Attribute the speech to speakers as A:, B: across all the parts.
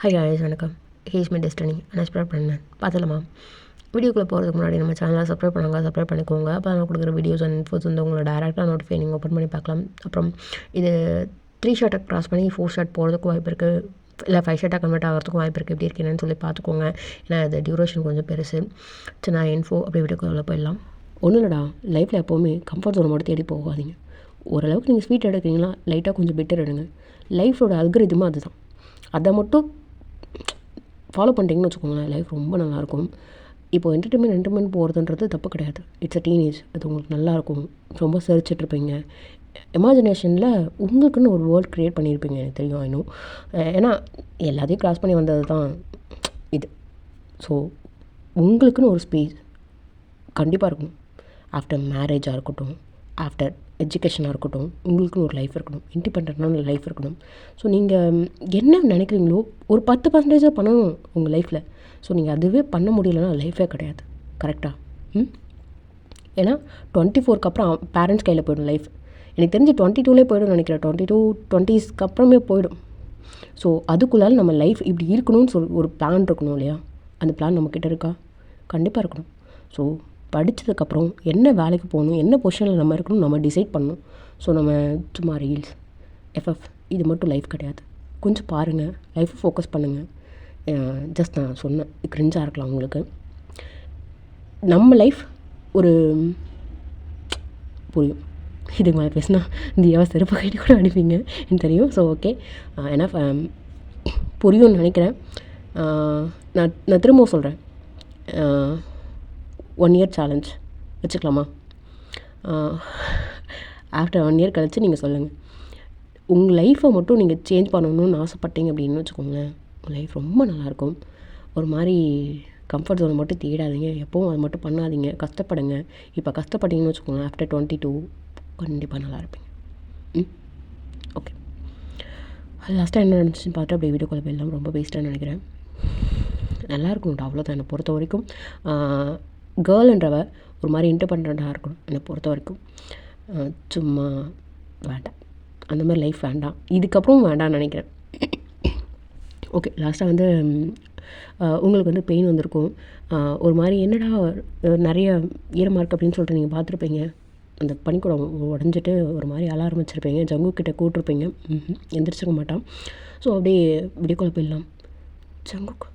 A: Hi guys, வணக்கம். He's my destiny அன்எக்ஸ்பெக்ட் பண்ணேன் பார்த்துலாமா? வீடியோக்குள்ளே போகிறதுக்கு முன்னாடி நம்ம சேனலை சப்ஸ்கிரைப் பண்ணிக்கோங்க. அப்போ நான் கொடுக்குற வீடியோஸ் அண்ட் இன்ஃபோஸ் வந்து உங்களை டேரெக்டாக நோட்டிஃபை நீங்கள் ஓப்பன் பண்ணி பார்க்கலாம். அப்புறம் இது 3 ஷார்ட்டை க்ராஸ் பண்ணி 4 ஷார்ட் போகிறதுக்கும் வாய்ப்பு இருக்குது, இல்லை 5 ஷார்ட்டாக கன்வெர்ட் ஆகிறதுக்கும் வாய்ப்பு இருக்குது. எப்படி இருக்கேன்னு சொல்லி பார்த்துக்கோங்க. ஏன்னா அது டியூரேஷன் கொஞ்சம் பெருசு. சரி, நான் இன்ஃபோ அப்படி வீடியோக்குள்ளே போயிடலாம். ஒன்றும் இல்லைடா, லைஃப்பில் எப்போவுமே கம்ஃபர்ட் ஜோனை மட்டும் தேடி போகாதீங்க. ஓரளவுக்கு நீங்கள் ஸ்வீட் எடுக்கிறீங்களா, லைட்டாக கொஞ்சம் பெட்டர் எடுங்க. லைஃபோட அல்கரிதமும் அதுதான். அதை மட்டும் ஃபாலோ பண்ணிட்டீங்கன்னு வச்சுக்கோங்களேன், லைஃப் ரொம்ப நல்லாயிருக்கும். இப்போ என்டர்டைன்மெண்ட் போகிறதுன்றது தப்பு கிடையாது. It's a teenage. அது உங்களுக்கு நல்லாயிருக்கும். ரொம்ப சிரிச்சிட்ருப்பீங்க. இமேஜினேஷனில் உங்களுக்குன்னு ஒரு வேர்ல்ட் க்ரியேட் பண்ணியிருப்பீங்க. எனக்கு தெரியும், இன்னும் ஏன்னா எல்லாத்தையும் க்ராஸ் பண்ணி வந்தது தான் இது. ஸோ உங்களுக்குன்னு ஒரு ஸ்பேஸ் கண்டிப்பாக இருக்கணும். ஆஃப்டர் மேரேஜாக இருக்கட்டும், ஆஃப்டர் எஜுகேஷனாக இருக்கட்டும், உங்களுக்குன்னு ஒரு லைஃப் இருக்கணும். இண்டிபெண்ட்டான லைஃப் இருக்கணும். ஸோ நீங்கள் என்ன நினைக்கிறீங்களோ ஒரு 10% பண்ணணும் உங்கள் லைஃப்பில். ஸோ நீங்கள் அதுவே பண்ண முடியலன்னா லைஃபே கிடையாது. கரெக்டாக? ஏன்னா 24க்கு அப்புறம் பேரண்ட்ஸ் கையில் போய்டும் லைஃப். எனக்கு தெரிஞ்சு 22லே போய்டும் நினைக்கிறேன். 20s அப்புறமே போய்டும். ஸோ அதுக்குள்ளால நம்ம லைஃப் இப்படி இருக்கணும்னு சொல்லி ஒரு பிளான் இருக்கணும் இல்லையா? அந்த பிளான் நம்மக்கிட்ட இருக்கா? கண்டிப்பாக இருக்கணும். ஸோ படித்ததுக்கப்புறம் என்ன வேலைக்கு போகணும், என்ன பொசிஷனில் நம்ம இருக்கணும் நம்ம டிசைட் பண்ணணும். ஸோ நம்ம சும்மா ரீல்ஸ், எஃப்எஃப் இது மட்டும் லைஃப் கிடையாது. கொஞ்சம் பாருங்கள், லைஃப்பை ஃபோக்கஸ் பண்ணுங்கள். ஜஸ்ட் நான் சொன்னேன், கிரிஞ்சாக இருக்கலாம் உங்களுக்கு. நம்ம லைஃப் ஒரு புரியும். இதுக்கு மேலே பேசினா தியாவை செருப்பு கட்டி கூட அனுப்பிங்க, எனக்கு தெரியும். ஸோ ஓகே, ஏன்னா புரியும்னு நினைக்கிறேன். நான் திரும்பவும் சொல்கிறேன், 1 year சேலஞ்ச் வச்சுக்கலாமா? ஆஃப்டர் 1 year கழித்து நீங்கள் சொல்லுங்கள். உங்கள் லைஃப்பை மட்டும் நீங்கள் சேஞ்ச் பண்ணணும்னு ஆசைப்பட்டீங்க அப்படின்னு வச்சுக்கோங்களேன், உங்கள் லைஃப் ரொம்ப நல்லாயிருக்கும். ஒரு மாதிரி கம்ஃபர்ட் ஜோனை மட்டும் தேடாதீங்க. எப்போவும் அது மட்டும் பண்ணாதீங்க. கஷ்டப்படுங்க. இப்போ கஷ்டப்பட்டீங்கன்னு வச்சுக்கோங்களேன், ஆஃப்டர் 22 கண்டிப்பாக நல்லா இருப்பீங்க. ஓகே, லாஸ்ட்டாக என்ன நடந்துச்சுன்னு பார்த்து அப்படியே வீடியோ கால் போயிடலாம். ரொம்ப பேஸ்ட்டாக நினைக்கிறேன். நல்லா இருக்கணும்டா, அவ்வளோதான். என்னை பொறுத்த வரைக்கும் கேர்ள்ன்றவ ஒரு மாதிரி இண்டிபெண்ட்டாக இருக்கணும். என்னை பொறுத்த வரைக்கும் சும்மா வேண்டாம், அந்த மாதிரி லைஃப் வேண்டாம். இதுக்கப்புறம் வேண்டாம்னு நினைக்கிறேன். ஓகே, லாஸ்ட்டாக வந்து உங்களுக்கு வந்து பெயின் வந்திருக்கும். ஒரு மாதிரி என்னடா நிறைய ஈரமாக இருக்குது அப்படின்னு சொல்லிட்டு நீங்கள் பார்த்துருப்பீங்க. அந்த பனிக்கூடம் உடஞ்சிட்டு ஒரு மாதிரி அழ ஆரம்பிச்சிருப்பீங்க. ஜங்குக்கிட்ட கூட்டிருப்பீங்க. எந்திரிச்சிக்க மாட்டான். ஸோ அப்படியே வீடியோக்குள்ளே போயிடலாம். ஜங்குக்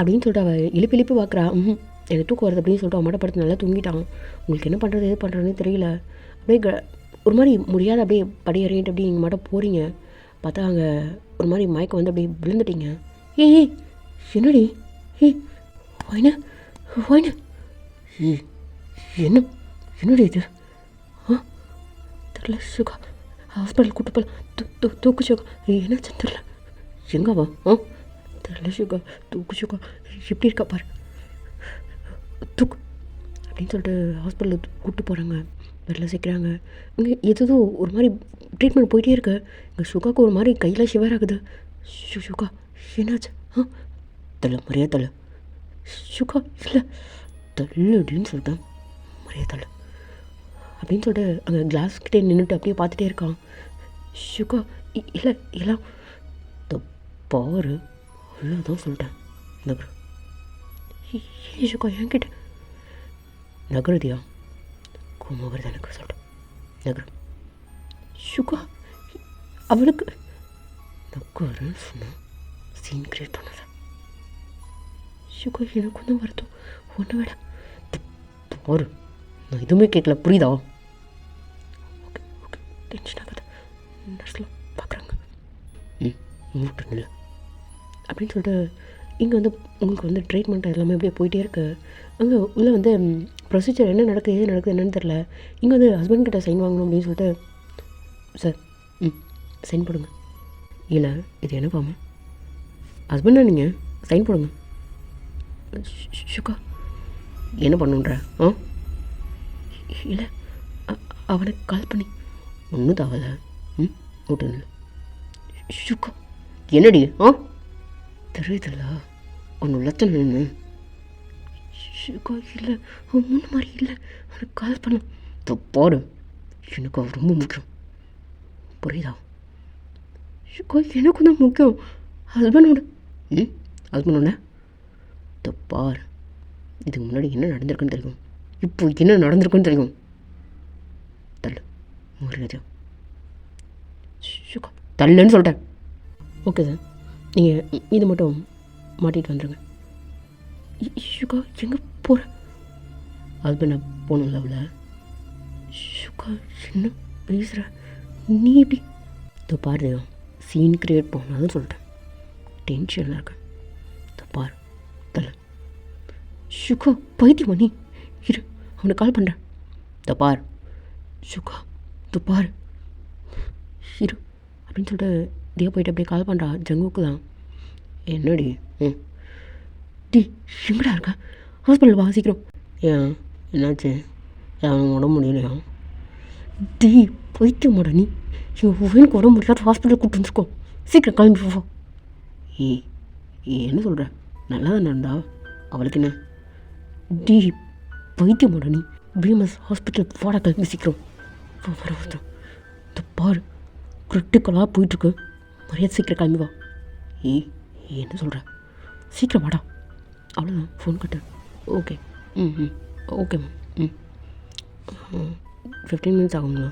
A: அப்படின்னு சொல்லிட்டு அவள் இழுப்பு பார்க்குறா. எனக்கு தூக்கம் வருது அப்படின்னு சொல்லிட்டு அம்மாட்ட படுத்து நல்லா தூங்கிட்டான். உங்களுக்கு என்ன பண்ணுறது, எது பண்ணுறதுனே தெரியல. அப்படியே ஒரு மாதிரி முடியாத அப்படியே படியறிட்டு அப்படியே எங்கள் மாட்ட போகிறீங்க. பார்த்தா அங்கே ஒரு மாதிரி மயக்கம் வந்து அப்படியே விழுந்துட்டீங்க. ஏய் என்னடி, வாயின என்னடி இது? தெரியல சுகா, ஹாஸ்பிட்டல் கூட்டு போகல. தூக்கு சுகா, என்னாச்சுன்னு தெரியல. எங்கவா? தெரியல சுகா, தூக்கு சுகா, எப்படி இருக்கா பாரு, தூக்கு அப்படின்னு சொல்லிட்டு ஹாஸ்பிட்டலுக்கு கூப்பிட்டு போகிறாங்க. பெட்டில் சேர்க்குறாங்க. இங்கே எதோ ஒரு மாதிரி ட்ரீட்மெண்ட் போயிட்டே இருக்கு. இங்கே சுகாவுக்கு ஒரு மாதிரி கையில் ஷிவர் ஆகுது. சுகா என்னாச்சு? தள்ள மரியாதை தள்ள சுகா, இல்லை தள்ளு அப்படின்னு சொல்லிட்டேன். மரியாதை தள்ள அப்படின்னு சொல்லிட்டு அங்கே கிளாஸ்கிட்டே நின்றுட்டு அப்படியே பார்த்துட்டே இருக்கான். சுகா இல்லை எல்லாம் பாரு, அவ்வளோதான் சொல்லிட்டேன். நகரு. ஏன் சுகா என்கிட்ட நகருதியா? கோமாவது எனக்கு சொல்லிட்டேன். நகரு சுகா, அவளுக்கு நகரு சொன்ன சீன் கிரியேட் பண்ணல. சுகா எனக்கு ஒன்றும் வருத்தம் ஒன்று வேட பாரு, நான் எதுவுமே கேட்கல, புரியுதா? ஓகே ஓகே, டென்ஷன் ஆகாது. நர்ஸ்லாம் பார்க்குறாங்க. மூட்டு இல்லை அப்படின்னு சொல்லிட்டு இங்கே வந்து உங்களுக்கு வந்து ட்ரீட்மெண்ட் எல்லாமே அப்படியே போயிட்டே இருக்கு. அங்கே உள்ளே வந்து ப்ரொசீஜர் என்ன நடக்குது, எது நடக்குது என்னன்னு தெரில. இங்கே வந்து ஹஸ்பண்ட் கிட்ட சைன் வாங்கணும் அப்படின்னு சொல்லிட்டு, சார் சைன் போடுங்க. இல்லை இது என்ன பாமா ஹஸ்பண்டா, நீங்கள் சைன் போடுங்க. சுகா என்ன பண்ணுன்ற? இல்லை அவனுக்கு கால் பண்ணி ஒன்றும் தாவலை. ஓட்டு இல்லை சுகா, என்னடி தெரியுதுல்ல ஒன்று லட்சம் நின்று ஷுகா இல்லை, அவன் முன்ன மாதிரி இல்லை, அவனுக்கு கால் பண்ண தப்பாடு. எனக்கு அவன் ரொம்ப முக்கியம், புரியுதா? ஷுகா எனக்கும் தான் முக்கியம், ஹஸ்பண்டோட. ஹஸ்பண்டோட தப்பார். இதுக்கு முன்னாடி என்ன நடந்திருக்குன்னு தெரியும், இப்போ என்ன நடந்திருக்குன்னு தெரியும். தள்ளு மரியாதையா. ஷுகா தள்ளுன்னு சொல்லிட்டேன். ஓகே சார், நீங்கள் இதை மட்டும் மாட்டிகிட்டு வந்துடுங்க. ஷுகா எங்கே போகிற? ஹஸ்பண்ட் நான் போகணும்ல அவளை. ஷுகா என்ன பேசுகிற நீ? எப்படி இதோ பாரு, சீன் க்ரியேட் பண்ணாதுன்னு சொல்லிட்டேன், டென்ஷனில் இருக்கேன். இதோ பாரு தலை. ஷுகா பைத்தியமா நீ? இரு அவனுக்கு கால் பண்ணுறேன். இதோ பார் ஷுகா, இதோ பாரு இரு அப்படின்னு சொல்லிட்டு தியா போயிட்டு அப்படியே கால் பண்ணுறா ஜங்குக்கு தான். என்னடி? டி எங்கடா இருக்கா? ஹாஸ்பிட்டல் வா சீக்கிரம். ஏன் என்னாச்சு? அவனுக்கு உடம்பு முடியலையா? டி போயிட்டு மாடா நீ, எங்கள் உடம்புக்கு உடம்பு முடியாது, ஹாஸ்பிட்டல் கூப்பிட்டு வந்துருக்கோம், சீக்கிரம் கிளம்பி போ. என்ன சொல்கிற? நல்லா தான் நடந்தா, அவளுக்கு என்ன? டி பைத்தியம் மாடா நீ, பிஎம்எஸ் ஹாஸ்பிட்டல் வாடா, கிளம்பி சீக்கிரம் வர வந்தோம். இந்த பாரு கிரிட்டிக்கலாக போயிட்டுருக்கு, மரியாதை சீக்கிரம் கிளம்பி வா. என்ன சொல்கிற? சீக்கிரம் வாடா. அவ்வளோதான், ஃபோன் கட்டு. Okay okay ma'am. 15 மினிட்ஸ் ஆகுங்களா?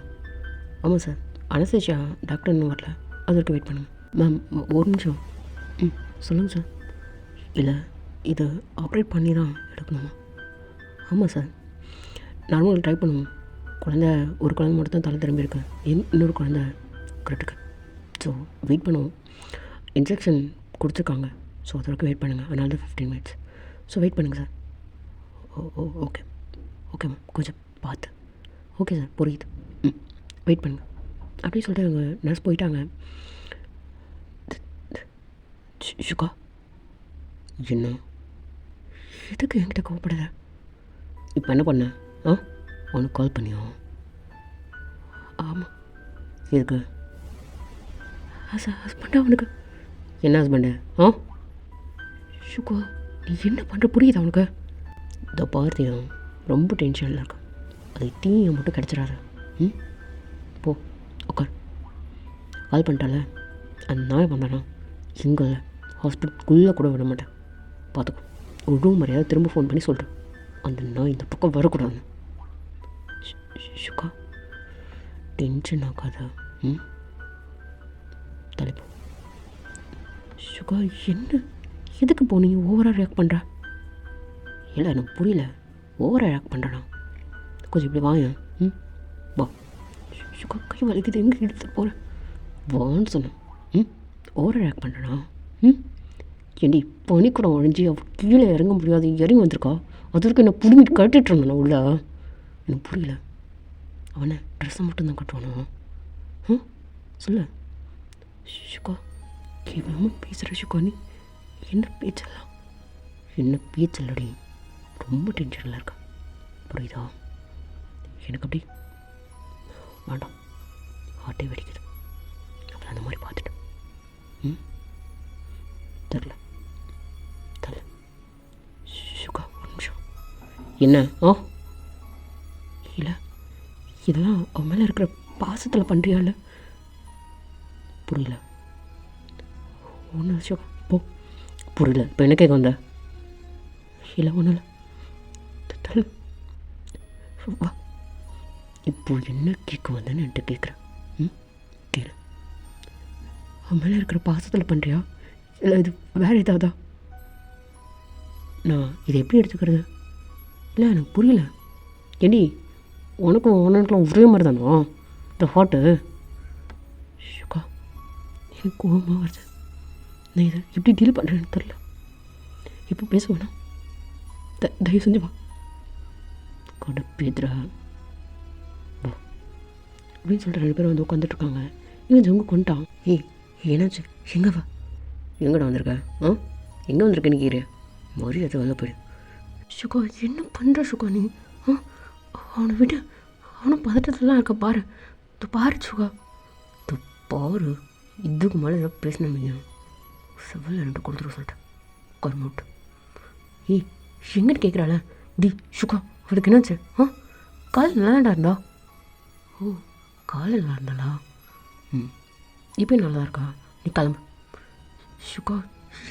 A: ஆமாம் சார், அனசேஷியா டாக்டர் இன்னும் வரல, அது வரைக்கும் வெயிட் பண்ணுங்கள். மேம் ஒரு நிமிஷம். சொல்லுங்கள் சார். இல்லை இதை ஆப்ரேட் பண்ணி தான் எடுக்கணுமா? ஆமாம் சார், நார்மல் ட்ரை பண்ணுவோம். ஒரு குழந்தை மட்டும் தான் தலை திரும்பியிருக்கு, இன்னொரு குழந்தை கிரிட்டிக்கல். ஸோ வெயிட் பண்ணுவோம். இன்ஜெக்ஷன் கொடுத்துருக்காங்க, ஸோ அது வரைக்கும் வெயிட் பண்ணுங்கள். அதனால தான் 15 மினிட்ஸ். ஸோ வெயிட் பண்ணுங்கள் சார். ஓகே ஓகே மேம், கொஞ்சம் பார்த்து. ஓகே சார், புரியுது. வெயிட் பண்ணுங்கள் அப்படின்னு சொல்லிட்டு அவங்க நர்ஸ் போயிட்டாங்க. ஷுகா என்ன எதுக்கு என்கிட்ட கோவப்படுத? இப்போ என்ன பண்ண? உனக்கு கால் பண்ணியா? ஆமாம். எதுக்கு? ஹஸ்பண்டா அவனுக்கு? என்ன ஹஸ்பண்டு? ஷுகா நீ என்ன பண்ணுற புரியுது அவனுக்கு? இந்த பார்த்தியா ரொம்ப டென்ஷனில் இருக்கான், அது டீயை மட்டும் கிடச்சிடாது. போ உட்கார். கால் பண்ணிட்டால, அந்த நாய் பண்ணானா இங்கே ஹாஸ்பிட்டலுக்குள்ளே கூட விட மாட்டேன், பார்த்துக்கோ. ஒரு ரூம் மரியாதை திரும்ப ஃபோன் பண்ணி சொல்கிறேன், அந்த நாய் இந்த பக்கம் வரக்கூடாது. ஷுகா டென்ஷன் ஆகாத. தலைப்போ. ஷுகா என்ன எதுக்கு போனீங்க? ஓவராக ரியாக்ட் பண்ணுறா? இல்லை எனக்கு புரியல, ஓவராக ரியாக்ட் பண்ணுறானா? கொஞ்சம் இப்படி வாங்க. வா. ஷுகா கை வலிக்குது, எங்கே எடுத்துகிட்டு போகிறேன்? வான்னு சொன்னேன். ஓவராக ரியாக்ட் பண்ணுறானா? ஏண்டி பனிக்கூடம் ஒழிஞ்சி அவள் கீழே இறங்க முடியாது, இறங்கி வந்திருக்கா, அது வரைக்கும் என்ன பிடிங்கிட்டு கட்டிட்டு இருந்தானா உள்ள? எனக்கு புரியல. அவனை ட்ரெஸ்ஸை மட்டும்தான் கட்டுவானா? சொல்ல. ஷுகா கேவலமாக பேசுகிற ஷுகா நீ. என்ன பேச்செல்லாம்? என்ன பேச்சல்லடி, ரொம்ப டென்ஷனில் இருக்கா, புரியுதா? எனக்கு அப்படி வேண்டாம், ஹார்ட்டே வெடிக்குது அப்புறம் அந்த மாதிரி பார்த்துட்டு. தெரில தரல. ஷுகா ஒரு நிமிஷம். என்ன? இல்லை இதெல்லாம் அவன் மேலே இருக்கிற பாசத்தில் பண்ணுறியா? இல்லை புரியல. ஒன்றும் ஷுகா போ. புரியல, இப்போ என்ன கேட்க வந்த? இல்லை ஒன்றும் இல்லை, தரல. வா. இப்போ என்ன கேட்க வந்தேன்னு என்கிட்ட கேட்குறேன். கேளு. அவன் மேலே இருக்கிற பாசத்தில் பண்ணுறியா இல்லை இது வேறு ஏதாவதா? நான் இதை எப்படி எடுத்துக்கிறது? இல்லை எனக்கு புரியல. ஏடி உனக்கும் உனக்குலாம் ஒரே மாதிரி தானோ இந்த ஹாட்டு? ஷுகா எனக்கு கோபமாக வருது, நான் இதை எப்படி டீல் பண்ணுறேன்னு தெரில. இப்போ பேசுவேண்ணா, தயவு செஞ்சு வா. கடுப்பேத்துறா வா அப்படின்னு சொல்லிட்டு 2 பேரும் வந்து உட்காந்துட்ருக்காங்க. இவன் ஜங்கு கொண்டுட்டான். ஏன்னாச்சு? எங்கே வா? எங்கடா வந்திருக்க? எங்கே வந்திருக்க நிற்கிற? மரியாதை வெளில போயிடு. ஷுகா என்ன பண்ணுற ஷுகா நீ? அவனை விட்டு, அவனை பதட்டத்துலாம் இருக்க பாரு. இது பாரு ஷுகா, இது பாரு. இதுக்கு மேலே ஏதாவது பேசினீங்க செவ்வல் ரெண்டு கொடுத்துருவோம் சொல்லிட்டேன். கருமோட்டு எங்கன்னு கேட்குறாள? டி சுகா அவளுக்கு என்னாச்சு? கால் நல்லா இருந்தா? ஓ, கால் நல்லா இருந்தாளா? இப்போ நல்லா இருக்கா? நீ கிளம்பு. சுகா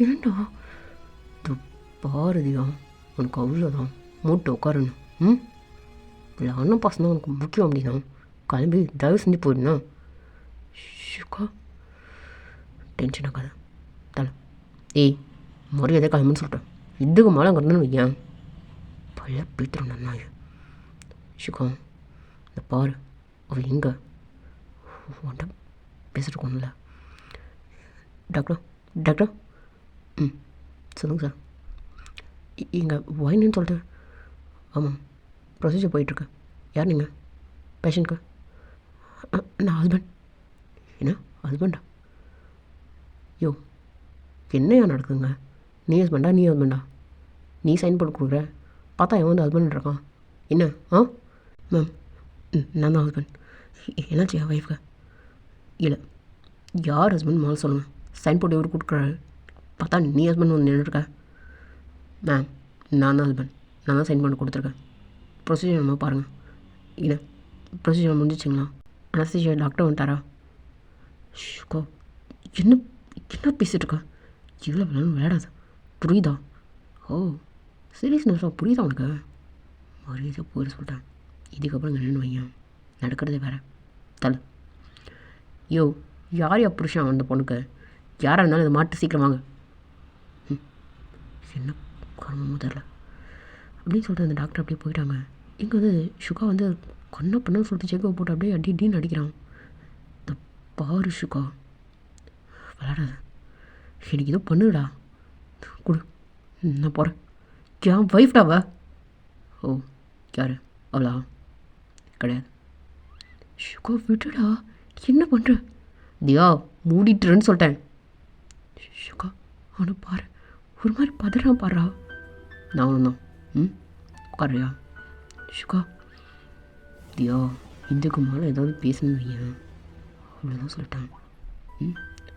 A: ஏண்டா? இது பாரதியா, உனக்கு அவ்வளோதான், மூட்டை உட்காரணும். இல்லை அண்ணன் பாசம் தான் உனக்கு முக்கியம் அப்படின்னா கிளம்பி தயவு செஞ்சு போயிடணும். சுகா டென்ஷன் ஆகாத தலை. ஏய் மரியாதை கிளம்புன்னு சொல்லிட்டேன். இதுக்கு மேலே அங்கே இருந்தேன்னு வையன் பல்ல பீத்துரும் நன்னாய். சுகா இந்த பாரு, அவள் எங்கே உன்ட்ட பேசிட்டு இருக்கோம்ல. டாக்டர் டாக்டர் சொல்லுங்கள் சார். இங்கே ஒயின்னு சொல்லிட்டு. ஆமாம், ப்ரொசீஜர் போயிட்டுருக்கு. யார் நீங்கள்? பேஷண்ட்க்கு? நான் ஹஸ்பண்ட். என்ன ஹஸ்பண்டா? யோ என்னையா நடக்குதுங்க? நீ ஹஸ்பண்டா? நீ சைன் போட்டு கொடுக்குற, பார்த்தா என் வந்து ஹஸ்பண்ட் இருக்கான். என்ன? மேம் நான் தான் ஹஸ்பண்ட். என்னாச்சு என் ஒய்ஃப்க்கு? இல்லை, யார் ஹஸ்பண்ட் முதல்ல சொல்லுங்கள். சைன் போட்டு இவர் கொடுக்குறாரு, பார்த்தா நீ ஹஸ்பண்ட் வந்து நின்றுருக்க. மேம் நான் தான் ஹஸ்பண்ட், நான் தான் சைன் பண்ணி கொடுத்துருக்கேன். ப்ரொசீஜர் நம்ம பாருங்கள். இல்லை ப்ரொசீஜர் முடிஞ்சிச்சிங்களா? அனஸ்தீசியா டாக்டர் வந்துட்டாரா? ஷுக்கோ என்ன என்ன பேசிகிட்டு இருக்கா? இவ்வளோ விளையாடாது புரியுதா? ஓ சீரியஸ்னஸாக புரியுதா உனக்கு? மரியாதையாக போயிட சொல்லிட்டேன். இதுக்கப்புறம் என்னென்னு வைங்க, நடக்கிறதே வேறு தலை. யோ யார் புருஷன் அந்த பொண்ணுக்கு? யாராக இருந்தாலும் இதை மாட்டு சீக்கிரம் வாங்க. என்ன காரணமோ தெரில அப்படின்னு சொல்லிட்டு அந்த டாக்டர் அப்படியே போயிட்டாங்க. இங்கே வந்து சுகா வந்து கொன்ன பண்ணு சொல்லிட்டு செக்கப் போட்டு அப்படியே அடின்னு அடிக்கிறான். இந்த பாரு சுகா விளாடாத, எனக்கு ஏதோ பண்ணுடா, கொடு, நான் போகிறேன். என் ஒய்ஃப்டாவா? ஓ யார் அவளா? கிடையாது. சுகா விட்டுடா, என்ன பண்ணுற? தியா மூடிட்டுருன்னு சொல்லிட்டேன். சுகா அவனை பாரு, ஒரு மாதிரி பதறான் பாடுறா. நான் ஒன்று தான். உட்காரியா? சுகா தியா இதுக்கு மேலே ஏதாவது பேசணும் வையன் அவ்வளோதான் சொல்லிட்டேன்.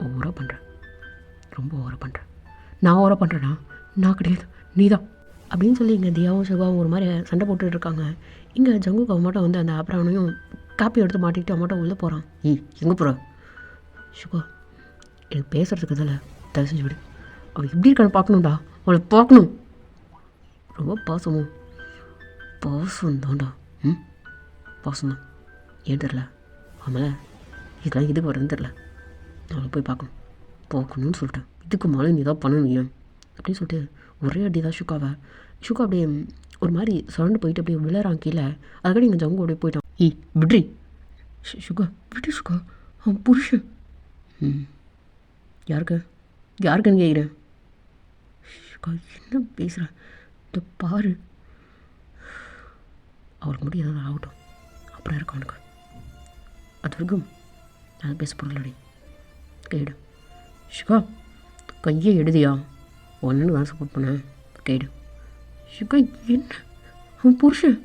A: ஓவராக பண்ணுறேன், ரொம்ப ஓவராக பண்ணுறேன். நான் ஓவராக பண்ணுறேன்னா? நான் கிடையாது, நீ தான் அப்படின்னு சொல்லி இங்கே தியாவும் சுகாவும் ஒரு மாதிரி சண்டை போட்டுட்டு இருக்காங்க. இங்கே ஜங்குக்கு அவமாட்டம் வந்து அந்த அப்புறவனையும் காப்பி எடுத்து மாட்டிக்கிட்டு அவமாட்டம் உள்ளே போகிறான். எங்கே போகிற? சுகா எனக்கு பேசுகிறதுக்கு இதில் தயவு செஞ்சு விடு. அவள் எப்படி இருக்கான்னு பார்க்கணும்டா, அவளை பார்க்கணும். ரொம்ப பாசம் தான்டா. பாசம் தான். ஏன் தெரில ஆமாம், இதெல்லாம் இதுக்கு வரதுன்னு தெரில. அவளை போய் பார்க்கணும்னு சொல்லிட்டேன். இதுக்கு மேலே நீ தான் பண்ணணும் ஏன் அப்படின்னு சொல்லிட்டு ஒரே அடி தான் சுகா அப்படியே ஒரு மாதிரி சுரண்டு போயிட்டு அப்படியே விழறான் கீழே. அதுக்கடி இங்கே ஜங்கு அப்படியே போயிட்டான். விட்ரி சுகா, விட்டு சுகா, அவன் புருஷன். யாருக்குன்னு கேட்குறேன். சுகா என்ன பேசுகிறேன்? இந்த பாரு, அவளுக்கு மட்டும் ஏதாவது ஆகட்டும், அப்புறம் இருக்கும் அவனுக்கு. அது வரைக்கும் நான் பேச போடலடி. கைடு சுகா, கையை எடுதியா, ஒன்னு தான் சப்போர்ட் பண்ணேன். கைடு சுகா, என்ன அவன் புருஷன்,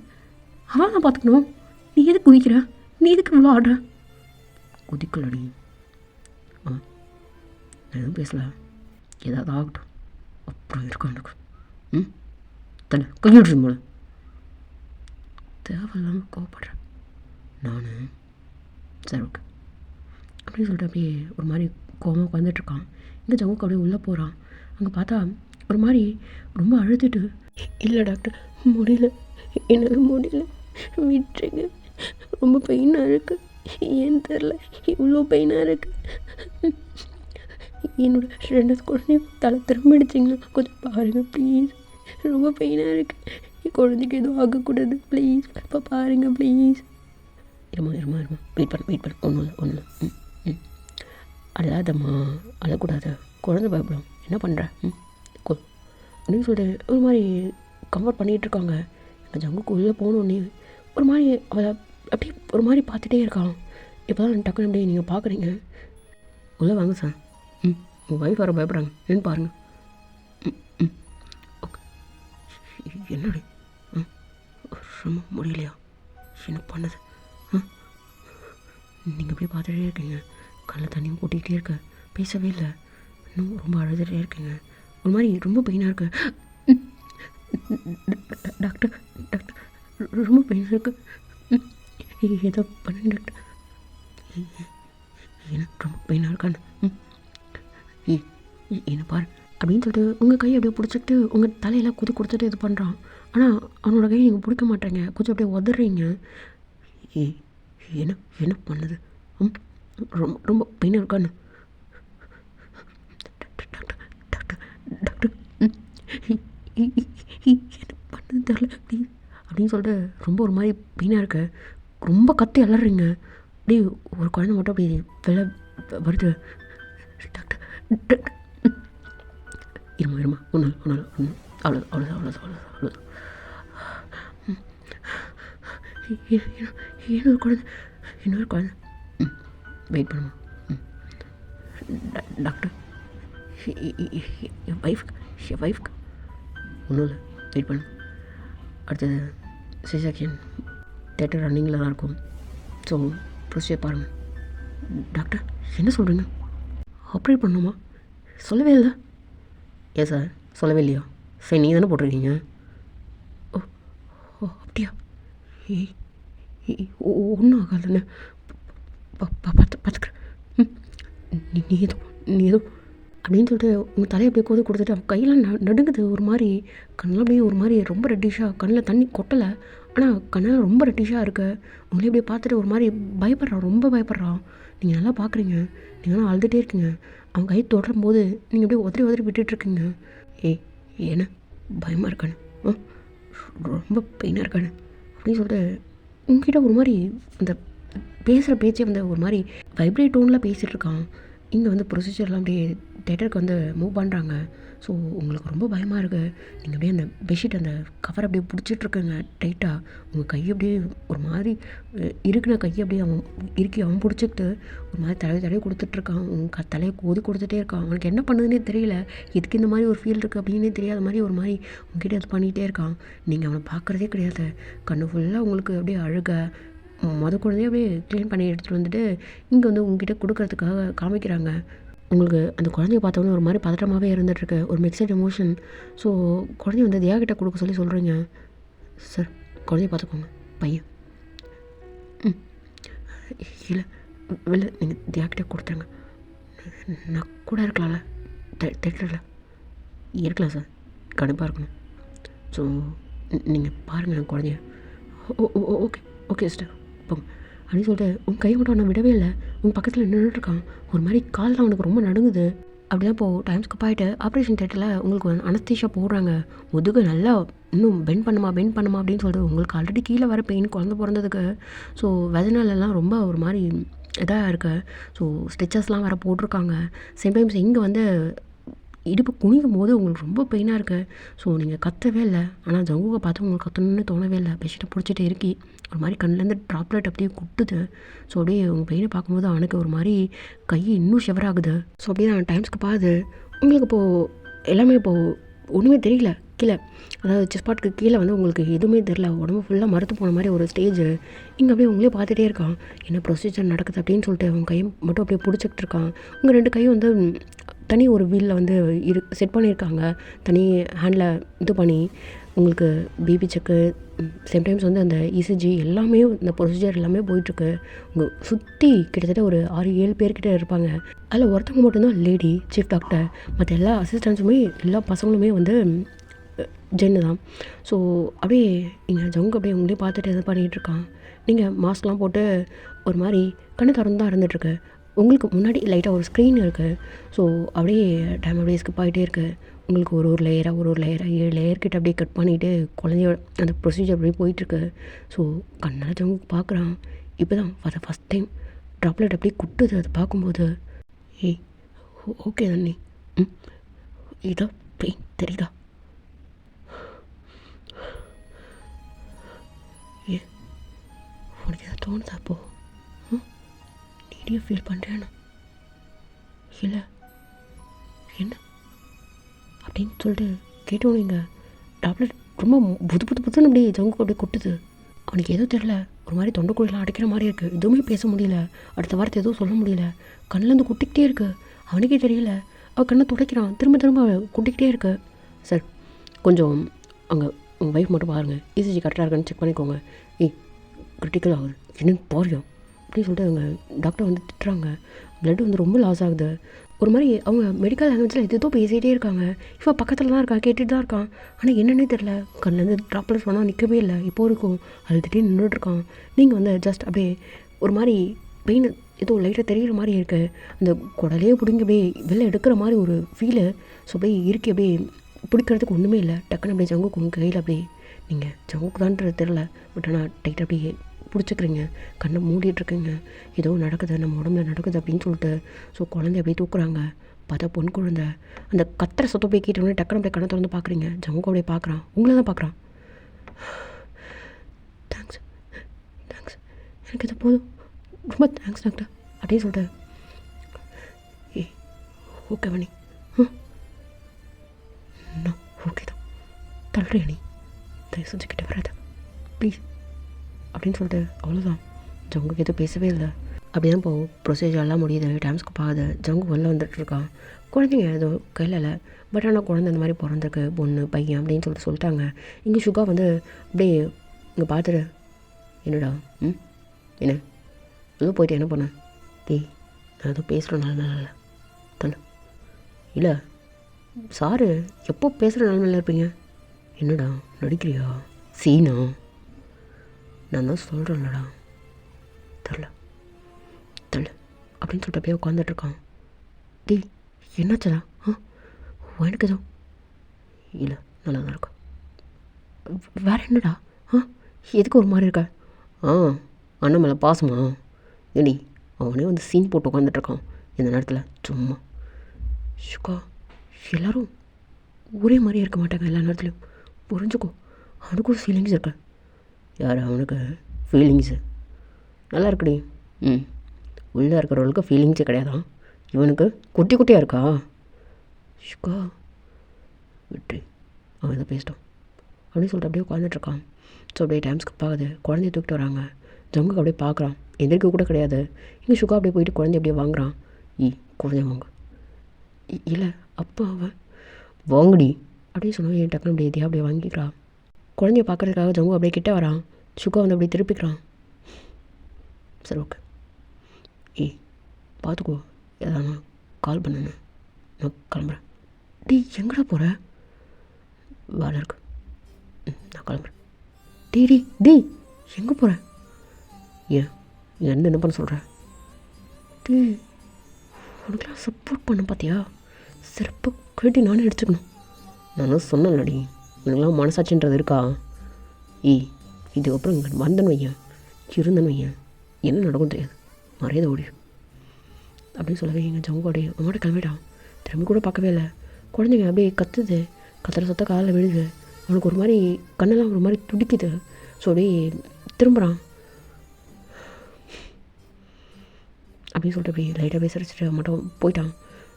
A: அவன் நான் பார்த்துக்கணும். நீ எதுக்கு குதிக்கிற? நீ எதுக்கு இவ்வளோ ஆடுற? குதிக்கலடி. நான் எதுவும் பேசலை, ஏதாவது ஆகட்டும், அப்புறம் இருக்கும் எனக்கு. தலை கையிடுச்சு போல தேவையில்லாமல் கோவப்படுறேன் நான். சரி ஓகே அப்படின்னு சொல்லிட்டு அப்படியே ஒரு மாதிரி கோவமாக உட்காந்துட்ருக்கான். இங்கே ஜங்குக்கு அப்படியே உள்ளே போகிறான். அங்கே பார்த்தா ஒரு மாதிரி ரொம்ப அழுதுட்டு, இல்லை டாக்டர் முடியல, என்னால் முடியல, விட்டுருங்க, ரொம்ப பெயினாக இருக்குது, ஏன்னு தெரில இவ்வளோ பெயினாக இருக்குது, என்னோட 2 குழந்தையும் தலை திரும்ப அடிச்சிங்கன்னா கொஞ்சம் பாருங்கள் ப்ளீஸ், ரொம்ப பெயினாக இருக்குது, என் குழந்தைக்கு எதுவும் ஆகக்கூடாது ப்ளீஸ், இப்போ பாருங்கள் ப்ளீஸ். இருமா வெயிட் பண்ண ஒன்றும் இல்லை. அழாதம்மா, அழக்கூடாது, குழந்தை பயப்படும், என்ன பண்ணுற அப்படின்னு சொல்லிட்டு ஒரு மாதிரி கம்ஃபர்ட் பண்ணிகிட்டு இருக்காங்க. எங்கள் ஜங்குக்கு உள்ளே போகணுன்னே ஒரு மாதிரி அவளை அப்படியே ஒரு மாதிரி பார்த்துட்டே இருக்கான். இப்போ தான் டக்குன்னு அப்படியே நீங்கள் பார்க்குறீங்க. உள்ளே வாங்க சார். உங்கள் ஒய்ஃப் வர பயப்படுறாங்க, என்னன்னு பாருங்கள். ஓகே என்னடி ரொம்ப முடியலையா? என்ன பண்ணது? நீங்கள் போய் பார்த்துட்டே இருக்கீங்க, கண்ணில் தண்ணியும் கூட்டிகிட்டே இருக்க, பேசவே இல்லை, இன்னும் ரொம்ப அழுதுகிட்டே இருக்கீங்க, ஒரு மாதிரி ரொம்ப பெயினாக இருக்கு. டாக்டர் டாக்டர் ரொம்ப பெயின் இருக்குது. ஏதோ பண்ணுங்க டாக்டர். எனக்கு ரொம்ப பெயினாக இருக்கான்னு. என்ன பாரு அப்படின்னு சொல்லிட்டு உங்கள் கையை அப்படியே பிடிச்சிக்கிட்டு உங்கள் தலையெல்லாம் குதி கொடுத்துட்டு இது பண்ணுறான். ஆனால் அவனோட கையை நீங்கள் பிடிக்க மாட்டேங்க, கொஞ்சம் அப்படியே உதறீங்க. என்ன என்ன பண்ணுது? ரொம்ப ரொம்ப பெயினாக இருக்கான்னு. டாக்டர் டாக்டர் டாக்டர் என்ன பண்ணுது தெரியல அப்படின்னு சொல்லிட்டு ரொம்ப ஒரு மாதிரி பெயினாக இருக்க, ரொம்ப கத்தி அலறீங்க. அப்படியே ஒரு குழந்தை மட்டும் அப்படி வெளில வருது. டாக்டர் டாக்டர் இருமா ஒன்று அவ்வளோதான் அவ்வளோதான் அவ்வளோதான் அவ்வளோதான் அவ்வளோதான். இன்னொரு குழந்தை வெயிட் பண்ணுமா? டாக்டர் என் ஒய்ஃப்க்கு ஒன்றும் இல்லை, வெயிட் பண்ணு. அடுத்தது சிசெக்ஷன் தேட்டர் ரன்னிங்கில் தான் இருக்கும். ஸோ ப்ரொசீஜர் பாருங்கள். டாக்டர் என்ன சொல்கிறீங்க? ஆப்ரேட் பண்ணணுமா? சொல்லவே இல்லை. ஏன் சார் சொல்லவே இல்லையா? சரி நீங்கள் தானே போட்டிருக்கீங்க. ஓ ஓ அப்படியா? ஒன்றும் ஆகாதுன்னு பார்த்துக்கிறேன். நீ ஏதோ அப்படின்னு சொல்லிட்டு உங்கள் தலையை அப்படியே கோதி கொடுத்துட்டு அவன் கையெல்லாம் நடுங்குது. ஒரு மாதிரி கண்ணெலாம் அப்படியே ஒரு மாதிரி ரொம்ப ரெட்டிஷாக, கண்ணில் தண்ணி கொட்டலை ஆனால் கண்ணெல்லாம் ரொம்ப ரெட்டிஷாக இருக்கு. உங்களே அப்படியே பார்த்துட்டு ஒரு மாதிரி பயப்படுறான், ரொம்ப பயப்படுறான். நீங்கள் நல்லா பார்க்குறீங்க, நீங்கள் நல்லா அழுதுகிட்டே இருக்கீங்க. அவன் கை தொடரும் போது நீங்கள் அப்படியே உதறி விட்டுட்டுருக்கீங்க. ஏன்னா பயமாக இருக்கானு, ரொம்ப பெயினாக இருக்கானு அப்படின்னு சொல்லிட்டு உங்ககிட்ட ஒரு மாதிரி அந்த பேசுகிற பேச்சே வந்து ஒரு மாதிரி வைப்ரேட் டோனில் பேசிகிட்டு இருக்கான். இங்கே வந்து ப்ரொசீஜர்லாம் அப்படியே தேட்டருக்கு வந்து மூவ் பண்ணுறாங்க. ஸோ உங்களுக்கு ரொம்ப பயமாக இருக்குது. நீங்கள் அப்படியே அந்த பெட்ஷீட் அந்த கவர் அப்படியே பிடிச்சிட்ருக்குங்க டைட்டாக. உங்கள் கையை அப்படியே ஒரு மாதிரி இருக்கிற கையை அப்படியே அவன் பிடிச்சிக்கிட்டு ஒரு மாதிரி தடவை கொடுத்துட்ருக்கான். உங்கள் தலையை கோதி கொடுத்துட்டே இருக்கான். அவனுக்கு என்ன பண்ணுதுன்னே தெரியல. இதுக்கு இந்த மாதிரி ஒரு ஃபீல் இருக்குது அப்படின்னே தெரியாத மாதிரி ஒரு மாதிரி உங்ககிட்ட இது பண்ணிகிட்டே இருக்கான். நீங்கள் அவனை பார்க்குறதே கிடையாது. கண்ணு ஃபுல்லாக உங்களுக்கு அப்படியே அழுக குழந்தையே அப்படியே க்ளீன் பண்ணி எடுத்துகிட்டு வந்துட்டு இங்கே வந்து உங்ககிட்ட கொடுக்கறதுக்காக காமிக்கிறாங்க. உங்களுக்கு அந்த குழந்தைய பார்த்தோன்னே ஒரு மாதிரி பதட்டமாகவே இருந்துகிட்ருக்கு, ஒரு மிக்சட் எமோஷன். ஸோ குழந்தைய வந்து தியா கிட்ட கொடுக்க சொல்கிறீங்க. சார் குழந்தைய பார்த்துக்கோங்க பையன். இல்லை நீங்கள் தியா கிட்ட கொடுத்துருங்க. நான் கூட இருக்கலாம்ல தேட்டரில்? இருக்கலாம் சார், கண்டிப்பாக இருக்கணும். ஸோ நீங்கள் பாருங்கள் குழந்தைய. ஓகே ஓகே சிஸ்டர் போங்க அப்படின்னு சொல்லிட்டு உங்கள் கையை மட்டும் அவனை விடவே இல்லை. உங்கள் பக்கத்தில் நின்றுட்டுருக்கான். ஒரு மாதிரி கால் தான் அவனுக்கு ரொம்ப நடுங்குது. அப்படி தான் இப்போது டைம் ஸ்கிப் ஆகிட்டு ஆப்ரேஷன் தேட்டரில் உங்களுக்கு அனஸ்தீஷியா போடுறாங்க. முதுகு நல்லா இன்னும் பெண்ட் பண்ணுமா அப்படின்னு சொல்லிட்டு உங்களுக்கு ஆல்ரெடி கீழே வர பெயின் குழந்தை பிறந்ததுக்கு. ஸோ வெஜினல்லாம் ரொம்ப ஒரு மாதிரி இதாக இருக்குது. ஸோ ஸ்டிச்சஸ்லாம் வேறு போட்டிருக்காங்க. சம்டைம்ஸ் இங்கே வந்து இடுப்பு குனிக்கும் போது உங்களுக்கு ரொம்ப பெயினாக இருக்குது. ஸோ நீங்கள் கத்தவே இல்லை. ஆனால் ஜங்குவை பார்த்து உங்களுக்கு கத்தணும்னு தோணவே இல்லை. பெட்ஷீட்டை பிடிச்சிட்டு இருக்கி ஒரு மாதிரி கண்ணிலேருந்து ட்ராப்லெட் அப்படியே குட்டுது. ஸோ அப்படியே உங்கள் பெயினை பார்க்கும்போது அவனுக்கு ஒரு மாதிரி கை இன்னும் ஷிவர் ஆகுது. ஸோ அப்படியே நான் டைம்ஸ்க்கு பார்த்து உங்களுக்கு இப்போது எல்லாமே இப்போது ஒன்றுமே தெரியல. கீழே அதாவது செஸ்பாட்டுக்கு கீழே வந்து உங்களுக்கு எதுவுமே தெரியல. உடம்பு ஃபுல்லாக மறுத்து போன மாதிரி ஒரு ஸ்டேஜ். இங்கே அப்படியே உங்களே பார்த்துட்டே இருக்கான். என்ன ப்ரொசீஜர் நடக்குது அப்படின்னு சொல்லிட்டு அவன் கையை மட்டும் அப்படியே பிடிச்சிக்கிட்டு இருக்கான். உங்கள் 2 கையும் வந்து தனி ஒரு வீலில் வந்து செட் பண்ணியிருக்காங்க. தனி ஹேண்டில் இது பண்ணி உங்களுக்கு பிபி செக்கு, சம்டைம்ஸ் வந்து அந்த இசிஜி எல்லாமே இந்த ப்ரொசீஜர் எல்லாமே போயிட்டுருக்கு. உங்கள் சுற்றி கிட்டத்தட்ட ஒரு 6-7 பேர்கிட்ட இருப்பாங்க. அதில் ஒருத்தவங்க மட்டும்தான் லேடி சீஃப் டாக்டர். மற்ற எல்லா அசிஸ்டன்ஸுமே எல்லா பசங்களுமே வந்து ஜென்னு தான். ஸோ அப்படியே இங்கே ஜங்கு அப்படியே உங்களே பார்த்துட்டு இது பண்ணிகிட்ருக்கான். நீங்கள் மாஸ்க்லாம் போட்டு ஒரு மாதிரி கண்ணு திறந்து தான் இருந்துகிட்ருக்கு. உங்களுக்கு முன்னாடி லைட்டாக ஒரு ஸ்க்ரீன் இருக்குது. ஸோ அப்படியே டைம் அப்படியே ஸ்கிப் ஆகிட்டே இருக்குது. உங்களுக்கு ஒரு லேயராக 7 லேயர்கிட்ட அப்படியே கட் பண்ணிவிட்டு குழந்தையோட அந்த ப்ரொசீஜர் அப்படியே போயிட்டுருக்கு. ஸோ கண்ணால் ஜங்கு பார்க்குறான். இப்போ தான் for the first time droplet அப்படியே குட்டுது. அது பார்க்கும்போது ஓகே தண்ணி இதோ பெயின் தெரியுதா? உனக்கு எதாவது தோணுதா அப்போது? நீடியாக ஃபீல் பண்ணுறேன்னு இல்லை என்ன அப்படின்னு சொல்லிட்டு கேட்டோன்னீங்க. டேப்லெட் ரொம்ப புதுன்னு அப்படியே ஜங்கு அப்படியே கொட்டுது. அவனுக்கு எதுவும் தெரியல. ஒரு மாதிரி தொண்டைக்குழிலாம் அடைக்கிற மாதிரி இருக்குது. எதுவுமே பேச முடியல. அடுத்த வாரத்தை எதுவும் சொல்ல முடியல. கண்ணிலேருந்து கொட்டிக்கிட்டே இருக்குது. அவனுக்கே தெரியல. அவள் கண்ணை துடைக்கிறான். திரும்ப கொட்டிக்கிட்டே இருக்கு. சார் கொஞ்சம் அங்கே உங்கள் ஒய்ஃப் மட்டும் பாருங்கள், இசிஜி கரெக்டாக இருக்கான்னு செக் பண்ணிக்கோங்க. கிரிட்டிக்கல் ஆகுது என்னன்னு பாருங்க அப்படின்னு சொல்லிட்டு அவங்க டாக்டர் வந்து திட்டுறாங்க. பிளட் வந்து ரொம்ப லாஸ் ஆகுது. ஒரு மாதிரி அவங்க மெடிக்கல் லாங்குவேஜில் எதோ பேசிகிட்டே இருக்காங்க. இப்போ பக்கத்தில் தான் இருக்கான், கேட்டுட்டு தான் இருக்கான். ஆனால் என்னன்னே தெரில, கண்ணிலேருந்து ட்ராப்லெட்ஸ் வேணால் நிற்கவே இல்லை. இப்போ இருக்கும் அழுதுகிட்டே நின்றுட்டுருக்கான். நீங்கள் வந்து ஜஸ்ட் அப்படியே ஒரு மாதிரி பெயின் ஏதோ லைட்டாக தெரிகிற மாதிரி இருக்குது. அந்த குடலையே பிடிங்கி அப்படியே வெளில எடுக்கிற மாதிரி ஒரு ஃபீலு. ஸோ அப்படியே இருக்கி அப்படியே பிடிக்கிறதுக்கு ஒன்றுமே இல்லை. டக்குன்னு அப்படியே ஜங்குக்கு உங்கள் கையில் அப்படியே நீங்கள் ஜங்குக்கு தான்றது தெரில, பட் ஆனால் டைட்டாக அப்படியே பிடிச்சிக்கிறீங்க, கண்ணை மூடிட்டுருக்குங்க. ஏதோ நடக்குது, நம்ம உடம்புல நடக்குது அப்படின்னு சொல்லிட்டு. ஸோ குழந்தை அப்படியே தூக்குறாங்க. பார்த்தா பொன் குழந்தை. அந்த கத்திர சத்தம் போய் கேட்டோடனே டக்குனு அப்படியே கண்ணை திறந்து பார்க்குறீங்க. ஜங்கு அப்படியே பார்க்குறான், உங்களை தான் பார்க்குறான். தேங்க்ஸ் தேங்க்ஸ், எனக்கு இது போதும், ரொம்ப தேங்க்ஸ் டாக்டர் அப்படின்னு சொல்லிட்டு. ஓகே வனி, ஓகே தான், தள்ளுறியா நீ, தயவு செஞ்சுக்கிட்டே வராத ப்ளீஸ் அப்படின்னு சொல்லிட்டு. அவ்வளோதான், ஜங்குக்கு எதுவும் பேசவே இல்லை. அப்படி தான் இப்போது ப்ரொசீஜர் எல்லாம் முடியுது. டைம்ஸ்க்கு பார்க்குது. ஜங்கு வெளில வந்துட்டுருக்கான். குழந்தைங்க எதுவும் கையில் இல்லை, பட் ஆனால் குழந்தை இந்த மாதிரி பிறந்திருக்கு, பொண்ணு பையன் அப்படின்னு சொல்லிட்டாங்க. இங்கே சுகா வந்து அப்படியே இங்கே பார்த்துட்டு, என்னடா என்ன எதுவும் போயிட்டு என்ன பண்ண நான் எதுவும் பேசுகிறேன் நல்ல இல்லை தள்ள இல்லை சாரு எப்போ பேசுகிற நிலமையில இருப்பீங்க? என்னடா நடிக்கிறியா சீனா? நான் தான் சொல்கிறேன்லடா, தெரில அப்படின்னு சொல்லிட்டு அப்படியே உட்காந்துட்ருக்கான். என்னாச்சடா? எனக்கு எதுவும் இல்லை, நல்லா தான் இருக்கா. வேறு என்னடா? எதுக்கு ஒரு மாதிரி இருக்க? அண்ணன் மேலே பாசமா? ஏடி அவனே வந்து சீன் போட்டு உட்காந்துட்ருக்கான் இந்த நேரத்தில் சும்மா. சுகா எல்லோரும் ஒரே மாதிரி இருக்க மாட்டாங்க எல்லா நேரத்துலையும், புரிஞ்சுக்கோ. அவனுக்கு ஒரு ஃபீலிங்ஸ் இருக்கு. யார் அவனுக்கு ஃபீலிங்ஸு? நல்லா இருக்குடி. உள்ளே இருக்கிறவளுக்கு ஃபீலிங்ஸே கிடையாதான், இவனுக்கு குட்டி குட்டியாக இருக்கா? சுகா விட்டு அவன் இதை பேசிட்டான் அப்படின்னு சொல்லிட்டு அப்படியே உட்காந்துட்ருக்கான். ஸோ அப்படியே டைம்ஸ்க்கு பார்க்குது. குழந்தைய தூக்கிட்டு வராங்க. ஜங்குக்கு அப்படியே பார்க்குறான், எந்திரிக்க கூட கிடையாது. இங்கே சுகா அப்படியே போயிட்டு குழந்தைய அப்படியே வாங்குறான். குழந்தைய வாங்க. இல்லை அப்பா அவன் வாங்கடி அப்படின்னு சொன்னால் என் டக்குனு அப்படியே எதையா அப்படியே வாங்கிக்கிறான். குழந்தைய பார்க்குறதுக்காக ஜங்கு அப்படியே கிட்டே வரான். சுகா வந்து அப்படியே திருப்பிக்கிறான். சரி ஓகே, பார்த்துக்கோ, ஏதாவது கால் பண்ணுன்னு, நான் கிளம்புறேன். எங்கடா போகிற? வேலை இருக்கு, நான் கிளம்புறேன். எங்கே போகிறேன்? ஏன் என்ன பண்ண சொல்கிறேன்? உனக்குலாம் சப்போர்ட் பண்ண பார்த்தியா? சிறப்பு கேட்டி நானே அடிச்சுக்கணும். நானும் சொன்னேன்லடி, எனக்குலாம் மனசாட்சின்றது இருக்கா? இதுக்கப்புறம் இங்கே வந்தன் வையன், இருந்தன் வையன், என்ன நடக்கும் தெரியாது, மறையதை ஓடி அப்படின்னு சொல்லவே எங்கள் ஜங்கோடைய அம்மாட்ட கிளம்பிட்டான். திரும்பி கூட பார்க்கவே இல்லை. குழந்தைங்க அப்படியே கத்துது, கத்துற சத்த காலில் விழுது. அவனுக்கு ஒரு மாதிரி கண்ணெல்லாம் ஒரு மாதிரி துடிக்குது. ஸோ அப்படியே திரும்புகிறான் அப்படின்னு சொல்லிட்டு அப்படி லைட்டாக பேசிட்டு மட்டும் போயிட்டான்.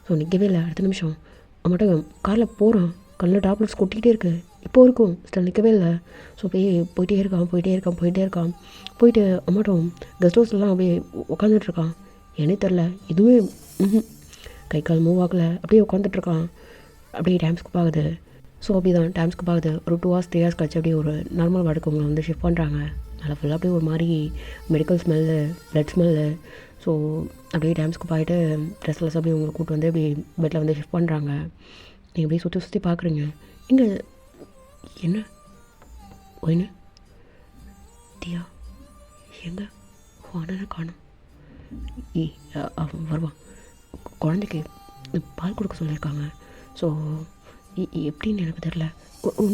A: ஸோ நிற்கவே இல்லை. அடுத்த நிமிஷம் மட்டும் காரில் போகிறான். கண்ணில் டாப்லெட்ஸ் கொட்டிக்கிட்டே இருக்குது. இப்போ இருக்கும் ஸ்டில் நிற்கவே இல்லை. ஸோ அப்படியே போயிட்டே இருக்கான். போயிட்டு அம்மாட்டும் கெஸ்ட் ஹவுஸ்லாம் அப்படியே உட்காந்துட்ருக்கான். ஏன்னே தெரில, எதுவும் கை கால் மூவ் ஆகலை. அப்படியே உட்காந்துட்ருக்கான். அப்படியே டைம்ஸ்க்கு பார்க்குது. ஸோ அப்படி தான் டைம்ஸ்க்கு பார்க்குது. ஒரு 2 hours 3 hours கழிச்சு அப்படியே ஒரு நார்மல் வார்டுக்கு உங்களை வந்து ஷிஃப்ட் பண்ணுறாங்க. நல்லா ஃபுல்லாக அப்படியே ஒரு மாதிரி medical smell, blood smell. So அப்படியே டைம்ஸ்க்கு போயிட்டு ட்ரெஸ்லெஸ் அப்படியே உங்களை கூப்பிட்டு வந்து அப்படியே பெட்டில் வந்து ஷிஃப்ட் பண்ணுறாங்க. நீங்கள் அப்படியே சுற்றி பார்க்குறீங்க. இங்கே என்ன ஒன்று தியா எங்கே அண்ணனை காணும்? அவன் வருவான். குழந்தைக்கு பால் கொடுக்க சொல்லியிருக்காங்க. ஸோ எப்படின்னு எனக்கு தெரில.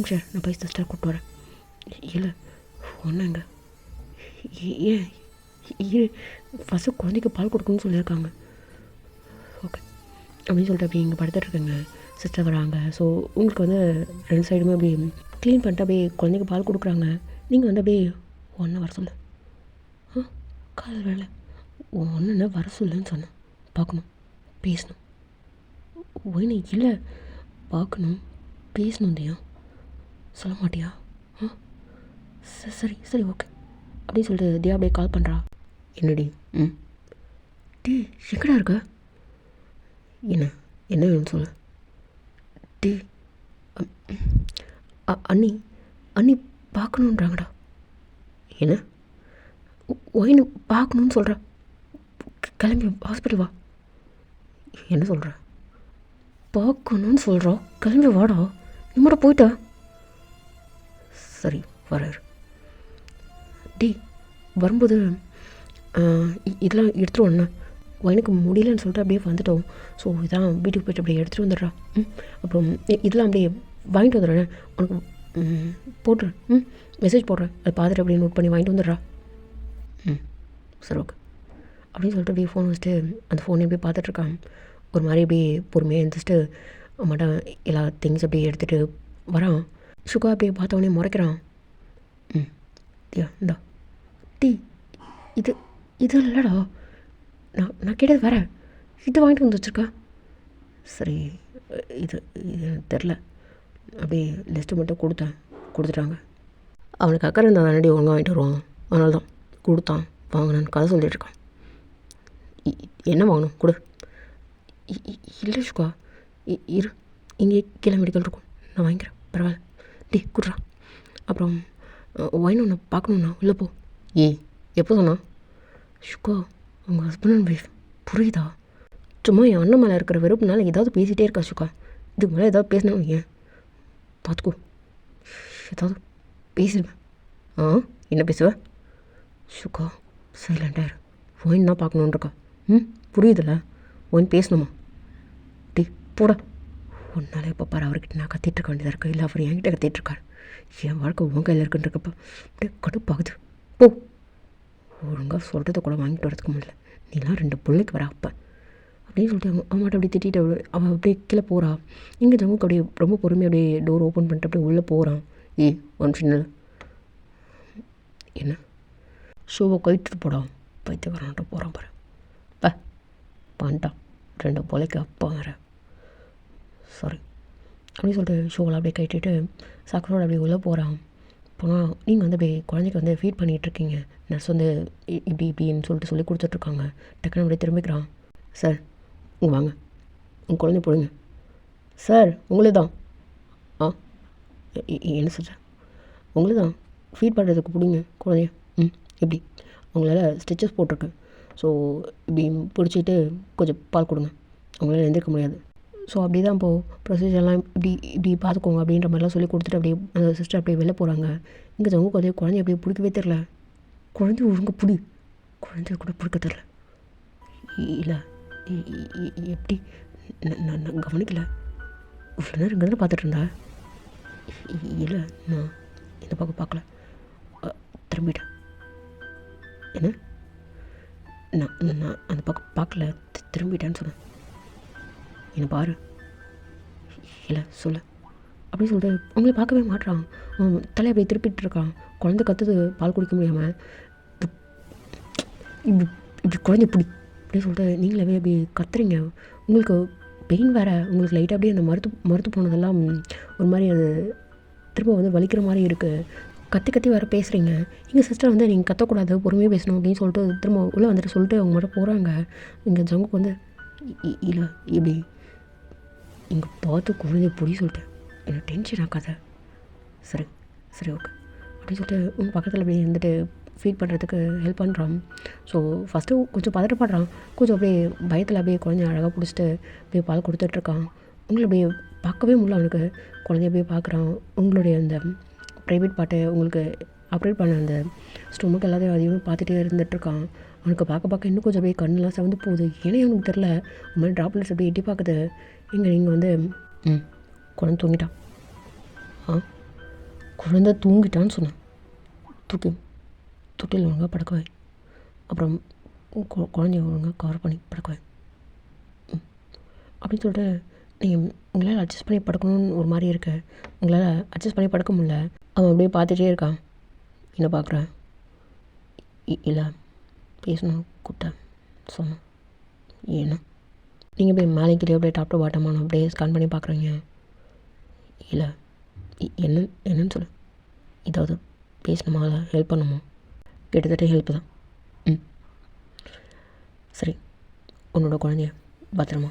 A: சார் நான் போய் சிஸ்டர் கூப்பிட்டு வரேன். இல்லை ஒன்றுங்க, ஏன் ஃபஸ்ட்டு குழந்தைக்கு பால் கொடுக்கணும்னு சொல்லியிருக்காங்க. ஓகே அப்படின்னு சொல்லிட்டு அப்படி இங்கே படுத்துட்ருக்கேங்க. சிஸ்டர் வராங்க. ஸோ உங்களுக்கு வந்து 2 சைடுமே அப்படியே க்ளீன் பண்ணிட்டு அப்படியே குழந்தைக்கு பால் கொடுக்குறாங்க. நீங்கள் வந்து அப்படியே ஒன்று வர சொல்லு. கால் வேலை ஒன்று வர சொல்லுன்னு சொன்னேன். பார்க்கணும், பேசணும். ஒன்று இல்லை, பார்க்கணும், பேசணும். தியா சொல்ல மாட்டியா? சரி ஓகே அப்படின்னு சொல்லிட்டு தியா அப்படியே கால் பண்ணுறா. என்னடி? எங்கடா இருக்க? என்ன வேணும்னு சொல்லு. அண்ணி அண்ணி பார்க்கணுன்றாங்கடா. என்ன ஒயின்னு பார்க்கணுன்னு சொல்கிற? கிளம்பி ஹாஸ்பிட்டல் வா. என்ன சொல்கிற? பார்க்கணுன்னு சொல்கிறோம், கிளம்பி வாடா. நம்மட போயிட்டா? சரி வராரு. டி வரும்போது இதெல்லாம் எடுத்துகிட்டு வரணும். எனக்கு முடியலன்னு சொல்லிட்டு அப்படியே வந்துட்டோம். ஸோ இதான் வீட்டுக்கு போய்ட்டு அப்படியே எடுத்துகிட்டு வந்துடுறா. அப்புறம் இதெல்லாம் அப்படியே வாங்கிட்டு வந்துடுறேன். உனக்கு போட்டுறேன். மெசேஜ் போடுறேன், அதை பார்த்துட்டு அப்படியே நோட் பண்ணி வாங்கிட்டு வந்துடுறா. சரி ஓகே அப்படின்னு சொல்லிட்டு அப்படியே ஃபோன் வச்சுட்டு அந்த ஃபோனை அப்படியே பார்த்துட்ருக்கான். ஒரு மாதிரி அப்படியே பொறுமையாக எழுந்திரிச்சிட்டு அம்மாட்ட எல்லா திங்ஸ் அப்படியே எடுத்துகிட்டு வரான். சுகா அப்படியே பார்த்தவொடனே முறைக்கிறான். இந்தா டீ, இது இல்லைடா, நான் கேட்டது வேற, இது வாங்கிட்டு வந்து வச்சுருக்கா. சரி இது தெரில, அப்படியே லிஸ்ட்டு மட்டும் கொடுத்துட்டாங்க. அவனுக்கு அக்கறை இருந்தால் தானடி ஒழுங்காக வாங்கிட்டு வருவான். அதனால தான் கொடுத்தான், வாங்கினான்னு கதை சொல்லிட்டுருக்கான். என்ன வாங்கணும் கொடு. இல்லை சுகா, இரு, இங்கே கீழே மெடிக்கல் இருக்கும், நான் வாங்கிக்கிறேன், பரவாயில்ல. டீ கொடுறான். அப்புறம் ஒயின் ஒன்று பார்க்கணுண்ணா, உள்ளே போ. எப்போ சொன்னா? சுகா உங்கள் ஹஸ்பண்ட் அண்ட் ஒய்ஃப், புரியுதா? சும்மா என் அண்ணன் மேலே இருக்கிற வெறுப்புனால ஏதாவது பேசிகிட்டே இருக்கா சுகா. இதுக்கு மேலே ஏதாவது பேசினாலும் ஏன் பார்த்துக்கோ, ஏதாவது பேசிடுவேன். என்ன பேசுவேன்? சுகா சைலண்டாக இரு. ஒயின் தான் பார்க்கணுன்னு இருக்கா. புரியுதுல்ல? ஒயின் பேசணுமா? டீ போட. ஒன்றால் எப்போ பாரு அவர்கிட்ட நான் கத்திட்டுருக்க வேண்டியதாக இருக்கா, இல்லை அவர் என்கிட்ட கத்திட்டுருக்காரு. என் வாழ்க்கை உன் கையில் இருக்குன்றக்கப்ப அப்படியே கடுப்பாகுது. போ. ஒழுங்காக சொல்கிறத கூட வாங்கிட்டு வரதுக்கு முடியல, நீலாம் 2 பிள்ளைக்கு வர அப்போ அப்படின்னு சொல்லிட்டு அம்மாட்ட அப்படியே திட்டிட்டு அவள் அப்படியே கீழே போகிறா. இங்கே ஜங்குக்கு அப்படியே ரொம்ப பொறுமையாக அப்படியே டோர் ஓப்பன் பண்ணிட்டு அப்படியே உள்ளே போகிறான். ஒன் சின்னல் என்ன ஷூவை கழிட்டுட்டு போடா, பைத்தியக்காரன்ட்ட போகிறான் பாரு. பண்ணிட்டான் 2 பிள்ளைக்கு அப்பா வேற. சாரி அப்படின்னு சொல்லிட்டு ஷூவெல்லாம் அப்படியே கட்டிட்டு சாக்கரோடு அப்படியே உள்ளே போகிறான். போனால் நீங்கள் வந்து அப்படியே குழந்தைக்கு வந்து ஃபீட் பண்ணிகிட்ருக்கீங்க, நர்ஸ் வந்து இப்படின்னு சொல்லிட்டு சொல்லி கொடுத்துட்ருக்காங்க. டக்குன்னு அப்படியே திரும்பிக்கிறான். சார் இங்கே வாங்க, உங்கள் குழந்தை போடுங்க. சார் உங்களே தான். என்ன சார்? உங்களே தான் ஃபீட் பண்ணுறதுக்கு பிடிங்க குழந்தைய. எப்படி அவங்களால ஸ்டிச்சஸ் போட்டிருக்கு, ஸோ இப்படி பிடிச்சிட்டு கொஞ்சம் பால் கொடுங்க, அவங்களால எழுந்திருக்க முடியாது. ஸோ அப்படி தான் இப்போது ப்ரொசீஜர்லாம் இப்படி பார்த்துக்கோங்க அப்படின்ற மாதிரிலாம் சொல்லி கொடுத்துட்டு அப்படியே அந்த சிஸ்டர் அப்படியே வெளில போகிறாங்க. இங்கே ஜங்குக்கு வந்து குழந்தைய அப்படியே பிடிக்கவே தெரில. குழந்தை ஒழுங்காக பிடி, குழந்தைய கூட பிடிக்க தெரில. இல்லை எப்படி நான் கவனிக்கல, இவ்வளோ நேரம் இங்கே தானே பார்த்துட்டு இருந்தா. இல்லை நான் இந்த பக்கம் பார்க்கல, திரும்பிட்டேன். என்ன? நான் அந்த பக்கம் பார்க்கல, திரும்பிட்டேன்னு சொன்னேன். என்னை பாரு. இல்லை சொல்லு அப்படின்னு சொல்லிட்டு உங்களை பார்க்கவே மாட்டுறான். அவன் தலையை அப்படியே திருப்பிட்டு இருக்கான். குழந்தை கற்றுது பால் குடிக்க முடியாமல். இப்படி குழந்தை பிடி அப்படின்னு சொல்லிட்டு நீங்களே அப்படி கத்துறீங்க. உங்களுக்கு பெயின் வேறு, உங்களுக்கு லைட்டாக அப்படியே அந்த மருத்து போனதெல்லாம் ஒரு மாதிரி அது திரும்ப வந்து வலிக்கிற மாதிரி இருக்குது. கத்தி வேறு பேசுகிறீங்க. எங்கள் சிஸ்டர் வந்து நீங்கள் கத்தக்கூடாது, பொறுமையாக பேசணும் அப்படின்னு சொல்லிட்டு திரும்ப உள்ளே வந்துட்டு சொல்லிட்டு அவங்க மட்டும் போகிறாங்க. இங்கே ஜங்குக்கு வந்து இல்லை இப்படி இங்கே பார்த்து குழந்தை பிடி சொல்லிட்டேன், எனக்கு டென்ஷன் ஆக்காத. சரி ஓகே அப்படின்னு சொல்லிட்டு உங்கள் பக்கத்தில் அப்படியே இருந்துட்டு ஃபீட் பண்ணுறதுக்கு ஹெல்ப் பண்ணுறான். ஸோ ஃபஸ்ட்டு கொஞ்சம் பதட்டப்படுறான், கொஞ்சம் அப்படியே பயத்தில் அப்படியே குழந்தைய அழகாக பிடிச்சிட்டு அப்படியே பால் கொடுத்துட்ருக்கான். உங்களை அப்படியே பார்க்கவே முடியல அவனுக்கு. குழந்தைய அப்படியே பார்க்குறான். உங்களுடைய அந்த ப்ரைவேட் பார்ட்டை உங்களுக்கு ஆப்ரேட் பண்ண அந்த ஸ்டொமக் எல்லாத்தையும் அதையும் பார்த்துட்டே இருந்துகிட்ருக்கான். அவனுக்கு பார்க்க இன்னும் கொஞ்சம் அப்படியே கண்ணெலாம் செவந்து போகுது. ஏன்னா அவனுக்கு தெரில, இந்த மாதிரி ட்ராப்லெட்ஸ் அப்படியே எட்டி பார்க்குது. நீங்கள் வந்து குழந்தை தூங்கிட்டான். குழந்தை தூங்கிட்டான்னு சொன்னேன். தொட்டில் ஒழுங்காக படுக்கவை, அப்புறம் குழந்தைய ஒழுங்காக கவர் பண்ணி படுக்கவை அப்படின்னு சொல்லிட்டு நீங்கள் உங்களால் அட்ஜஸ்ட் பண்ணி படுக்கணும்னு ஒரு மாதிரி இருக்கு. உங்களால் அட்ஜஸ்ட் பண்ணி படுக்க முடியல. அவன் அப்படியே பார்த்துட்டே இருக்கான். என்ன பார்க்குறேன்? இல்லை பேசணும் கூப்பிட்டேன் சொன்னேன். ஏன்னா நீங்கள் போய் மேலே கீழே அப்படியே டாப் டு பாட்டமான அப்படியே ஸ்கேன் பண்ணி பார்க்குறீங்க. இல்லை என்னன்னு சொல்லு. ஏதாவது பேசணுமா, இல்லை ஹெல்ப் பண்ணுமா? கிட்டத்தட்ட ஹெல்ப் தான். சரி உன்னோட குழந்தைய பத்திரமா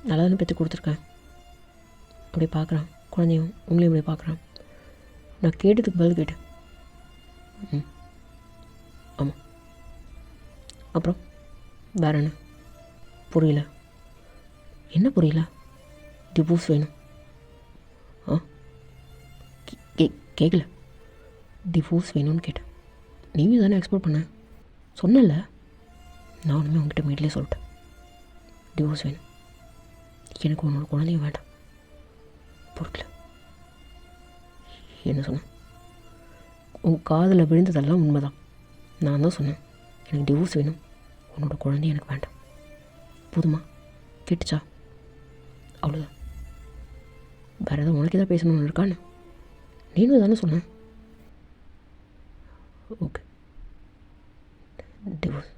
A: நல்லா தானே பெற்று கொடுத்துருக்கேன். அப்படியே பார்க்குறான் குழந்தையும், உங்களையும் அப்படியே பார்க்குறான். நான் கேட்டதுக்கு பதில் கேட்டேன். ம் ஆமாம். அப்புறம் வேற என்ன? புரியல. என்ன புரியல? டிவோர்ஸ் வேணும். ஆ கேட்கல. டிவோர்ஸ் வேணும்னு கேட்டேன். நீங்கள் தானே எக்ஸ்போர்ட் பண்ண சொன்னல. நானுமே உங்ககிட்ட வீட்டிலே சொல்லிட்டேன், டிவோர்ஸ் வேணும், எனக்கு உன்னோட குழந்தையும் வேண்டாம். பொறுக்கல. என்ன சொன்னேன்? உங்கள் காதில் விழுந்ததெல்லாம் உண்மைதான். நான் தான் சொன்னேன், எனக்கு டிவோர்ஸ் வேணும், உன்னோட குழந்தையும் எனக்கு வேண்டாம். போதுமா? கேட்டுச்சா? அவ்வளோதான். வேறு எதாவது உனக்கு எதாவது பேசணும்னு இருக்கான்னு நீனும் தானே சொன்னேன். ஓகே, டிவோர்ஸ்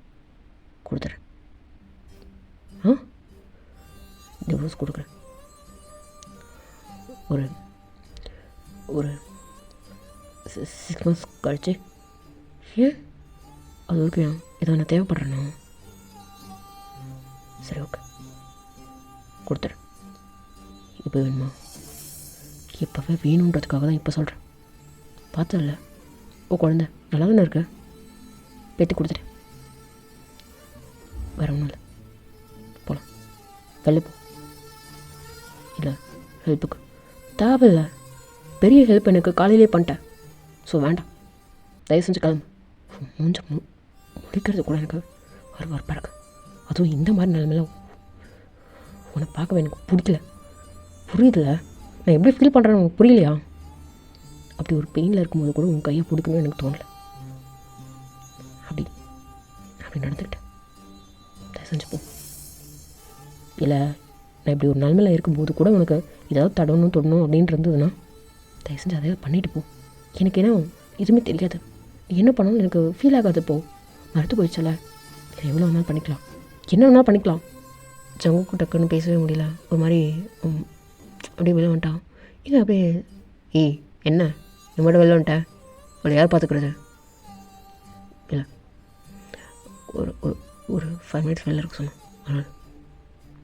A: கொடுத்துறேன். ஆ டிவோர்ஸ் கொடுக்குறேன். ஒரு ஒரு 6 months கழிச்சு. ஏன் அது வரைக்கும் இதை நான் தேவைப்படுறேண்ணா? சரி ஓகே, கொடுத்துறேன். இப்போ வேணுமா? இப்போவே வேணுன்றதுக்காக தான் இப்போ சொல்கிறேன். பார்த்ததில்ல ஓ குழந்தை நல்லா தானே இருக்கு, பேத்தி கொடுத்துட்டேன். வேறு ஒன்றும் இல்லை, போகலாம். வெளில போ. இல்லை ஹெல்ப்புக்கு தேவையில்லை, பெரிய ஹெல்ப் எனக்கு காலையிலே பண்ணிட்டேன். ஸோ வேண்டாம், தயவு செஞ்சு கிளம்பு. மூஞ்ச முடிக்கிறது கூட எனக்கு வரப்பாக இருக்கு. அதுவும் இந்த மாதிரி நிலைமையில உன்னை பார்க்கவே எனக்கு பிடிக்கல. புரியுதுல நான் எப்படி ஃபீல் பண்ணுறேன்னு உனக்கு புரியலையா? அப்படி ஒரு பெயினில் இருக்கும்போது கூட உன் கையை பிடிக்கணும்னு எனக்கு தோணலை. அப்படி அப்படி நடந்துக்கிட்டேன். தயவு செஞ்சு போ. இல்லை நான் இப்படி ஒரு நிலைமையில் இருக்கும்போது கூட உனக்கு ஏதாவது தடணும் தொடணும் அப்படின்ட்டு இருந்ததுன்னா தயவு செஞ்சு அதை பண்ணிட்டு போ. எனக்கு என்ன எதுவுமே தெரியாது, என்ன பண்ணாலும் எனக்கு ஃபீல் ஆகாது. போ, மறுத்து போயிடுச்சல, எவ்வளோ வேணாலும் பண்ணிக்கலாம், என்ன வேணாலும் பண்ணிக்கலாம். ஜங்குக்கு டக்குன்னு பேசவே முடியல, ஒரு மாதிரி அப்படியே வெளில வந்துட்டான். இல்லை அப்படியே ஏய் என்ன நம்மளோட வெளில வந்துட்டேன், அவளை யார் பார்த்துக்கிறது? இல்லை ஒரு ஒரு ஒரு 5 minutes வெளில இருக்க சொன்னான். அதனால்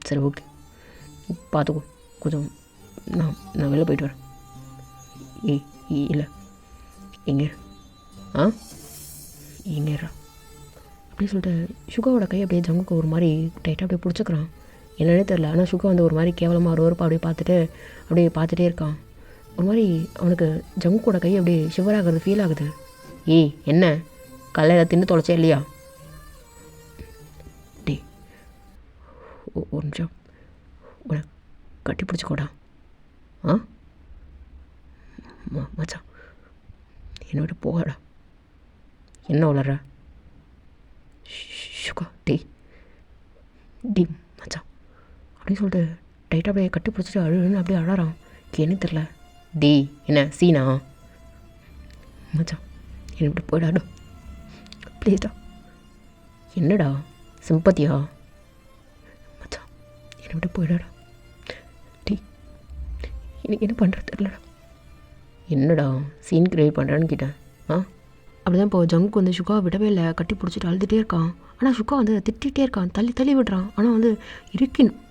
A: சரி ஓகே பார்த்துக்கோ, கொஞ்சம் நான் வெளில போயிட்டு வரேன். இல்லை எங்கே எங்கேறா அப்படின்னு சொல்லிட்டு சுகாவோட கை அப்படியே ஜங்குக்கு ஒரு மாதிரி டைட்டாக அப்படியே பிடிச்சிக்கிறான். என்னன்னே தெரில, ஆனால் சுகா வந்து ஒரு மாதிரி கேவலமாக ஒரு அப்படியே பார்த்துட்டே இருக்கான். ஒரு மாதிரி அவனுக்கு ஜங்குக்கோட கை அப்படியே ஷிவராகிறது ஃபீல் ஆகுது. ஏய் என்ன கல்லையில் தின்னு தொலைச்சே இல்லையா? டே ஒரு நிமிஷம் உன கட்டி பிடிச்சிக்கோடா. மச்சான் என்னை விட்டு போகடா. என்ன வளர்ற சுகா? டி மச்சான் அப்படின்னு சொல்லிட்டு டைட்டாக அப்படியே கட்டி பிடிச்சிட்டு அழுன்னு அப்படியே அழறான். என்ன தெரில. டி என்ன சீனா? மச்சான் என்னை விட்டு போயிடாடா ப்ளீஸ்டா. என்னடா சிம்பத்தியா? மச்சான் என்னை விட்டு போயிடாடா. டி எனக்கு என்ன பண்ணுறது தெரிலடா. என்னடா சீன் கிரியேட் பண்ணுறான்னு கேட்டேன். அப்படி தான் இப்போ ஜங்கு வந்து சுகாவை விடவே இல்லை, கட்டி பிடிச்சிட்டு அழுதுகிட்டே இருக்கான். ஆனால் சுகா வந்து திட்டிகிட்டே இருக்கான், தள்ளி விடுறான். ஆனால் வந்து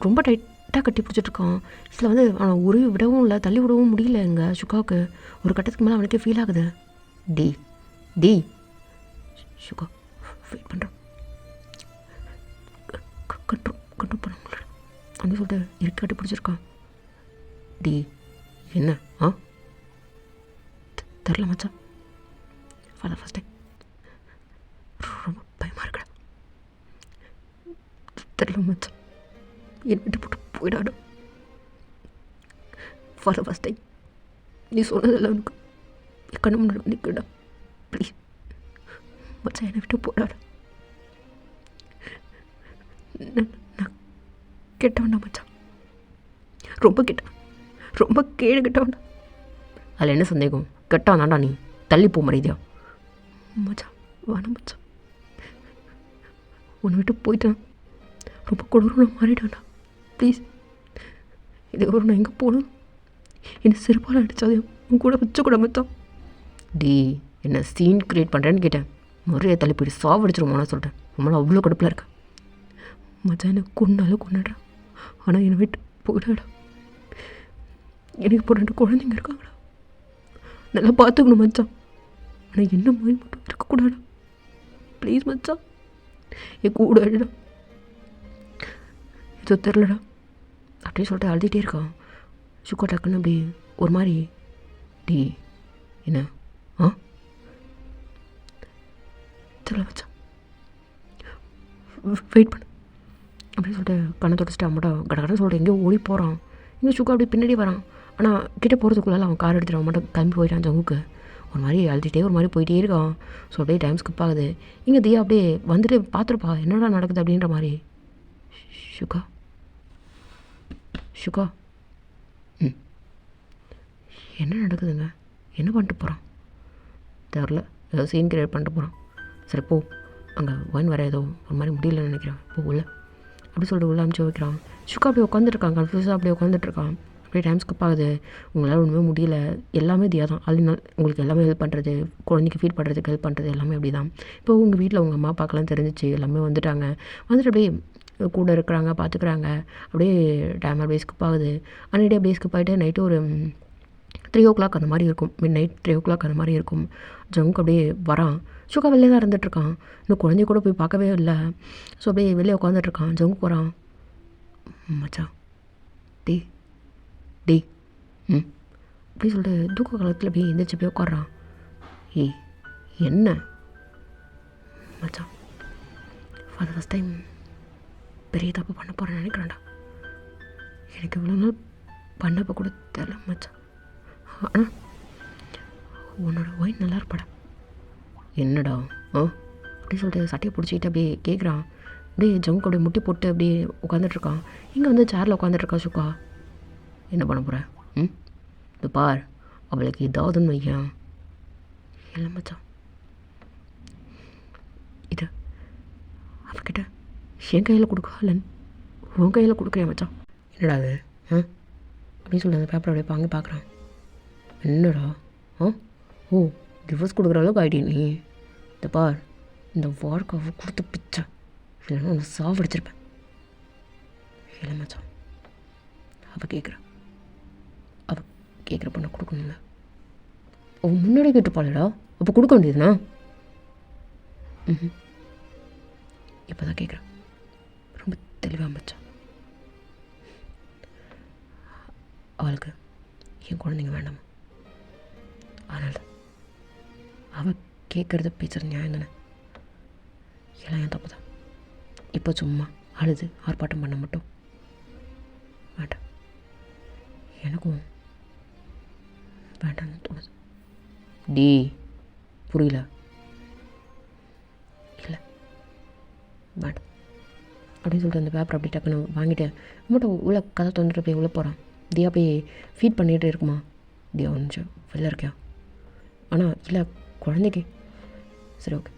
A: ரொம்ப டைட்டாக கட்டி பிடிச்சிட்ருக்கான். இதில் வந்து அவனை விடவும் இல்லை, தள்ளி விடவும் முடியல. எங்க சுகாவுக்கு ஒரு கட்டத்துக்கு மேலே அவனுக்கே ஃபீல் ஆகுது. டி சுகா வெயிட் பண்ணுறான், கண்ட்ரோல் பண்ண முடியல அப்படின்னு சொல்லிட்டு கட்டி பிடிச்சிருக்கான். டி என்ன தெரில மச்சான், ஃபார் ஃபர்ஸ்ட் டைம் ரொம்ப பயமாக இருக்கடா. தெரில மச்சான், என் விட்டு போட்டு போயிடாடும். ஃபார் ஃபர்ஸ்ட் டைம் நீ சொன்னதில்ல எனக்கு என் கண்ணு முன்னாடி நிற்கடா. ப்ளீஸ் மச்சான் என்னை விட்டு போயிடாட. நான் கெட்டவன்டா மச்சான், ரொம்ப கேடு கெட்டவன்டா. அதில் என்ன சந்தேகம்? கெட்டான் தாண்டா நீ, தள்ளி போ மரியாதையா. மச்சான் வேணாம் மச்சான், உன்னை விட்டு போயிட்டான், ரொம்ப கொடூரம் மாறிட்டான்டா. ப்ளீஸ் இது ஒரு நான் எங்கே போகணும், என்னை சிறப்பாக அடித்தாதே, உன் கூட வச்சக்கூட மச்சான். டி என்ன சீன் க்ரியேட் பண்ணுறேன்னு கேட்டேன், மரியாதை தள்ளி போயிட்டு சாவடிச்சிருமான்னு சொல்லிட்டேன். உங்களால் அவ்வளோ கடுப்பில் இருக்கேன் மச்சான், எனக்கு கொண்டாடுறான். ஆனால் என்னை விட்டு போயிடாடா. எனக்கு இப்போ 2 குழந்தைங்க இருக்காங்கடா. நல்லா பார்த்துக்கணும் மச்சான். ஆனால் என்ன மாதிரி மட்டும் இருக்கக்கூடாது. ப்ளீஸ் மச்சான், என் கூட அழுடா. ஏதோ தெரிலடா அப்படின்னு சொல்லிட்டு அழுதுகிட்டே இருக்கான். சுக்கா டக்குன்னு அப்படி ஒரு மாதிரி, டீ என்ன தெரியல மச்சான், வெயிட் பண்ணு அப்படின்னு சொல்லிட்டு கண்ணை தொடச்சிட்டு அம்மாட்ட கடற்கடன்னு சொல்லிட்டு எங்கேயோ ஓடி போகிறான். இங்கே சுக்கா அப்படி பின்னாடி வரான். ஆனால் கிட்டே போகிறதுக்குள்ளால அவன் கார் எடுத்துட்டு அவன் மட்டும் கிளம்பி போயிட்டான். ஜங்குக்கு ஒரு மாதிரி அழுதுகிட்டே ஒரு மாதிரி போயிட்டே இருக்கான். ஸோ அப்படியே டைம் ஸ்கிப் ஆகுது. இங்கே தியா அப்படியே வந்துட்டு பார்த்துருப்பா என்னடா நடக்குது அப்படின்ற மாதிரி. சுக்கா சுக்கா என்ன நடக்குதுங்க, என்ன பண்ணிட்டு போகிறான் தெரில, ஏதோ சீன் கிரியேட் பண்ணிட்டு போகிறான். சரி போ, அங்கே ஒயின் வர ஏதோ ஒரு மாதிரி முடியலன்னு நினைக்கிறேன், போ உள்ள அப்படி சொல்லிட்டு உள்ள அனுப்பிச்சி வைக்கிறான். சுக்கா அப்படியே உட்காந்துருக்கான், கன்ஃபியூஸாக அப்படியே உட்காந்துட்ருக்கான். அப்படியே டைம் ஸ்கிப் ஆகுது. உங்களால் ஒன்றுமே முடியல, எல்லாமே தியா தான் ஆல்நாள் உங்களுக்கு எல்லாமே ஹெல்ப் பண்ணுறது, குழந்தைக்கு ஃபீட் பண்ணுறதுக்கு ஹெல்ப் பண்ணுறது எல்லாமே அப்படி தான். இப்போ உங்கள் வீட்டில் உங்கள் அம்மா அப்பாக்கெல்லாம் தெரிஞ்சிச்சு, எல்லாமே வந்துட்டாங்க. வந்துட்டு அப்படியே கூட இருக்கிறாங்க, பார்த்துக்குறாங்க. அப்படியே டைம் அப்படியே ஸ்கிப் ஆகுது. அன்னைக்கு அப்படியே ஸ்கிப் ஆகிட்டு நைட்டு ஒரு 3 o'clock அந்த மாதிரி இருக்கும், மிட் நைட் 3 o'clock அந்த மாதிரி இருக்கும். ஜங்க் அப்படியே வரான். சுக்கா வெளியே தான் இருந்துகிட்ருக்கான், இன்னும் குழந்தைய கூட போய் பார்க்கவே இல்லை. ஸோ அப்படியே வெளியே உட்காந்துட்ருக்கான். ஜங்க் போகிறான். மச்சான் டே டே அப்படி சொல்லிட்டு தூக்க காலத்தில் அப்படியே எந்திரிச்சு போய் உட்காடுறான். ஏய் என்ன மச்சான், ஃபார் ஃபஸ்ட் டைம் பெரிய தப்பு பண்ண போகிறேன்னு நினைக்கிறேன்டா. எனக்கு இவ்வளோ நாள் பண்ணப்போ கூட தெரியல மச்சான். ஆனால் உன்னோட ஒயின் நல்லா இருப்பாடா. என்னடா அப்படின்னு சொல்லிட்டு சட்டையை பிடிச்சிக்கிட்டு அப்படியே கேட்குறான். அப்படியே ஜங்க் அப்படியே முட்டி போட்டு அப்படியே உட்காந்துட்ருக்கான். இங்கே வந்து சேரில் உட்காந்துட்ருக்கா சுக்கா. என்ன பண்ண போகிற? இது பார், அவளுக்கு ஏதாவதுன்னு வையன். இல்லை மச்சான், இது அவகிட்ட என் கையில் கொடுக்கலன்னு உன் கையில் கொடுக்குறேன் மச்சான். என்னடா அது அப்படின்னு சொல்லி அந்த பேப்பரை அப்படியே வாங்கி பார்க்குறான். என்னடா ஓ டிவோர்ஸ் கொடுக்குற அளவுக்கு ஆகிட்டே நீ. இந்த பார், இந்த வார்க்கு அவள் கொடுத்து பிச்சை, இல்லைன்னா ஒன்று சாவடிச்சிருப்பேன். இல்லை மச்சான், அவள் கேட்குற பொண்ணை கொடுக்கணும்ல. அவள் முன்னாடி கேட்டுப்பாளடா, அப்போ கொடுக்க வேண்டியதுண்ணா. இப்போ தான் கேட்குறேன், ரொம்ப தெளிவாக மச்சான். அவளுக்கு என் குழந்தைங்க வேண்டாமா, அதனால் அவள் கேட்குறத பேசுகிற நியாயம் தானே. எல்லாம் என் தப்பு தான். இப்போ சும்மா அழுது ஆர்ப்பாட்டம் பண்ண மட்டும் வேண்டாம். எனக்கும் வேண்டாம்னு தோணுது. டீ புரியல. இல்லை வேண்டாம் அப்படின்னு சொல்லிட்டு அந்த பேப்பர் அப்படி டக்குன்னு வாங்கிட்டு மட்டும் உள்ள கதை தந்துட்டு போய் உள்ளே போகிறான். தியா போய் ஃபீட் பண்ணிகிட்டே இருக்குமா. தியா ஒன்று வெளில இருக்கியா, ஆனால் இல்லை குழந்தைக்கு. சரி ஓகே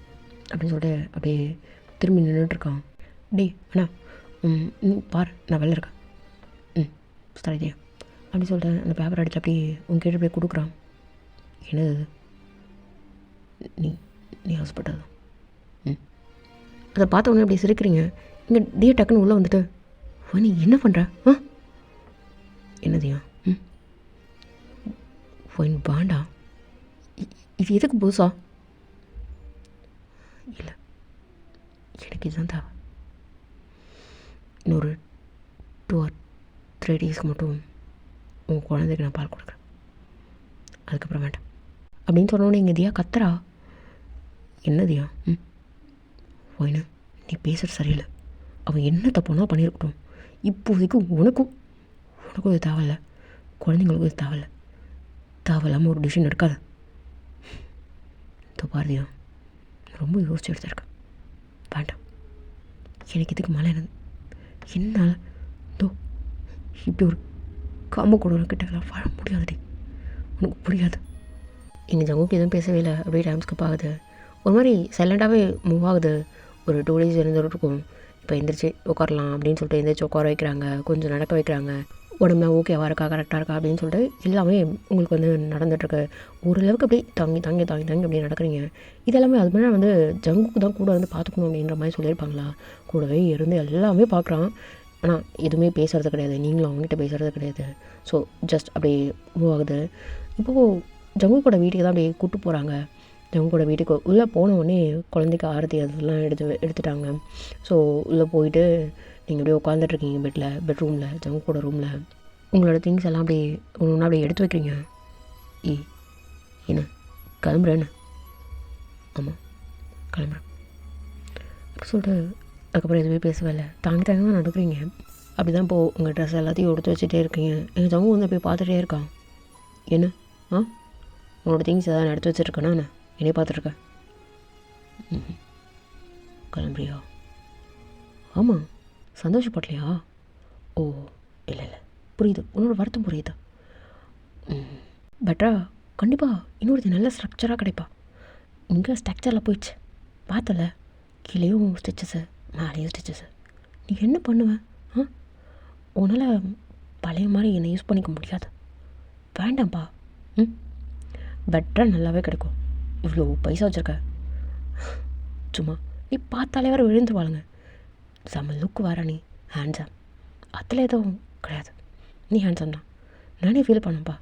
A: அப்படின்னு சொல்லிட்டு அப்படியே திரும்பி நின்றுட்டுருக்கான். டே அண்ணா பார், நான் வெளில இருக்கேன். சரி தியா அப்படின்னு சொல்லிட்டு அந்த பேப்பர் அடித்து அப்படியே உங்ககிட்ட போய் கொடுக்குறான். என்னது நீ ஹாஸ்பிட்டல் தான். அதை பார்த்த உடனே அப்படி சிரிக்கிறீங்க. இங்கே டிஏ டக்குன்னு உள்ளே வந்துட்டு நீ என்ன பண்ணுற? என்னதையா ஃபைன் பாண்டா, இது எதுக்கு புதுசா? இல்லை எனக்கு இதுதான் தேவை. இன்னொரு 2 or 3 daysக்கு மட்டும் உங்கள் குழந்தைக்கு நான் பால் கொடுக்குறேன், அதுக்கப்புறம் வேண்டாம் அப்படின்னு சொன்னோன்னே இங்கே தியா கத்துறா. என்ன தியா? ஃபைனு நீ பேசுகிற சரியில்லை. அவன் என்ன தப்புனா பண்ணியிருக்கட்டும். இப்போதைக்கு உனக்கும் இது தேவையில்லை, குழந்தைங்களுக்கும் இது தேவையில்லை. தேவையில்லாமல் ஒரு டிசிஷன் எடுக்காது. இதோ பாரதியா, ரொம்ப யோசிச்சு எடுத்திருக்கேன். வேண்டாம், எனக்கு இதுக்கு மேலே என்னால் இதோ இப்படி ஒரு காம கொடுக்கிட்ட வாழ முடியாதுடி, உனக்கு புரியாது. எங்கள் ஜங்குக்கு எதுவும் பேசவே இல்லை. அப்படியே டைம் ஸ்கிப் ஆகுது. ஒரு மாதிரி சைலண்ட்டாகவே மூவ் ஆகுது. ஒரு 2 days இருந்துருக்கும். இப்போ எந்திரிச்சு உட்காரலாம் அப்படின்னு சொல்லிட்டு எந்திரிச்சு உட்கார வைக்கிறாங்க, கொஞ்சம் நடக்க வைக்கிறாங்க. உடம்பு ஓகேவா இருக்கா, கரெக்டாக இருக்கா அப்படின்னு சொல்லிட்டு எல்லாமே உங்களுக்கு வந்து நடந்துகிட்ருக்கு. ஓரளவுக்கு அப்படியே தாங்கி அப்படியே நடக்கிறீங்க. இதெல்லாமே அது மாதிரி வந்து ஜங்குக்கு தான் கூட வந்து பார்த்துக்கணும் அப்படின்ற மாதிரி சொல்லியிருப்பாங்களா. கூடவே இருந்து எல்லாமே பார்க்குறான். ஆனால் எதுவுமே பேசுகிறது கிடையாது, நீங்களும் அவங்ககிட்ட பேசுகிறது கிடையாது. ஸோ ஜஸ்ட் அப்படியே மூவ் ஆகுது. இப்போது ஜங்கு கூட வீட்டுக்கு தான் அப்படியே கூப்பிட்டு போகிறாங்க. ஜங்கு கூட வீட்டுக்கு உள்ளே போன உடனே குழந்தைக்கு ஆரத்தி அதெல்லாம் எடுத்துட்டாங்க. ஸோ உள்ளே போயிட்டு நீங்கள் அப்படியே உட்காந்துட்ருக்கீங்க பெட்ரூமில், ஜங்கு கூட ரூமில். உங்களோட திங்ஸ் எல்லாம் அப்படியே ஒன்று ஒன்றா அப்படியே எடுத்து வைக்கிறீங்க. என்ன கிளம்புறேன்னு? ஆமாம் கிளம்புறேன் அப்படி சொல்லிட்டு அதுக்கப்புறம் எதுவுமே பேசவே இல்லை. தாங்கி தான் நடக்கிறீங்க. அப்படி தான் இப்போது உங்கள் ட்ரெஸ் எல்லாத்தையும் எடுத்து வச்சுட்டே இருக்கீங்க. எங்கள் ஜங்கு வந்து போய் பார்த்துட்டே இருக்கான். என்ன உன்னோட திங்ஸ் எதாவது எடுத்து வச்சுருக்கேன்னா நான் என்னையே பார்த்துட்ருக்கேன். கிளம்புறியா? ஆமாம். சந்தோஷப்படலையா? ஓ இல்லை புரியுது, உன்னோட வருத்தம் புரியுது. பெட்டரா கண்டிப்பாக இன்னொரு நல்ல ஸ்ட்ரக்சராக கிடைப்பா. இங்கே ஸ்ட்ரக்சரில் போயிடுச்சு பார்த்தல, கீழேயும் ஸ்டிச்சஸு மேலேயும் ஸ்டிச்சஸு. நீ என்ன பண்ணுவேன்? உன்னால் பழைய மாதிரி என்னை யூஸ் பண்ணிக்க முடியாது. வேண்டாம்ப்பா. பெட்டராக நல்லாவே கிடைக்கும். இவ்வளோ பைசா வச்சுருக்க, சும்மா நீ பார்த்தாலே வேறு விழுந்துருவாளுங்க. செம்ம லுக் வர, நீ ஹேண்ட்ஸம் அதில் எதுவும் கிடையாது. நீ ஹேண்ட்ஸம் தான், நானே ஃபீல் பண்ணப்பா.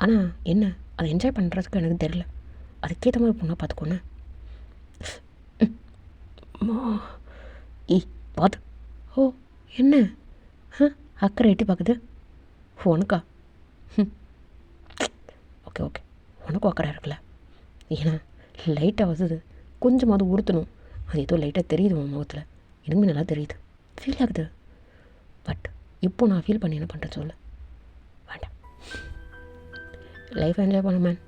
A: ஆனால் என்ன, அதை என்ஜாய் பண்ணுறதுக்கு எனக்கு தெரியல. அதுக்கேற்ற மாதிரி பொண்ணாக பார்த்துக்கோண்ணே. பார்த்து. ஓ என்ன அக்கறை எட்டி பார்க்குது உனக்கா? ஓகே உனக்கும் அக்கறை இருக்குல்ல. ஏன்னா லைட்டாக வசது கொஞ்சமாவது உறுத்தணும். அது ஏதோ லைட்டாக தெரியுது உன் முகத்தில், எனக்குமே நல்லா தெரியுது, ஃபீல் ஆகுது. பட் இப்போ நான் ஃபீல் பண்ணி என்ன பண்ணுறது சொல்லு. வேண்டாம், லைஃப் என்ஜாய் பண்ண மேன்,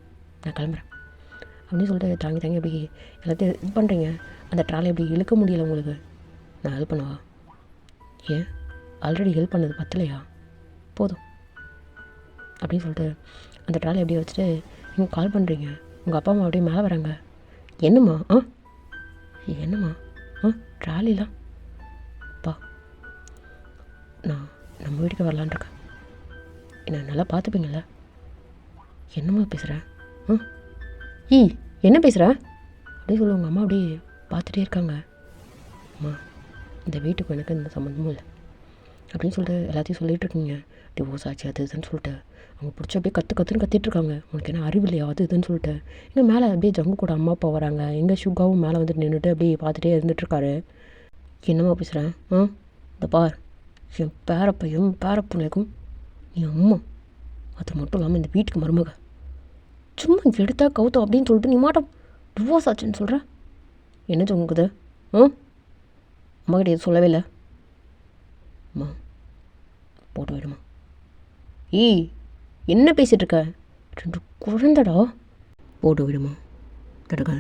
A: நான் கிளம்புறேன் அப்படின்னு சொல்லிட்டு தாங்கி எப்படி எல்லாத்தையும் இது பண்ணுறீங்க. அந்த ட்ராலை எப்படி இழுக்க முடியலை உங்களுக்கு, நான் ஹெல்ப் பண்ணவா? ஏன் ஆல்ரெடி ஹெல்ப் பண்ணது பத்தலையா? போதும் அப்படின்னு சொல்லிட்டு அந்த ட்ராலை எப்படியே வச்சுட்டு நீங்கள் கால் பண்ணுறீங்க. உங்கள் அப்பா அம்மா அப்படியே மேலே வராங்க. என்னம்மா என்னம்மா ட்ராலிலாம் அப்பா, நான் நம்ம வீட்டுக்கு வரலான் இருக்கேன், என்ன நல்லா பார்த்துப்பீங்கள? என்னம்மா பேசுகிறேன்? என்ன பேசுகிற அப்படின்னு சொல்லுவாங்க. அம்மா அப்படியே பார்த்துட்டே இருக்காங்க. அம்மா, இந்த வீட்டுக்கு எனக்கு எந்த சம்மந்தமும் இல்லை அப்படின்னு சொல்லிட்டு எல்லாத்தையும் சொல்லிகிட்ருக்கீங்க. டிவோர்ஸ் ஆச்சு அது இதுன்னு சொல்லிட்டு அவங்க பிடிச்ச அப்படியே கற்றுன்னு கத்திட்டுருக்காங்க. உனக்கு என்ன அறிவு இல்லையா அது இதுன்னு சொல்லிட்டு. இங்கே மேலே அப்படியே ஜங்கு கூட அம்மா அப்பா வராங்க. எங்கள் சுகாவும் மேலே வந்துட்டு நின்றுட்டு அப்படியே பார்த்துட்டே இருந்துகிட்ருக்காரு. என்னம்மா பேசுகிறேன்? இந்த பார், என் பேரப்பையும் பேரப்புனைக்கும் நீ அம்மா, அது மட்டும் இல்லாமல் இந்த வீட்டுக்கு மருமக. சும்மா எடுத்தா கவுத்தோம் அப்படின்னு சொல்லிட்டு நீ மாட்டோம் டிவோர்ஸ் ஆச்சுன்னு சொல்கிற. என்ன ஜங்குது? அம்மா கிட்ட எதுவும் சொல்லவே இல்லை. அம்மா போட்டு விடுமா. என்ன பேசிகிட்டு இருக்க? 2 குழந்தடா, போட்டு விடுமா. தடுக்காத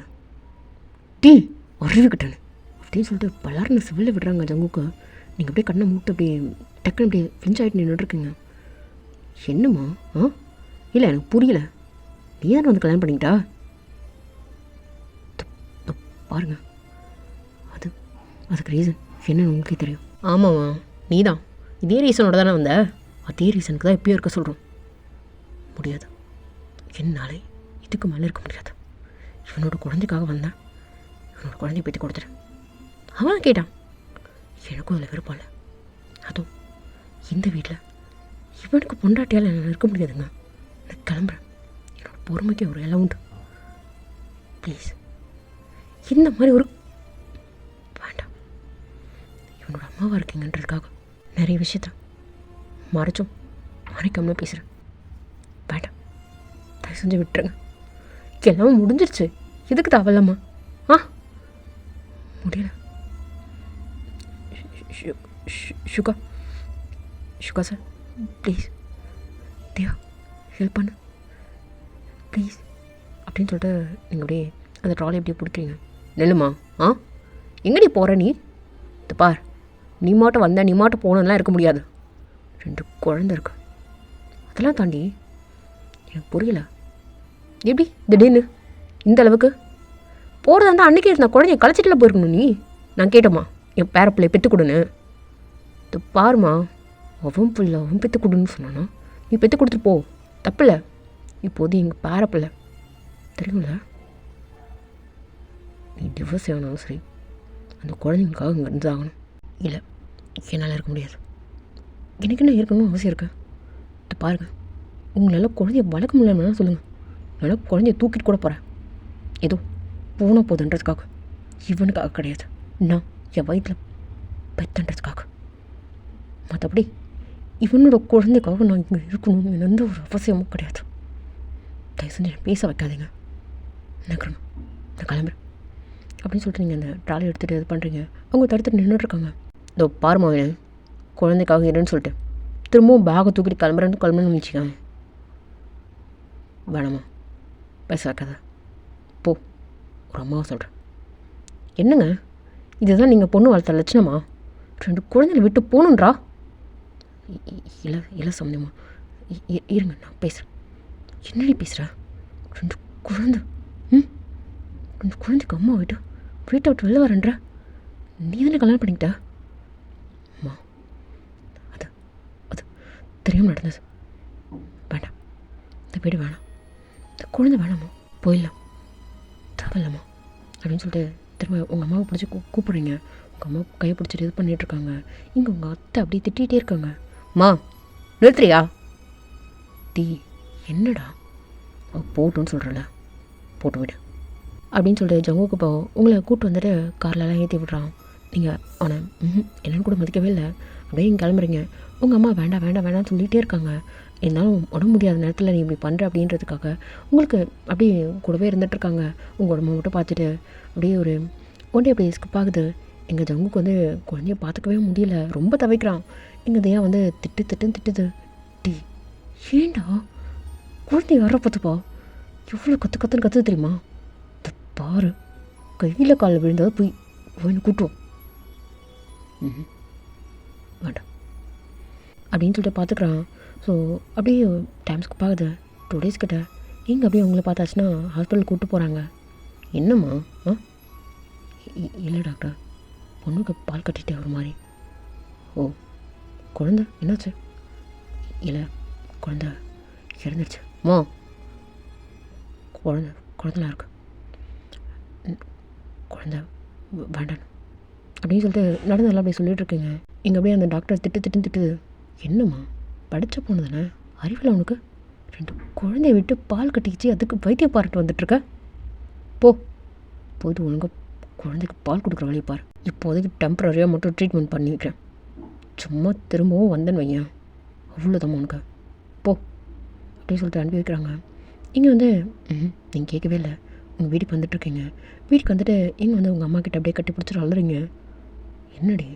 A: அறிவிக்கிட்டேன்னு அப்படின்னு சொல்லிட்டு பலாருன்னு சிவிலில் விடுறாங்க ஜங்குக்கு. நீங்கள் அப்படியே கண்ணை மூட்டு அப்படியே டக்குன்னு அப்படியே ஃபிளிஞ்ச் ஆகிட்டு நின்றுட்டுருக்கீங்க. என்னம்மா? இல்லை எனக்கு புரியல. நீ தானே வந்து கல்யாணம் பண்ணிக்கிட்டா? பாருங்க, அதுக்கு ரீசன் என்னன்னு உங்களுக்கே தெரியும். ஆமாம்மா, நீ தான் இதே ரீசனோட தானே வந்த. அதே ரீசனுக்கு தான் எப்பயும் இருக்க சொல்கிறோம். முடியாது, என்னாலே இதுக்கு மேலே இருக்க முடியாது. இவனோட குழந்தைக்காக வந்தேன், இவனோட குழந்தைய பற்றி கொடுத்துட்டேன். அவன் கேட்டான், எனக்கும் அதில் விருப்பம் இல்லை. அதுவும் இந்த வீட்டில் இவனுக்கு பொண்டாட்டியால் என்ன இருக்க முடியாதுங்க. நான் கிளம்புறேன். என்னோட பொறுமைக்கு ஒரு எல்லாம் உண்டு. ப்ளீஸ், இந்த மாதிரி ஒரு வேண்டாம். இவனோட அம்மாவாக இருக்கீங்கன்றதுக்காக நிறைய விஷயத்த மறைக்காம பேசுகிறேன். வேண்டாம், தயவு செஞ்சு விட்டுருங்க. எல்லாமே முடிஞ்சிருச்சு, எதுக்கு தேவையில்லம்மா? முடியல. சுகா சார், ப்ளீஸ் தேவா ஹெல்ப் பண்ணு ப்ளீஸ் அப்படின்னு சொல்லிட்டு நீங்கள் அப்படியே அந்த ட்ராலி எப்படியே பிடிக்கிறீங்க. நெல்லுமா, எங்கடி போகிற நீ? இது பார், நீ மாட்டும் வந்த நீ மாட்டும் போகணுன்னா இருக்க முடியாது. 2 குழந்தை இருக்கு, அதெல்லாம் தாண்டி எனக்கு புரியல, எப்படி திடீர்னு இந்த அளவுக்கு போகிறதா இருந்தால் அன்றைக்கே இருந்தால் குழந்தைய கழிச்சிட்டுல போயிருக்கணும். நீ நான் கேட்டோம்மா என் பேர பிள்ளைய பெற்று கொடுன்னு. இது பாருமா, அவன் பிள்ளை அவன் பெற்று கொடுன்னு சொன்னானா, நீ பெற்று கொடுத்துட்டு போ, தப்பில்லை. இப்போது எங்கள் பேர பிள்ளை தெரியுங்கள. நீ டிவோர்ஸ் ஆகணும் சரி, அந்த குழந்தைங்களுக்காக இங்கே இருந்து ஆகணும். இல்லை, என்னால் இருக்க முடியாது. எனக்கு என்ன இருக்கணும்னு அவசியம் இருக்கு. இது பாருங்கள், உங்களால் குழந்தைய வளர்க்க முடியலன்னு சொல்லுங்கள், என்னால் குழந்தைய தூக்கிட்டு கூட போகிறேன். ஏதோ போன போதுன்றதுக்காக, இவனுக்காக கிடையாது, நான் என் வயிற்றில் பெத்தன்றதுக்காக. மற்றபடி இவனோட குழந்தைக்காக நான் இங்கே இருக்கணும்னு எந்த ஒரு அவசியமும் கிடையாது. தயவு செஞ்சு பேச வைக்காதீங்க, நினைக்கிறேன், நான் கிளம்புறேன் அப்படின்னு சொல்லிட்டு நீங்கள் அந்த ட்ராலி எடுத்துகிட்டு இது பண்ணுறீங்க. அவங்க தடுத்துட்டு நின்றுட்டுருக்காங்க. இதோ பாருமா, குழந்தைக்காக இருன்னு சொல்லிட்டு திரும்பவும் பேகை தூக்கிட்டு கிளம்புறேன்னு வச்சுக்கோங்க. வேணாமா, பேச வைக்காத, போ, ஒரு அம்மாவை சொல்கிறேன். என்னங்க இதுதான் நீங்கள் பொண்ணு வளர்த்த லட்சணமா? 2 குழந்தைகளை விட்டு போகணுன்றா? இல்லை சம்மந்தமா, இருங்க நான் பேசுகிறேன். என்னடி பேசுகிற? 2 குழந்தை, 2 குழந்தைக்கு அம்மா வீட்டை விட்டு வெளில வரேன்ற? நீ தானே கல்யாணம் பண்ணிக்கிட்ட? அம்மா, அது அது தெரியாமல் நடந்தது. வேண்டாம், இந்த வீடு வேணாம், இந்த குழந்தை வேணாம்மா, போயிடலாம், தேவையில்லம்மா அப்படின்னு சொல்லிட்டு திரும்ப உங்கள் அம்மாவை பிடிச்சி கூப்பிட்றீங்க. உங்கள் அம்மா கையை பிடிச்சிட்டு இது பண்ணிகிட்ருக்காங்க. இங்கே உங்கள் அத்தை அப்படியே திட்டிகிட்டே இருக்காங்க. மா நிறுத்துறியா? என்னடா போட்டோன்னு சொல்கிறல, போட்டு விடு அப்படின்னு சொல்லிட்டு ஜங்குக்கு இப்போ உங்களை கூப்பிட்டு வந்துட்டு கார்லலாம் ஏற்றி விட்றான். நீங்கள் அவனை என்னென்னு கூட மதிக்கவே இல்லை. அப்படியே நீங்கள் கிளம்புறீங்க. உங்கள் அம்மா வேண்டாம் வேண்டாம் வேண்டாம்னு சொல்லிகிட்டே இருக்காங்க. இருந்தாலும் உடம்பு முடியாத நேரத்தில் நீ இப்படி பண்ணுற அப்படின்றதுக்காக உங்களுக்கு அப்படியே கூடவே இருந்துகிட்ருக்காங்க. உங்கள் உடம்பை மட்டும் பார்த்துட்டு அப்படியே ஒரு ஒன்றே அப்படி ஸ்கிப் ஆகுது. எங்கள் ஜங்குக்கு வந்து குழந்தைய பார்த்துக்கவே முடியல, ரொம்ப தவிக்கிறான். எங்கள் தியா வந்து திட்டுது. ஏண்டா குழந்தைய வர பார்த்துப்பா, எவ்வளோ கற்றுன்னு தெரியுமா? இந்த பாரு, கையில் காலில் விழுந்ததை போய் கூட்டுவோம். வேண்டாம் அப்படின்னு சொல்லிட்டு பார்த்துக்குறான். ஸோ அப்படியே டைம் ஸ்கிப் ஆகுது. 2 days கிட்ட எங்கே அப்படியே அவங்கள பார்த்தாச்சுன்னா ஹாஸ்பிட்டல் கூப்பிட்டு போகிறாங்க. என்னம்மா? இல்லை டாக்டர், பொண்ணுக்கு பால் கட்டிட்டேன் ஒரு மாதிரி. ஓ, குழந்தை என்னாச்சு? இல்லை, குழந்தை இறந்துருச்சு. குழந்தைலாம் இருக்கு, குழந்தை வேண்டாம் அப்படின்னு சொல்லிட்டு நடந்ததெல்லாம் அப்படியே சொல்லிட்டு இருக்கீங்க. இங்கே அப்படியே அந்த டாக்டர் திட்டுது. என்னம்மா, படித்த பொண்ணு தானே, அறிவில் அவனுக்கு 2 குழந்தைய விட்டு பால் கட்டிக்கிச்சு, அதுக்கு வைத்தியம் பாராட்டு வந்துட்டுருக்க. போது ஒழுங்காக குழந்தைக்கு பால் கொடுக்குற வழியை பாரு. இப்போதைக்கு டெம்பரரியாக மட்டும் ட்ரீட்மெண்ட் பண்ணிக்கிறேன். சும்மா திரும்பவும் வந்தேன்னு வையன், அவ்வளோதான் உனக்கு, போ அப்படின்னு சொல்லிட்டு அனுப்பி வைக்கிறாங்க. இங்கே வந்து நீங்கள் கேட்கவே இல்லை, உங்கள் வீட்டுக்கு வந்துட்டுருக்கீங்க. வீட்டுக்கு வந்துட்டு இங்கே வந்து உங்கள் அம்மா கிட்ட அப்படியே கட்டி பிடிச்சிட்டு அழுறீங்க. என்னடி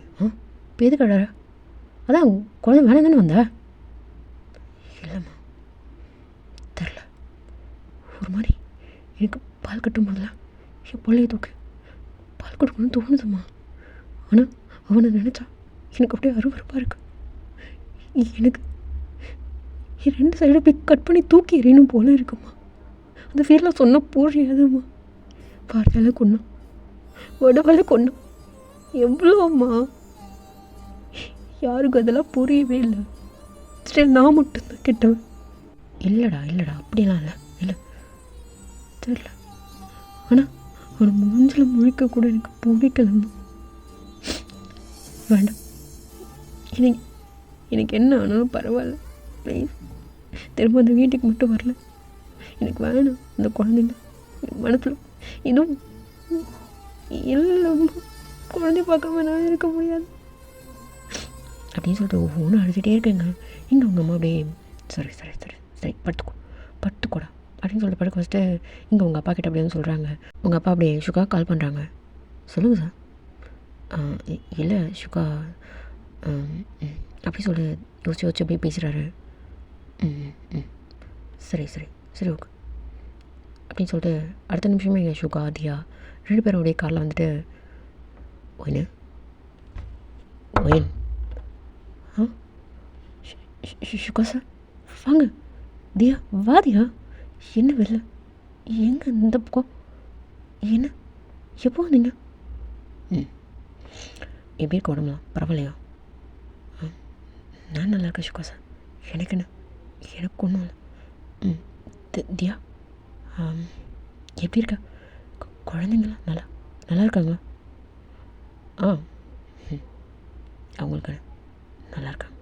A: இப்போ எதுக்கு அழற? அதான் குழந்தை வேணாம் தானே வந்த? இல்லைம்மா, தெரில, ஒரு மாதிரி எனக்கு பால் கட்டும் போதெல்லாம் என் பிள்ளைய தூக்கு பால் கொடுக்கணும்னு தோணுதும்மா. ஆனால் அவனை நினச்சா எனக்கு அப்படியே அருவருப்பாக இருக்கு. எனக்கு என் 2 சைடு போய் கட் பண்ணி தூக்கி எறியணும் போல இருக்குமா. அந்த ஃபீலில் சொன்னால் புரியாதும்மா. வார்த்தையால் கொண்டோம், உடவால் கொண்டோம், எவ்வளோம்மா. யாருக்கும் அதெல்லாம் புரியவே இல்லை. சரி, நான் மட்டும்தான் கெட்டவன். இல்லைடா அப்படிலாம் இல்லை தெரியல. ஆனால் அவனை மூஞ்சில் முழிக்க கூட எனக்கு பிடிக்கலம்மா. வேண்டாம், எனக்கு என்ன ஆனாலும் பரவாயில்ல, ப்ளீஸ் திரும்ப அந்த வீட்டுக்கு மட்டும் வரல. எனக்கு வேணும் அந்த குழந்தைங்க. மனசில் இதுவும் இல்லைம்மா, குழந்தைய பார்க்காம நான் இருக்க முடியாது அப்படின்னு சொல்லிட்டு ஒவ்வொன்றும் அழுதுகிட்டே இருக்கேங்க. இங்கே உங்கள் அம்மா அப்படியே சரி படுத்துக்கூடா அப்படின்னு சொல்லிட்டு படுக்க வச்சுட்டு இங்கே உங்கள் அப்பா கிட்ட அப்படின்னு சொல்கிறாங்க. உங்கள் அப்பா அப்படியே சுகா கால் பண்ணுறாங்க. சொல்லுங்கள் சார். இல்லை சுகா அப்படி சொல்லி யோசிச்சு அப்படியே பேசுகிறாரு. சரி ஓகே அப்படின்னு சொல்லிட்டு அடுத்த நிமிஷமே எங்கள் சுகா தியா 2 பேரோடைய காரில் வந்துட்டு ஒயின் சுகா சார் வாங்க. தியா வா தியா. என்ன வெளில எங்கே இந்த பக்கம்? என்ன எப்போ வந்தீங்க? எப்படி இருக்க உடம்புலாம் பரவாயில்லையா? நான் நல்லா இருக்கேன் சுகா சார். எனக்கு ஒன்றும் இல்லை. தியா எப்படி இருக்கா? குழந்தைங்களாம் நல்லா இருக்காங்களா? அவங்களுக்கு நல்லா இருக்காங்க.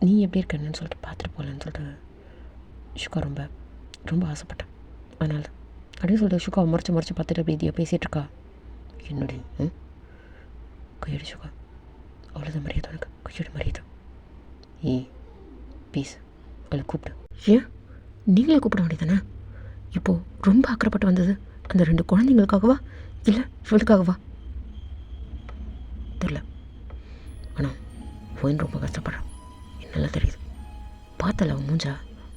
A: நீ எப்படி இருக்கன்னு சொல்லிட்டு பார்த்துட்டு போகலான்னு சொல்லிட்டு ஷுகா ரொம்ப ரொம்ப ஆசைப்பட்டேன். அதனால தான் அப்படின்னு சொல்லிட்டு ஷுகா முறைச்சி பார்த்துட்டு அப்படி இதையா பேசிகிட்டு இருக்கா. என்னடி கையடி ஷுகா, அவ்வளோதான் மரியாதை உனக்கு, கையடி மரியாதை. ப்ளீஸ் அவளை கூப்பிடு. ஏன் நீங்களே கூப்பிட வேண்டியதானே? இப்போது ரொம்ப அக்கறைப்பட்டு வந்தது அந்த 2 குழந்தைங்களுக்காகவா இல்லை இவளுக்காகவா தெரில. ஆனால் போயின் ரொம்ப கஷ்டப்படுறான், என்னெல்லாம் தெரியுது. பார்த்தல அவன் மூஞ்சா.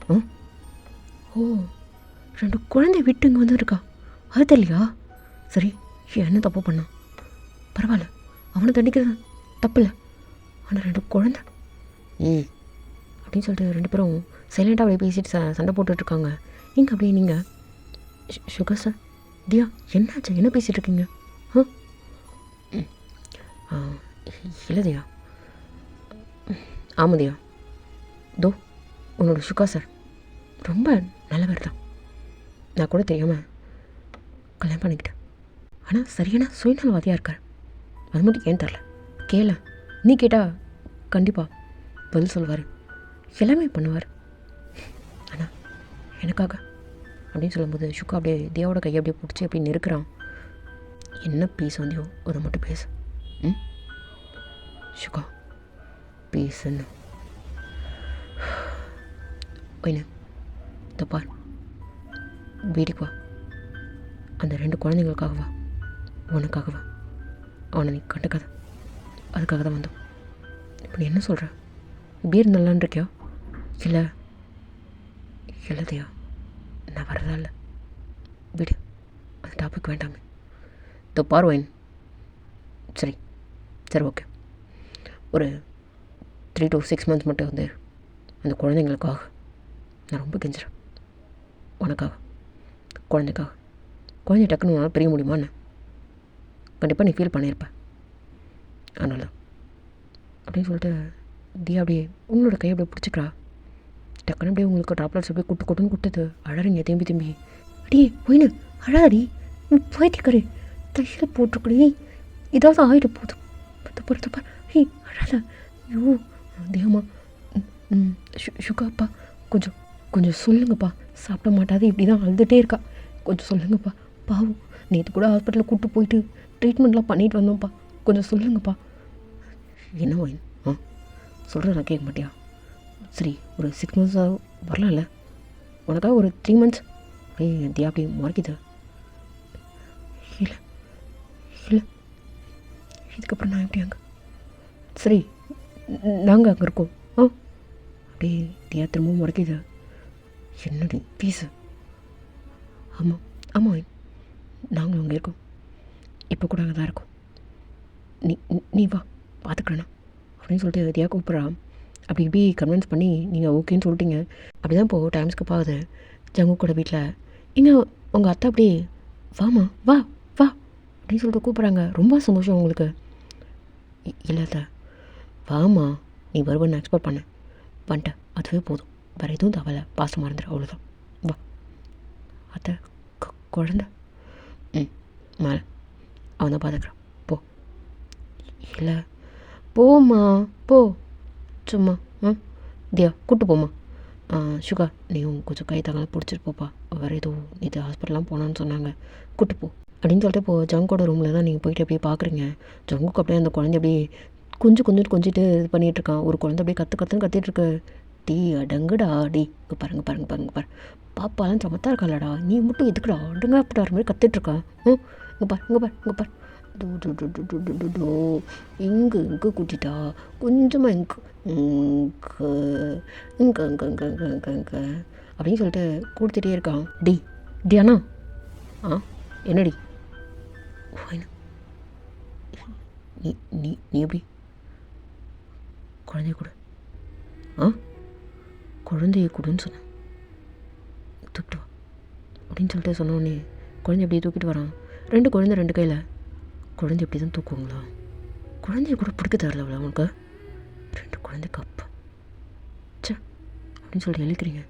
A: ஓ 2 குழந்தை விட்டு இங்கே வந்துருக்கா, அது தெரியலையா? சரி என்ன தப்பு பண்ணான்? பரவாயில்ல, அவனை தண்டிக்கிறது தப்பு இல்லை. ஆனால் 2 குழந்தை அப்படின்னு சொல்லிட்டு 2 பேரும் சைலண்ட்டாக அப்படியே பேசிட்டு சண்டை போட்டுட்ருக்காங்க. நீங்கள் அப்படியே நீங்கள் ஷுகா சார், தியா என்னாச்சு, என்ன பேசிகிட்டு இருக்கீங்க? இல்லை தியா. ஆமாம் தியா, தோ உன்னோட ஷுகா சார் ரொம்ப நல்லவர் தான். நான் கூட தெரியாமல் கல்யாணம் பண்ணிக்கிட்டேன். ஆனால் சரியான சுயநலவாதியாக இருக்கார். அது மட்டும் ஏன் தரல கேள, நீ கேட்டால் கண்டிப்பாக பதில் சொல்லுவார், எல்லாமே பண்ணுவார். ஆனால் எனக்காக அப்படின்னு சொல்லும்போது ஷுகா அப்படியே தியாவோட கையை அப்படியே பிடிச்சி அப்படி நெருக்கிறான். என்ன ப்ளீஸ் வந்தியோ அதை மட்டும் பேசு. ஷுகா பேசுன்னு ஒயினு தப்பார் வீட்டுக்கு வா. அந்த 2 குழந்தைங்களுக்காகவா உனக்காகவா? அவனை நீ கண்டுக்காத, அதுக்காக தான் வந்தோம். இப்போ நீ என்ன சொல்கிற? பீர் நல்லான்னு இருக்கியா? இல்லை இல்லைதையா, நான் வரதா இல்லை, விடு, அந்த டாபிக் வேண்டாமே. தப்பார் ஒயின். சரி ஓகே, ஒரு 3 to 6 months மட்டும் வந்து அந்த குழந்தைங்களுக்காக நான் ரொம்ப கெஞ்சுறேன். உனக்காக, குழந்தைக்காக. குழந்தை டக்குன்னு உன்னால் பிரிய முடியுமான்னு கண்டிப்பாக நீ ஃபீல் பண்ணியிருப்பேன். அதனால அப்படின்னு சொல்லிட்டு தியா அப்படியே உங்களோட கையை அப்படியே பிடிச்சிக்கிறா. டக்குன்னு அப்படியே உங்களுக்கு ட்ராப்லெட்ஸ் அப்படியே கொட்டுன்னு கொட்டுது. அழறிங்க திரும்பி. அடியே போயின்னு அழாடி, போயிட்டுக்காரு தையில் போட்டிருக்கடி, ஏதாவது ஆகிட போதும். தப்பார் அழாத. ஐயோ தியாமா, ஷுகாப்பா கொஞ்சம் சொல்லுங்கப்பா, சாப்பிட மாட்டாது இப்படி தான் அழுதுகிட்டே இருக்கா, கொஞ்சம் சொல்லுங்கப்பா, பாவம் நேற்று கூட ஹாஸ்பிட்டலில் கூப்பிட்டு போயிட்டு ட்ரீட்மெண்ட்லாம் பண்ணிட்டு வந்தோம்ப்பா, கொஞ்சம் சொல்லுங்கப்பா. என்ன ஒயின் சொல்கிறேன், நான் கேட்க மாட்டியா? சரி ஒரு 6 months வரலாம்ல, உனக்காக ஒரு 3 months அப்படியே தியா அப்படி முறைக்குது. இல்லை இதுக்கப்புறம் நான் எப்படி அங்கே? சரி நாங்கள் அங்கே இருக்கோம். அப்படியே தியா திரும்பவும் முறைக்குது. என்னடி பீஸு? ஆமாம் நாங்களும் அங்கே இருக்கோம், இப்போ கூட அங்கே தான் இருக்கோம். நீ வா பார்த்துக்கிறேண்ணா அப்படின்னு சொல்லிட்டு தியா கூப்பிட்றான். அப்படி இப்படி கன்வின்ஸ் பண்ணி நீங்கள் ஓகேன்னு சொல்லிட்டீங்க. அப்படி தான் இப்போது டைம் ஸ்கிப் ஆகுது ஜங்கு கூட வீட்டில். இங்கே உங்கள் அத்தை அப்படியே வாமா வா அப்படின்னு சொல்லிட்டு கூப்பிட்றாங்க. ரொம்ப சந்தோஷம் உங்களுக்கு. இல்லை அத்தை வாமா, நீ வருவன்னு எக்ஸ்பெக்ட் பண்ணேன், வந்துட்டேன், அதுவே போதும், வேறு எதுவும் தவலை, பாசமாக இருந்துரு, அவ்வளோதான். வா அத்தை குழந்த மேலே அவன் தான் பார்த்துக்கிறான், போ. இல்லை போம்மா போ, சும்மா தியா கூப்பிட்டு போம்மா. ஷுகா நீயும் கொஞ்சம் கை தாங்கலாம் பிடிச்சிட்டு போப்பா, வேறு ஏதோ இது ஹாஸ்பிட்டல்லாம் போனான்னு சொன்னாங்க, கூப்பிட்டு போ அப்படின்னு சொல்லிட்டு இப்போது ஜங்கோட ரூமில் தான் நீங்கள் போயிட்டு அப்படியே பார்க்குறீங்க. ஜங்குக்கு அப்படியே அந்த குழந்தை அப்படியே கொஞ்சிட்டு இது பண்ணிகிட்ருக்கான். ஒரு குழந்தை அப்படியே கற்றுன்னு கத்திட்டுருக்கு. டீ அடங்குடா டி, இங்கே பாருங்க பாப்பாலாம் சமத்தா இருக்காளடா, நீ மட்டும் எதுக்குடா அடங்க அப்படின்ற மாதிரி கத்திட்டுருக்கான். இங்கே பார் இங்கே கூட்டிட்டா கொஞ்சமாக இங்கே அப்படின்னு சொல்லிட்டு கொடுத்துட்டே இருக்கான். டி அண்ணா என்னடி நீ எப்படி குழந்தைய கொடுன்னு சொன்னேன், தூக்கிட்டு வா அப்படின்னு சொல்லிட்டு சொன்னோடனே குழந்தை அப்படியே தூக்கிட்டு வரான். 2 குழந்தை 2 கையில். குழந்தை எப்படி தான் தூக்குவாங்களா? குழந்தைய கூட பிடிக்க தரல அவனுக்கு. 2 குழந்தைக்கு அப்பா சே அப்படின்னு சொல்லிட்டு எழுக்கிறீங்க.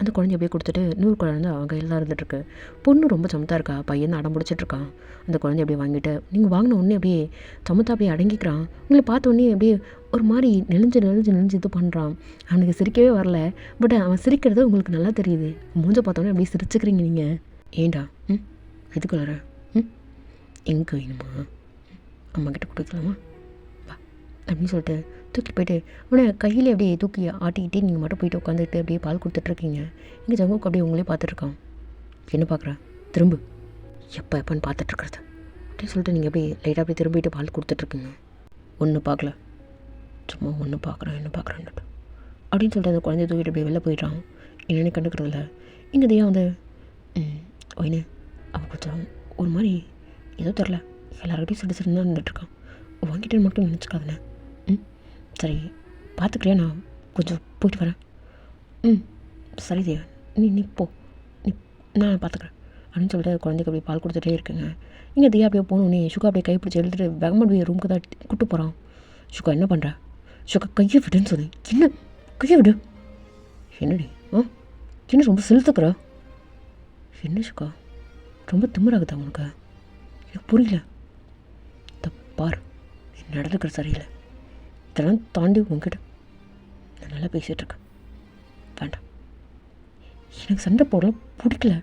A: அந்த குழந்தைய அப்படியே கொடுத்துட்டு இன்னொரு குழந்தை அவங்க கையில் தான் இருந்துகிட்ருக்கு. பொண்ணு ரொம்ப சமத்தாக இருக்கா, பையன் அடம் பிடிச்சிட்ருக்கான். அந்த குழந்தைய அப்படியே வாங்கிட்டு நீங்கள் வாங்கின உடனே அப்படியே சமத்தா அப்படியே அடங்கிக்கிறான். உங்களை பார்த்த உடனே அப்படியே ஒரு மாதிரி நெளிஞ்சு இது பண்ணுறான். அவனுக்கு சிரிக்கவே வரல. பட் அவன் சிரிக்கிறது உங்களுக்கு நல்லா தெரியுது. மூஞ்ச பார்த்தோன்னே அப்படியே சிரிச்சுக்கிறீங்க நீங்கள். ஏண்டா எதுக்கு வர எங்கே வேணுமா, அம்மாக்கிட்ட கொடுக்கலாமா வா அப்படின்னு சொல்லிட்டு தூக்கி போய்ட்டு அவனை கையில் அப்படியே தூக்கி ஆட்டிக்கிட்டே நீங்கள் மட்டும் போயிட்டு உட்காந்துட்டு அப்படியே பால் கொடுத்துட்ருக்கீங்க. இங்கே ஜங்குக்கு அப்படியே உங்களே பார்த்துட்ருக்கான். என்ன பார்க்குறா, திரும்ப எப்போன்னு பார்த்துட்ருக்குறது அப்படின்னு சொல்லிட்டு நீங்கள் அப்படியே லைட்டாக அப்படியே திரும்பிட்டு பால் கொடுத்துட்ருக்கீங்க. ஒன்று பார்க்கல, சும்மா ஒன்று பார்க்குறேன் என்ன பார்க்குறேன்ட்டு அப்படின்னு சொல்லிட்டு அந்த குழந்தைய தூக்கிட்டு அப்படியே வெளில போயிட்டான். என்னென்னு கண்டுக்கிறதில்ல. இங்கே தியா வந்து ஒயினு அவன் கொஞ்சம் ஒரு மாதிரி ஏதோ தெரில எல்லாருக்கிட்டையும் சிட்டு தான் நின்றுட்டுருக்கான். வாங்கிட்டு மட்டும் நினச்சிக்காதுண்ணே. சரி பார்த்துக்கிறியா, நான் கொஞ்சம் போயிட்டு வரேன். சரி தியா, நீ போ, நீ நான் பார்த்துக்குறேன் அப்படின்னு சொல்லிட்டு குழந்தைக்கு அப்படியே பால் கொடுத்துட்டே இருக்குங்க. இங்கே தியா அப்படியே போகணுன்னே சுகா அப்படியே கைப்பிடிச்சி எழுதிட்டு வேகமாக அப்படியே ரூமுக்கு தான் கூப்பிட்டு போகிறான். சுகா என்ன பண்ணுற, சுகா கையை விடுன்னு சொன்னேன். என்ன கையை விடு, என்னடி என்ன ரொம்ப செலுத்துக்கிற, என்ன சுகா ரொம்ப திமிராகுதா உனக்கு, எனக்கு புரியல. தப்பார் நீ நடந்துக்கிற சரியில்லை, இதெல்லாம் தாண்டி உங்ககிட்ட நான் நல்லா பேசிகிட்ருக்கேன். வேண்டாம், எனக்கு சண்டை போடலாம் பிடிக்கல.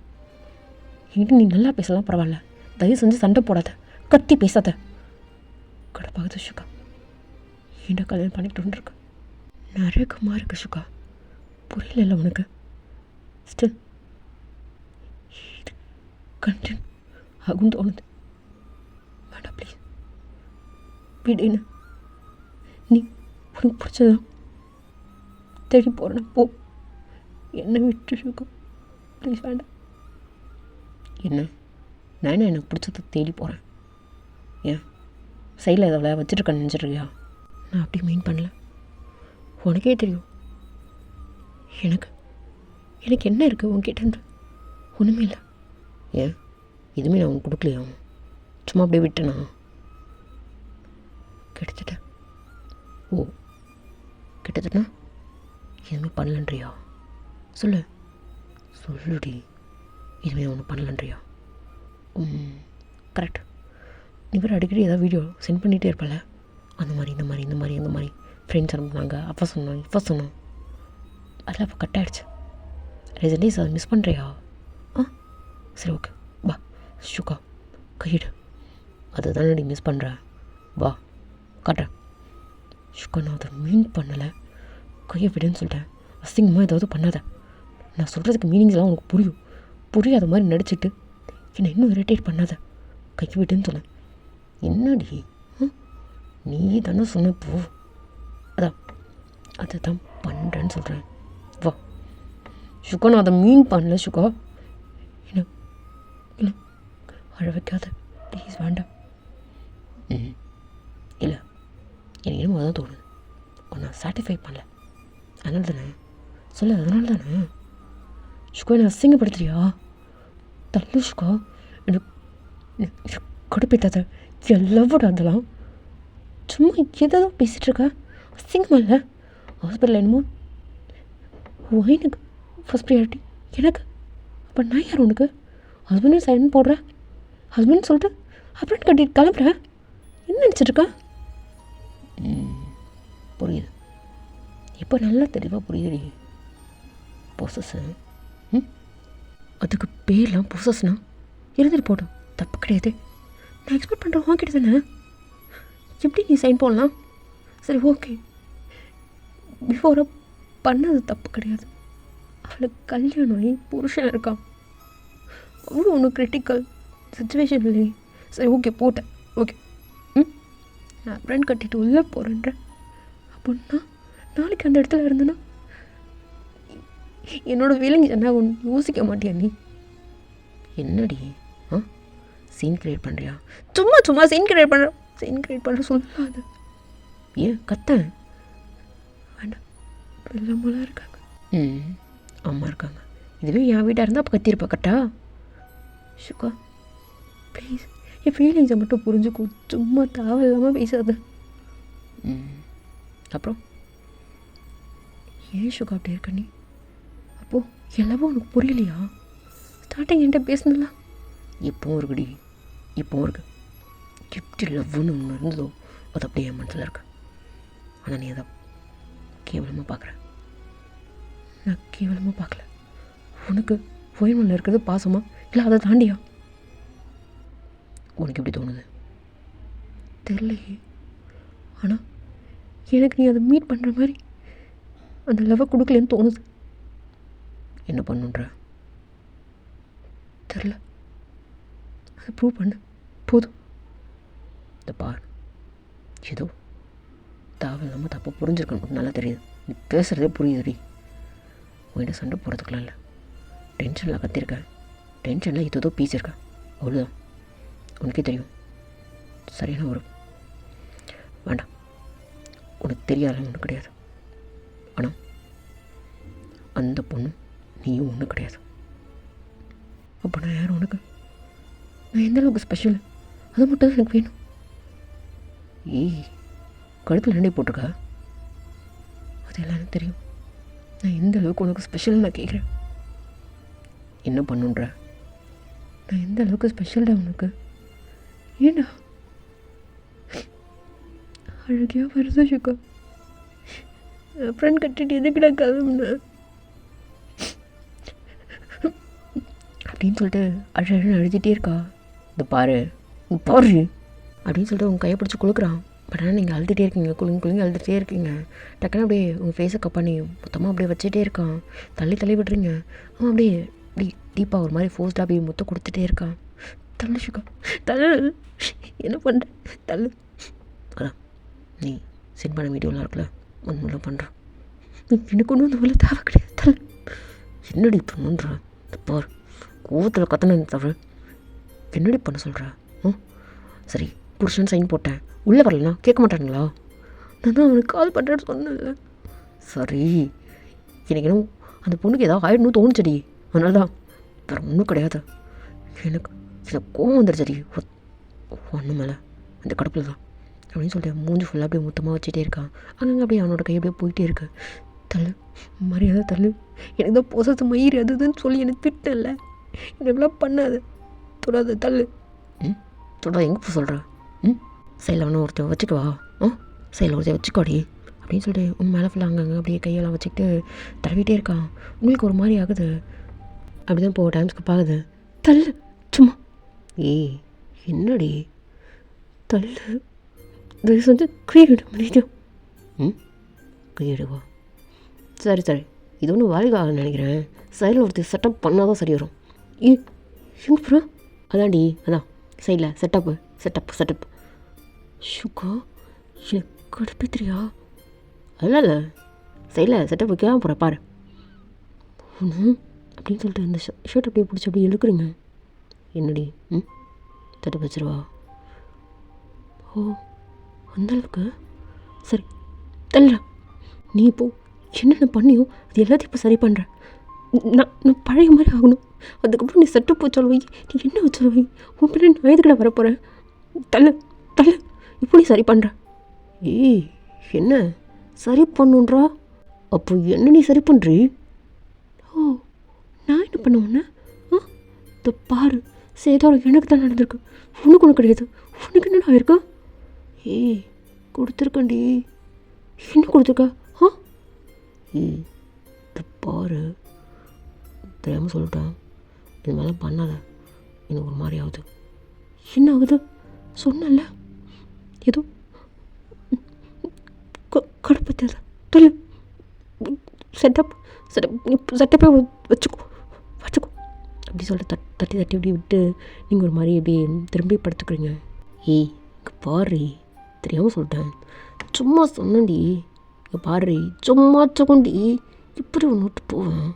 A: என்கிட்ட நீ நல்லா பேசலாம் பரவாயில்ல, தயவு செஞ்சு சண்டை போடாத, கத்தி பேசாத. கடப்பாகுது சுகா, ஏன்டா கல்யாணம் பண்ணிக்கிட்டு இருக்கு, நரகமாக இருக்கு சுகா, புரியல உனக்கு. ஸ்டில் இது கண்டின் ஆகும் தோணுது. வேண்டாம் ப்ளீஸ் விடுன்னு, நீ உனக்கு பிடிச்சதான் தேடி போகிறேன், போ, என்னை விட்டு சுகா ப்ளீஸ் வேண்டாம். என்ன நான் எனக்கு பிடிச்சதை தேடி போகிறேன், ஏன் சைடில் எதை வச்சுருக்கேன்னு நினச்சிட்ருக்கியா? நான் அப்படி மீன் பண்ணல, உனக்கே தெரியும். எனக்கு என்ன இருக்குது உன்கிட்ட, ஒன்றுமே இல்லை. ஏன் எதுவுமே நான் உனக்கு கொடுக்கலையா, சும்மா அப்படியே விட்டேனா? கிட்டத்தட்ட கிட்டத்தட்ட எதுவுமே பண்ணலன்றியா? சொல்லுடி, எதுவுமே ஒன்றும் பண்ணலன்றியா? கரெக்ட். நீ வேறு அடிக்கடி ஏதாவது வீடியோ சென்ட் பண்ணிகிட்டே இருப்பல, அந்த மாதிரி ஃப்ரெண்ட்ஸ் அனுப்புனாங்க, அப்போ சொன்னோம் இப்போ சொன்னோம், அதில் அப்போ கட் ஆகிடுச்சு. ரீசன் டேஸ் அதை மிஸ் பண்ணுறியா? சரி ஓகே வா சுகா கையிடு, அதை தானே நீ மிஸ் பண்ணுற, வா காட்டுறேன். சுகா நான் அதை மீன் பண்ணலை, கையை விடுன்னு சொல்லிட்டேன். அசிங்கமாக ஏதாவது பண்ணாத, நான் சொல்கிறதுக்கு மீனிங்ஸ்லாம் உனக்கு புரியாத மாதிரி நடிச்சிட்டு என்னை இன்னும் இரிட்டேட் பண்ணாத, கையை விடுன்னு சொன்னேன். என்னடி நீ தானே சொன்ன, போ, அதை தான் பண்ணுறேன்னு சொல்கிறேன். வா சுகா, நான் அதை மீன் பண்ணல சுகா, என்ன அழ வைக்காத ப்ளீஸ், வேண்டாம். இல்லை எனக்கு என்னமோ தான் தோணுது, உன்னை சாட்டிஸ்ஃபை பண்ணல, அதனால தானே சொல்ல, அதனால தானே சுகா என்னை அசிங்கப்படுத்துறியா? தள்ளு சுகா, எனக்கு கடுப்பேத்தாத, எல்லாம் அதெல்லாம் சும்மா எதாவது பேசிகிட்ருக்க, அசிங்கமாக இல்லை? ஹாஸ்பிட்டலில் என்னமோ ஒயினுக்கு ஃபஸ்ட் ப்ரியாரிட்டி எனக்கு, அப்போ நான் யார் உனக்கு? ஹஸ்பண்டும் சைன் போடுறேன், ஹஸ்பண்ட் சொல்லிட்டு அப்புறம் கட்டிட்டு கிளம்புறேன், என்ன நினச்சிட்ருக்கா? புரியுது, இப்போ நல்லா தெளிவாக புரியுதுடி. பொசஸன், அதுக்கு பேர்லாம் பொசஸ்னா இருந்துட்டு போட்டோம், தப்பு கிடையாது. நான் எக்ஸ்பெக்ட் பண்ணுறேன் வாங்கிட்டு தானே, எப்படி நீ சைன் போடலாம்? சரி ஓகே, பிஃபோராக பண்ணது தப்பு கிடையாது. அவளுக்கு கல்யாணம் ஆகி புருஷன் இருக்கான், அவ்வளோ ஒன்றும் கிரிட்டிக்கல் சுச்சுவேஷன் இல்லையே. சரி ஓகே போட்டேன், ஓகே நான் ஃப்ரெண்ட் கட்டிட்டு உள்ளே போகிறேன்ற அப்படின்னா நாளைக்கு அந்த இடத்துல இருந்தேன்னா என்னோடய ஃபீலிங்ஸ் என்ன ஒன்று யோசிக்க மாட்டியா நீ? என்னடி சீன் கிரியேட் பண்ணுறியா? சும்மா சீன் கிரியேட் பண்ணுற சொல்லாது. ஏன் கத்தேன்? வேண்டாம், வெள்ளமெல்லாம் இருக்காங்க. அம்மா இருக்காங்க, இதுவே என் வீட்டாக இருந்தால் அப்போ கத்திருப்பா கட்டா. சுகா ப்ளீஸ் என் ஃபீலிங்ஸை மட்டும் புரிஞ்சுக்கோ, சும்மா தேவையில்லாமல் பேசாத. அப்புறம் ஏன் சுகா அப்படி இருக்க நீ? அப்போது எல்லாமே உனக்கு புரியலையா? ஸ்டார்டிங் என்கிட்ட பேசுனல இப்போவும் இருக்குடி, இப்போவும் இருக்கு. எப்படி லவ்னு ஒன்று இருந்ததோ அது அப்படியே என் மனசில் இருக்கு. ஆனால் நீ அதை கேவலமாக பார்க்குற. நான் கேவலமாக பார்க்கல. உனக்கு ஃபோனில் இருக்கிறது பாசமா இல்லை அதை தாண்டியா? உனக்கு எப்படி தோணுது தெரியலையே. ஆனால் எனக்கு நீ அதை மீட் பண்ணுற மாதிரி அந்த லவ்வை கொடுக்கலன்னு தோணுது. என்ன பண்ணுன்ற தெரில, அதை ப்ரூவ் பண்ணு போதும். இந்த பார், ஏதோ தேவையில்லாமல் தப்பாக புரிஞ்சிருக்கணும். நல்லா தெரியுது, நீ பேசுகிறதே புரியுதுடி. உன்கிட்ட சண்டை போடுறதுக்குலாம் இல்லை. டென்ஷனில் கத்திருக்கேன், டென்ஷனில் ஏதோ பேசியிருக்கேன், அவ்வளோதான். உனக்கே தெரியும். சரியான ஒரு வேண்டாம், உனக்கு தெரியாத ஒன்றும் கிடையாது. ஆனால் அந்த பொண்ணு நீயும் ஒன்றும் கிடையாது. அப்போ நான் யாரும் உனக்கு? நான் எந்த அளவுக்கு ஸ்பெஷல்? அது மட்டும் தான் எனக்கு வேணும். ஏய், கழுத்தில் நண்டை போட்டிருக்கா? அது எல்லாம் எனக்கு தெரியும். நான் எந்த அளவுக்கு உனக்கு ஸ்பெஷல்னு நான் கேட்குறேன். என்ன பண்ணுன்ற? நான் எந்த அளவுக்கு ஸ்பெஷல்டா உனக்கு? ஏண்டா அழகியாக வருதா சுக்கா? ஃப்ரெண்ட் கட்டிட்டு எதுக்குடா கிளம்புன அப்படின்னு சொல்லிட்டு அழுதுகிட்டே இருக்கா. இந்த பாரு பாரு அப்படின்னு சொல்லிட்டு உங்கள் கையை பிடிச்சி குளுக்குறான். பட் ஆனால் நீங்கள் அழுதுகிட்டே இருக்கீங்க, குளிங்க அழுதுகிட்டே இருக்கீங்க. டக்குன்னு அப்படியே உங்கள் ஃபேஸை கப் பண்ணி மொத்தமாக அப்படியே வச்சுட்டே இருக்கான். தள்ளி விட்டுறீங்க. அவன் அப்படியே அப்படி டீப்பாக ஒரு மாதிரி ஃபோர்ஸ்டாக அப்படியே முத்தம் கொடுத்துட்டே இருக்கான். தள்ளு சுக்கா தள்ளு, என்ன பண்ணுற தள்ளு. அதான் நீ சென்ட் பண்ண வீடியோலாம் இருக்குல்ல, ஒன்று மூலம் பண்ணுறான். எனக்கு ஒன்றும் அந்த வேலை தேவை கிடையாது. தள்ளு. என்னடி பண்ணுன்றா? பார் கோவத்தில் கத்தனை தவிர என்னடி பண்ண சொல்கிறா? சரி புருஷன் சைன் போட்டேன், உள்ளே வரலண்ணா கேட்க மாட்டானுங்களா? நான் தான் அவனுக்கு கால் பண்ணுறேன்னு சொன்னேன்ல. சரி எனக்கு இன்னும் அந்த பொண்ணுக்கு ஏதாவது ஆயிடணும் தோணுச்சடி, அதனால தான், வேறு ஒன்றும் கிடையாது. எனக்கு கோவம் வந்துடுச்சடி ஒன்று மேலே, அந்த கடுப்பில் தான் அப்படின்னு சொல்லிட்டு மூஞ்சி ஃபுல்லாக அப்படியே மொத்தமாக வச்சுட்டே இருக்கான். அங்கங்கே அப்படியே அவனோட கை அப்படியே போயிட்டே இருக்கு. தள்ளு மரியாதை தள்ளு, எனக்கு தான் பொசத்து மயிர் அதுன்னு சொல்லி எனக்கு திட்டல. இதெல்லாம் பண்ணாது, தொடாது, தள்ளு. தொடாது எங்கே போய் சொல்கிற? சைடில் வேணா ஒருத்தர் வச்சுக்குவா, சைடில் ஒருத்தர் வச்சுக்கோடி அப்படின்னு சொல்லிட்டு உன் மேலே ஃபுல்லாக அங்கங்கே அப்படியே கையெல்லாம் வச்சுக்கிட்டு தடவிட்டே இருக்கான். உங்களுக்கு ஒரு மாதிரி ஆகுது, அப்படி தான் போக டைம் ஸ்கிப் ஆகுது. தள்ளு சும்மா. ஏய் என்னடி தள்ளு, தயவு செஞ்சு கையிட முடியும். கையிடுவா? சரி இது ஒன்றும் வேலைக்காக நினைக்கிறேன். சைடில் ஒருத்தர் செட்டப் பண்ணால் தான் சரி வரும். அப்புறம் அதான்டி, அதான் சைடில் செட்டப் ஷுக்கா எனக்கு கடுப்பேத்திரியா? அதெல்லாம் இல்லை, சைடில் செட்டப் வைக்காம போகிற பாரு ஒன்று அப்படின்னு சொல்லிட்டு இந்த ஷர்ட் அப்படியே பிடிச்சி அப்படியே இழுக்குறீங்க. என்னடி செட்டப் வச்சிருவா? ஓ அந்தளவுக்கு சரி தள்ளுறா. நீ இப்போது என்னென்ன பண்ணியோ அது எல்லாத்தையும் இப்போ சரி பண்ணுறேன். நான் பழைய மாதிரி ஆகணும். அதுக்கப்புறம் நீ செட்டப் வச்சாலும் வை, நீ என்ன வச்சாலும் வை, உன் பிள்ளை நான் எதுக்கடா வரப்போகிறேன்? தள்ளு இப்படி சரி பண்ணுற. ஏய் என்ன சரி பண்ணுன்றா? அப்போ என்ன நீ சரி பண்ணுறீ? ஓ நான் என்ன பண்ண உன்ன? இந்த பாரு சேதாரம் எனக்கு தான் நடந்திருக்கு, உனக்கு ஒன்று கிடையாது. உனக்கு என்னடா ஆயிருக்கா? ஏய் கொடுத்துருக்கண்டி. என்ன கொடுத்துருக்கா? இந்த பாரு தெரியாமல் சொல்லிட்டேன், இது மாதிரிலாம் பண்ணாத, எனக்கு ஒரு மாதிரி ஆகுது. என்ன ஆகுது? சொன்னல ஏதோ கடுப்பத்தை தொழில் செட்டப்பே வச்சுக்கோ அப்படி சொல்லிட்டு தட்டி இப்படி விட்டு நீங்கள் ஒரு மாதிரி இப்படி திரும்பி படுத்துக்கிறீங்க. ஏய் இங்கே பாரு தெரியாமல் சொல்லிட்டேன், சும்மா சொன்னேன்டி. இங்கே பாரு சும்மா சொக்கண்டி, இப்படி ஒன்று விட்டு போவேன்.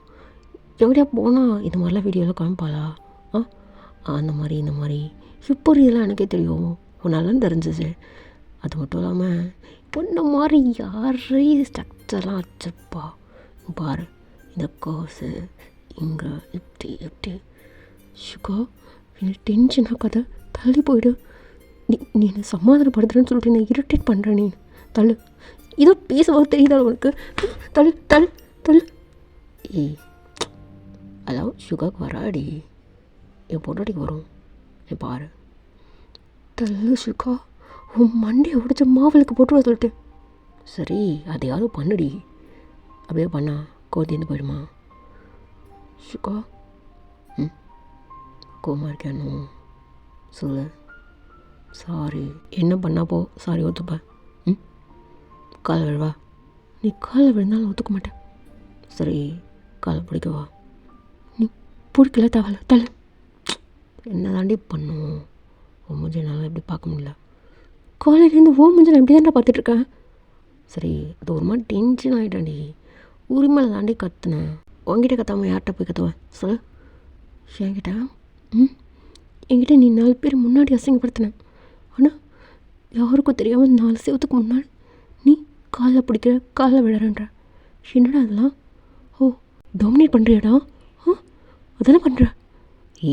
A: எப்படியா போனால் இந்த மாதிரிலாம் வீடியோலாம் காமிப்பாளா? அந்த மாதிரி இந்த மாதிரி இப்போ இதெல்லாம் எனக்கே தெரியும், உன்னாலும் தெரிஞ்சிச்சு. அது மட்டும் இல்லாமல் பொண்ணு மாதிரி யாரையும் ஸ்ட்ரக்சர்லாம் வச்சுருப்பா. பாரு இந்த காசு இங்கே இப்படி ஷுகா எனக்கு டென்ஷன் ஆகாத, தள்ளி போயிடு. நீ என்னை சமாதானப்படுத்துறேன்னு சொல்லிட்டு நான் இரிட்டேட் பண்ணுறேன். நீ தள்ளு, இதோ பேசுவது தெரியுதா உனக்கு? தள்ளு. ஏய் அதாவது சுகாக்கு வராடி, என் பொண்டாட்டிக்கு வரும். நீ பாரு. தள்ளு சுகா, உன் மண்டையை உடைச்ச மாவளுக்கு போட்டு சொல்லிட்டேன். சரி, அதையாவது பண்ணுடி. அப்படியே பண்ணா கோத்திருந்து போயிடுமா சுகா? கோமா இருக்கேன்னு சொல்லு. சாரி. என்ன பண்ணா போ, சாரி ஒத்துப்பேன். காலை விழுவா. நீ காலை விழுந்தாலும் ஒத்துக்க மாட்டேன். சரி, காலை பிடிக்கவா? நீ பிடிக்கல தவலை தலை. என்ன தாண்டி பண்ணும்? ஓ மூஞ்சி என்னால் எப்படி பார்க்க முடியல. காலையிலேருந்து ஓ மூஞ்சி நான் எப்படி தாண்டா பார்த்துட்ருக்கேன். சரி, அது ஒரு மாதிரி டென்ஷன் ஆகிட்டாண்டி. உரிமையில் தாண்டி கற்றுனேன். உங்ககிட்ட கத்தாமல் யார்கிட்ட போய் கற்றுவேன் சொல்லு? என்கிட்ட என்கிட்ட நீ 4 பேர் முன்னாடி அசிங்கப்படுத்தினேன். ஆனால் யாருக்கும் தெரியாமல் 4 செவத்துக்கு முன்னாடி நீ காலை பிடிக்கிற, காலை விழறன்ற. என்னடா அதெல்லாம்? ஓ, டாமினேட் பண்ணுறியாடா? அதெல்லாம் பண்ணுற?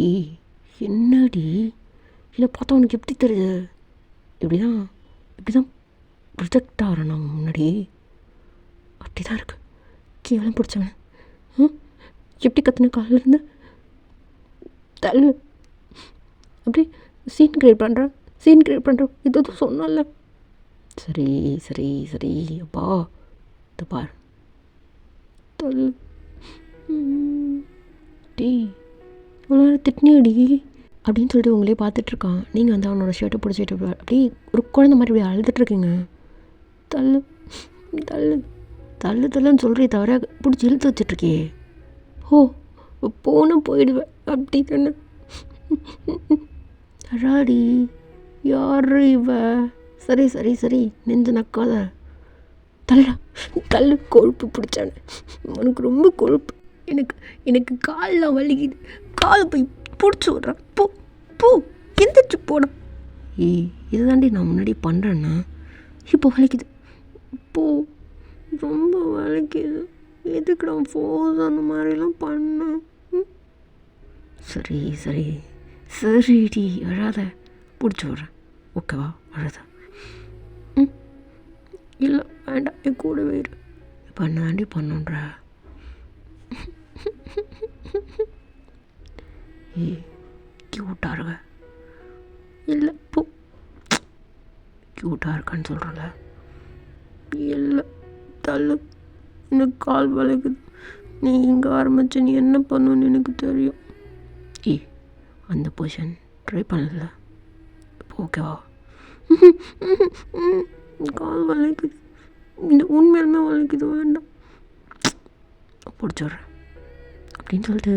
A: ஏய் என்னடி, என்னை பார்த்தா உனக்கு எப்படி தெரியுது? இப்படி தான் ப்ரொஜெக்ட் ஆகிறேன் நான் முன்னாடி. அப்படி தான் இருக்கு. கேவலம் பிடிச்சவன். எப்படி கற்றுன காலிலேருந்து தள்ளு. அப்படி சீன் கிரியேட் பண்ணுறேன் இது சொன்னால. சரி சரி சரி அப்பா, இது பார் தள்ளு. டீ இவ்வளோ திட்னியாடி அப்படின்னு சொல்லிட்டு உங்களே பார்த்துட்ருக்கான். நீங்கள் வந்து அவனோட ஷர்ட்டை பிடிச்சிட்டு அப்படியே ஒரு குழந்த மாதிரி அப்படியே அழுதுட்ருக்கீங்க. தள்ளு தள்ளு தள்ளு தள்ளுன்னு சொல்கிறே தவிர பிடிச்சி இழுத்து வச்சிட்ருக்கே. ஓ, போனால் போயிடுவேன் அப்படி தானே? அடாடி, யார் இவ? சரி சரி சரி, நெஞ்சு நக்காத. தள்ளா தள்ளு. கொழுப்பு பிடிச்சானு உனக்கு ரொம்ப கொழுப்பு. எனக்கு காலெலாம் வலிக்குது. காலை போய் பிடிச்சி விட்றான். போ போ, எந்திரிச்சு போடும். ஏய், இதுதாண்டி நான் முன்னாடி பண்ணுறேன்னா இப்போ வலிக்குது. போ, ரொம்ப வலிக்குது. எதுக்கு நான் ஃபோர்ஸ் அந்த மாதிரிலாம் பண்ண? சரி சரி சரிடி, அழாத. பிடிச்சி விட்றேன், ஓகேவா? அழாத. இல்லை வேண்டாம், என் கூட வேறு பண்ணாண்டி பண்ணுன்ற. ஏய் க்யூட்டாக இருக்க. இல்லை போ, க்யூட்டாக இருக்கான்னு சொல்கிறல. இல்லை தள்ளு. எனக்கு கால் வலிக்குது. நீ இங்கே ஆரம்பிச்சு நீ என்ன பண்ணுன்னு எனக்கு தெரியும். ஏய், அந்த பொசிஷன் ட்ரை பண்ணல. இப்போ ஓகேவா? கால் வலிக்குது. இந்த உண்மையிலுமே வலிக்குது. வேண்டாம், பிடிச்சிட்றேன் அப்படின்னு சொல்லிட்டு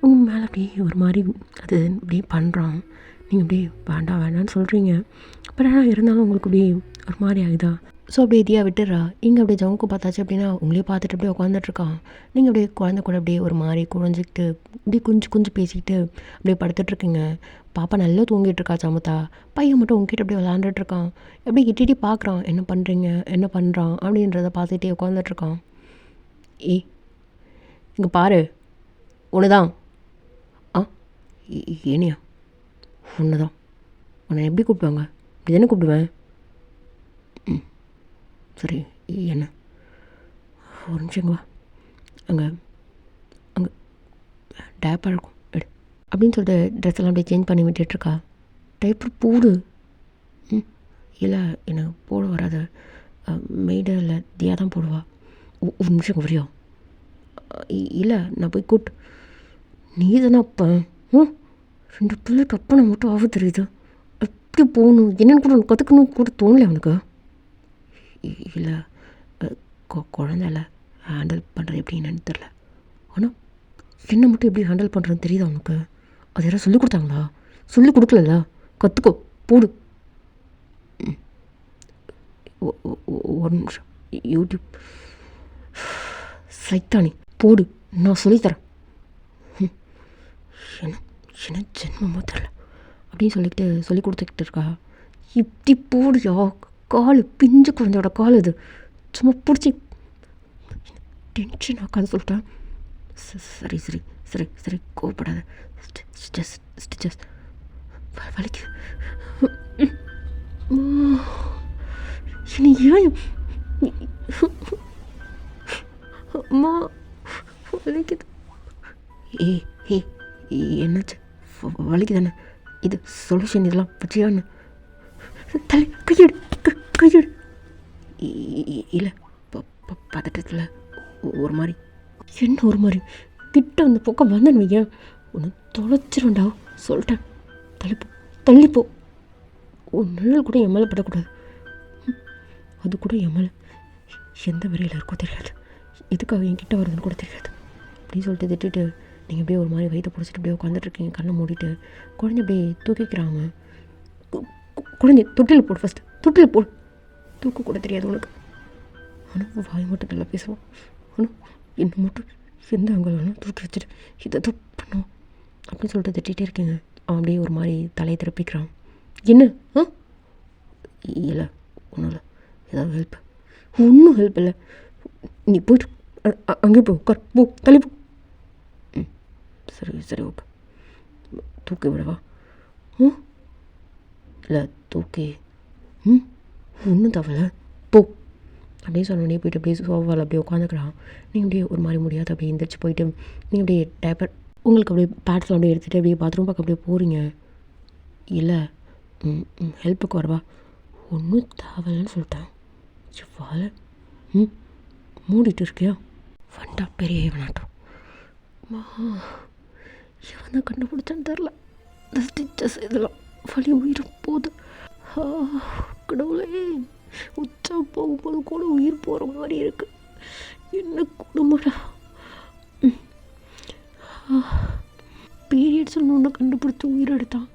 A: உங்கள் மேலே அப்படியே ஒரு மாதிரி அது அப்படியே பண்ணுறான். நீங்கள் அப்படியே வேண்டாம் வேண்டாம்னு சொல்கிறீங்க. பட் ஆனால் இருந்தாலும் உங்களுக்கு அப்படியே ஒரு மாதிரி ஆகுதா? ஸோ அப்படியே இதையாக விட்டுடுறா. இங்கே அப்படியே ஜவுக்கு பார்த்தாச்சு அப்படின்னா உங்களையே பார்த்துட்டு அப்படியே உட்காந்துட்ருக்கான். நீங்கள் அப்படியே குழந்தை கூட அப்படியே ஒரு மாதிரி குழஞ்சிக்கிட்டு இப்படி குஞ்சு பேசிக்கிட்டு அப்படியே படுத்துட்ருக்கீங்க. பாப்பா நல்லா தூங்கிட்டு இருக்கா சமுத்தா. பையன் மட்டும் உங்ககிட்ட அப்படியே விளாண்டுட்ருக்கான். அப்படியே இட்டிட்டு பார்க்குறான், என்ன பண்ணுறீங்க, என்ன பண்ணுறான் அப்படின்றத பார்த்துட்டே உட்காந்துட்ருக்கான். ஏய் இங்கே பாரு, ஒன்று தான். ஏனியா ஒன்று தான். உன்னை எப்படி கூப்பிடுவாங்க? இப்படி தானே கூப்பிடுவேன். சரி, என்ன ஒரு நிமிஷங்க வா. அங்கே டேப்பாக இருக்கும் எடு அப்படின்னு சொல்லிட்டு ட்ரெஸ் எல்லாம் அப்படியே சேஞ்ச் பண்ணி விட்டுட்ருக்கா. டைப்பர் போடு. இல்லை எனக்கு போட வராது. மெய்டு இல்லை, தியா தான் போடுவா. ஒரு நிமிஷம் வரியா? இல்லை நான் போய் கூட்டு. நீ தானே அப்போ 2 பிள்ளைக்கு அப்போ நான் மட்டும் ஆக தெரியுது. எப்படி போகணும் என்னென்னு கூட கற்றுக்கணும் கூட தோணலை அவனுக்கு. இல்லை குழந்தை இல்லை, ஹேண்டில் பண்ணுறது எப்படி என்னன்னு தெரில. ஆனால் என்ன மட்டும் எப்படி ஹேண்டில் பண்ணுறதுன்னு தெரியுது அவனுக்கு. அது யாராவது சொல்லிக் கொடுத்தாங்களா? சொல்லிக் கொடுக்கல, கற்றுக்கோ போடு. ஒரு நிமிஷம், யூடியூப் சைத்தானி போடு, நான் சொல்லித்தரேன். என்ன ஜென்மமோ தெரில அப்படின்னு சொல்லிக்கிட்டு சொல்லி கொடுத்துக்கிட்டு இருக்கா. இப்படி போடுயா, கால் பிஞ்சு குழந்தையோட கால் இது. சும்மா பிடிச்சி டென்ஷன் ஆக்காது சொல்லிட்டேன். சரி சரி சரி சரி கோவப்படாத. ஸ்டிச்சஸ் வலிக்கு. இனி ஏன் அம்மா வலிக்குது. ஏ ஏ என்னாச்சு? வலிக்கு தானே? இது சொல்யூஷன் இதெல்லாம் பற்றியான்னு தலை கையெடு கையெடு. இல்லை பதட்டத்தில் ஒரு மாதிரி. என்ன ஒரு மாதிரி? கிட்ட அந்த பக்கம் வந்தேன்னு வைய ஒன்று தொலைச்சிருண்டா. சொல்லிட்டேன், தள்ளிப்போ தள்ளிப்போ. ஒரு நிழல் கூட என் மேலே படக்கூடாது. அது கூட என் மேலே எந்த வரையில் இருக்கோ தெரியாது, எதுக்காக என்கிட்ட வருதுன்னு கூட தெரியாது அப்படின்னு சொல்லிட்டு திட்டுட்டு நீங்கள் அப்படியே ஒரு மாதிரி வயிற்ற பிடிச்சிட்டு அப்படியே உட்காந்துட்ருக்கீங்க. கண்ணை மூடிட்டு குழந்தை அப்படியே தூக்கிக்கிறாங்க. குழந்தை தொட்டில் போடு, ஃபஸ்ட்டு தொட்டில் போடு. தூக்க கூட தெரியாது உனக்கு. ஆனால் வாய் மட்டும் நல்லா பேசுவோம். ஆனால் என்ன மட்டும் எந்த அங்கே வேணும் தூக்கி வச்சுட்டு இதை தான் பண்ணுவோம் அப்படின்னு சொல்லிட்டு திட்டிகிட்டே இருக்கீங்க. அவன் அப்படியே ஒரு மாதிரி தலையை திருப்பிக்கிறான். என்ன? இல்லை ஒன்றும் இல்லை, ஏதாவது ஹெல்ப்? ஒன்றும் ஹெல்ப் இல்லை, நீ போய்ட்டு அங்கே போ, உட்கார், போ, தள்ளி போ. சரி சரி ஓகே, தூக்கி விடவா? இல்லை தூக்கி ஒன்றும் தவலை, போ அப்படியே சொன்னோடனே போய்ட்டு அப்படியே சோஃபாவில் அப்படியே உட்காந்துக்கிறான். நீங்கள் அப்படியே ஒரு மாதிரி முடியாது அப்படியே எந்திரிச்சு போயிட்டு நீங்கள் அப்படியே டேப்பர் உங்களுக்கு அப்படியே பேட்ஸ்லாம் அப்படியே எடுத்துகிட்டு அப்படியே பாத்ரூம் பக்கம் அப்படியே போகிறீங்க. இல்லை ஹெல்ப்புக்கு வரவா? ஒன்றும் தேவையில்லைன்னு சொல்லிட்டேன். வாழை மூடிட்டு இருக்கியா? வண்டா பெரிய இவனாட்டம். இவன் தான் கண்டுபிடிச்சான்னு தெரில. இந்த ஸ்டிச்சஸ் இதெல்லாம் வலி உயிர் போகுது. கடவுளே, உச்சா போகும்போது கூட உயிர் போகிற மாதிரி இருக்குது. என்ன குடும்படா. பீரியட்ஸ்னு ஒன்று கண்டுபிடிச்சி உயிர் எடுத்தான்.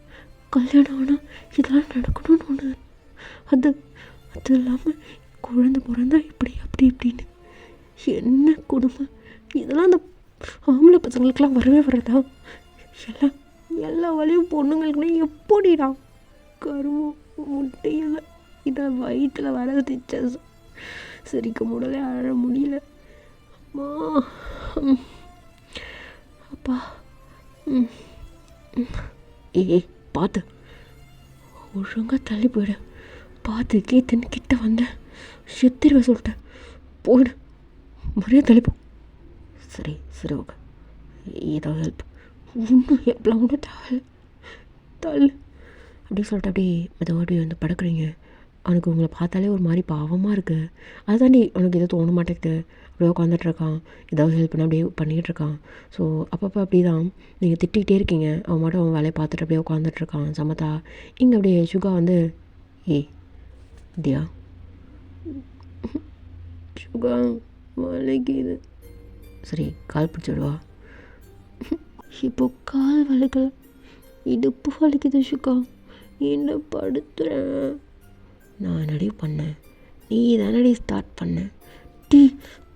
A: கல்யாணம் ஆனால் இதெல்லாம் நடக்கணும்னு ஒன்று. அது இல்லாமல் குழந்தை பிறந்தா இப்படி அப்படி இப்படின்னு என்ன குடும்பம் இதெல்லாம். அந்த ஆம்பளை பசங்களுக்கெல்லாம் வரவே வரதா? எல்லா வழியும் பொண்ணுங்களுக்குலாம் எப்படிடா? கருவம் முட்டையில் இதை வயிற்றில் வர ஸ்டிச்சஸ் சிரிக்க முடியல, அழ முடியல. அம்மா அப்பா. பார்த்து ஒழுங்காக தள்ளி போயிடு. பார்த்து கீத்துன்னு கிட்ட வந்தேன், செத்துருவேன் சொல்லிட்டேன். போயிடு, மரியாதை தள்ளிப்போ. சரி சரி ஓகே, ஏதாவது ஹெல்ப்? ஒன்றும் ஹெல்ப்லாம் ஒன்றும் தேவையில்லை, தள்ளு அப்படின்னு சொல்லிட்டு அப்படியே மெதுவாக வந்து படுக்கிறீங்க. அவனுக்கு உங்களை பார்த்தாலே ஒரு மாதிரி பாவமாக இருக்குது. அதுதாண்டி அவனுக்கு எதுவும் தோண மாட்டேங்குது. அப்படியே உட்காந்துட்ருக்கான், ஏதாவது ஹெல்ப் பண்ண அப்படியே பண்ணிகிட்ருக்கான். ஸோ அப்பப்போ அப்படி தான் நீங்கள் திட்டிகிட்டே இருக்கீங்க, அவன் மட்டும் அவன் வேலையை பார்த்துட்டு அப்படியே உட்காந்துட்ருக்கான் சமத்தா. இங்கே அப்படியே சுகா வந்து தியா சுகா வலிக்குது. சரி கால் பிடிச்சி விடுவா. இப்போ கால் வலிக்கல, இடுப்பு வலிக்குது சுகா, என்ன படுத்துறேன். நான் என்னடி பண்ணேன்? நீ தானடி ஸ்டார்ட் பண்ண. டீ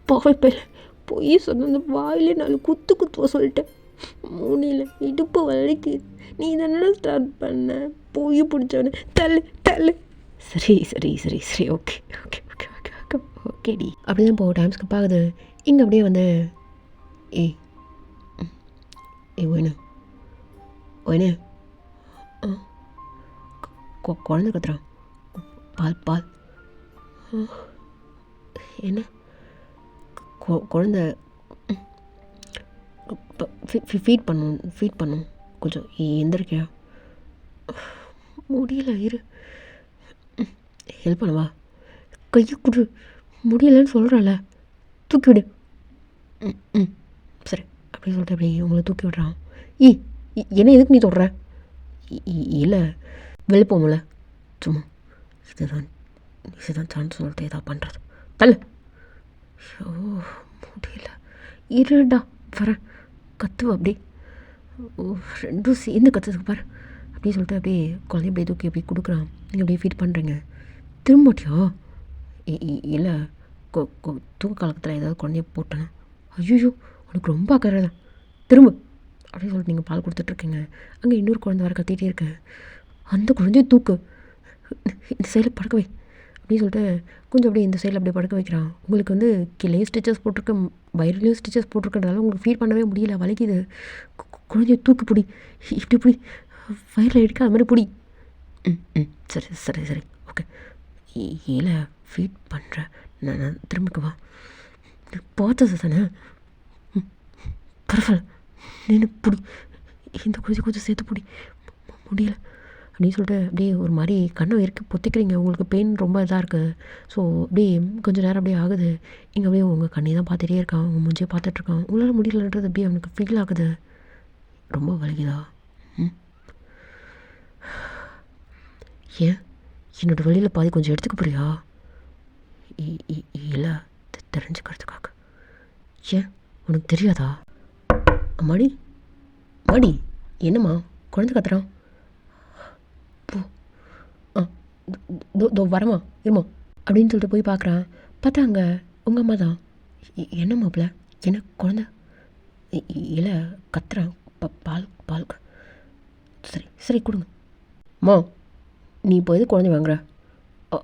A: பாய்ப்பையில் பொய் சொன்ன அந்த வாயிலே நாலு குத்துவ சொல்லிட்டேன். மூணியில் இடுப்பு வலிக்குது, நீ தானே ஸ்டார்ட் பண்ண. பொய் பிடிச்சவனே, தள்ளு தள்ளு. சரி சரி சரி சரி okay okay okay okay okay ஓகேடி. அப்படி தான் இப்போ டைம் ஸ்கிப் ஆகுது. இங்கே அப்படியே வந்து ஒயினு குழந்தை கத்துறான். பால் பால். என்ன குழந்த ஃபீட் பண்ணும் கொஞ்சம் எந்திரிக்கியா? முடியல, இரு ஹெல்ப் பண்ணவா? கையை கொடு. முடியலன்னு சொல்கிறல, தூக்கி விடு. சரி அப்படின்னு சொல்லிட்டு அப்படியே உங்களை தூக்கி விடுறான். என்ன எதுக்கு நீ தொடுற? இல்லை வெளில போகல, சும்மா இதுதான் சான்ஸ் சொல்லிட்டு ஏதாவது பண்ணுறது. தள்ளு. ஷோ முடியல, இருடா வரேன். கத்துவ அப்படி ரெண்டும் சேர்ந்து கத்துறதுக்கு பாரு அப்படின்னு சொல்லிட்டு அப்படியே குழந்தைய அப்படியே தூக்கி அப்படி கொடுக்குறான். நீங்கள் அப்படியே ஃபீட் பண்ணுறீங்க. திரும்பட்டியா? இல்லை தூக்க காலத்தில் ஏதாவது குழந்தைய போட்டேன். ஐயோ உனக்கு ரொம்ப அக்கறை தான், திரும்ப அப்படின்னு சொல்லிட்டு நீங்கள் பால் கொடுத்துட்ருக்கீங்க. அங்கே இன்னொரு குழந்தை வர கத்திகிட்டே இருக்கேன். அந்த குழந்தைய தூக்கு, இந்த சைடில் படுக்க வை அப்படின்னு சொல்லிட்டு கொஞ்சம் அப்படியே இந்த சைடில் அப்படியே படுக்க வைக்கிறான். உங்களுக்கு வந்து கீழேயும் ஸ்டிச்சஸ் போட்டிருக்க, வயிறுலேயும் ஸ்டிச்சஸ் போட்டிருக்கிறதால உங்களுக்கு ஃபீல் பண்ணவே முடியல, வலிக்குது. குழந்தைய தூக்கி பிடி, இப்படி பிடி, வயிறில் எடுக்க அது மாதிரி பிடி. சரி சரி சரி ஓகே. ஏழை ஃபீட் பண்ணுறேன், நான் திரும்பிக்கு வா. பார்த்தது தானே, பரவாயில்ல நின்று பிடி, இந்த கொஞ்சம் சேர்த்து பிடி, முடியல அப்படின்னு சொல்லிட்டு அப்படியே ஒரு மாதிரி கண்ணை இறுக்கி பொத்திக்கிறீங்க. உங்களுக்கு பெயின் ரொம்ப இதாக இருக்குது. ஸோ அப்படியே கொஞ்சம் நேரம் அப்படியே ஆகுது. இங்கே அப்படியே உங்கள் கண்ணை தான் பார்த்துட்டே இருக்கான், உங்கள் மூஞ்சியை பார்த்துட்ருக்கான். உங்களால் முடியலன்றது அப்படியே அவனுக்கு ஃபீல் ஆகுது. ரொம்ப வலிக்குதா? ஏன் என்னோடய வழியில் பாதி கொஞ்சம் எடுத்துக்க போறியா? இல்லை, தெரிஞ்சுக்கிறதுக்காக. ஏன் உனக்கு தெரியாதா? மடி மடி, என்னம்மா குழந்தை கத்துறான்? போ, தோ வரமா இருமா அப்படின்னு சொல்லிட்டு போய் பார்க்குறான். பார்த்தா அங்கே உங்கள் அம்மா தான். என்ன மாப்பிள்ள, என்ன குழந்தை? இல்லை கத்துறான், பால் பால். சரி சரி கொடுங்க. அம்மா நீ இப்போ எது குழந்தை வாங்குற?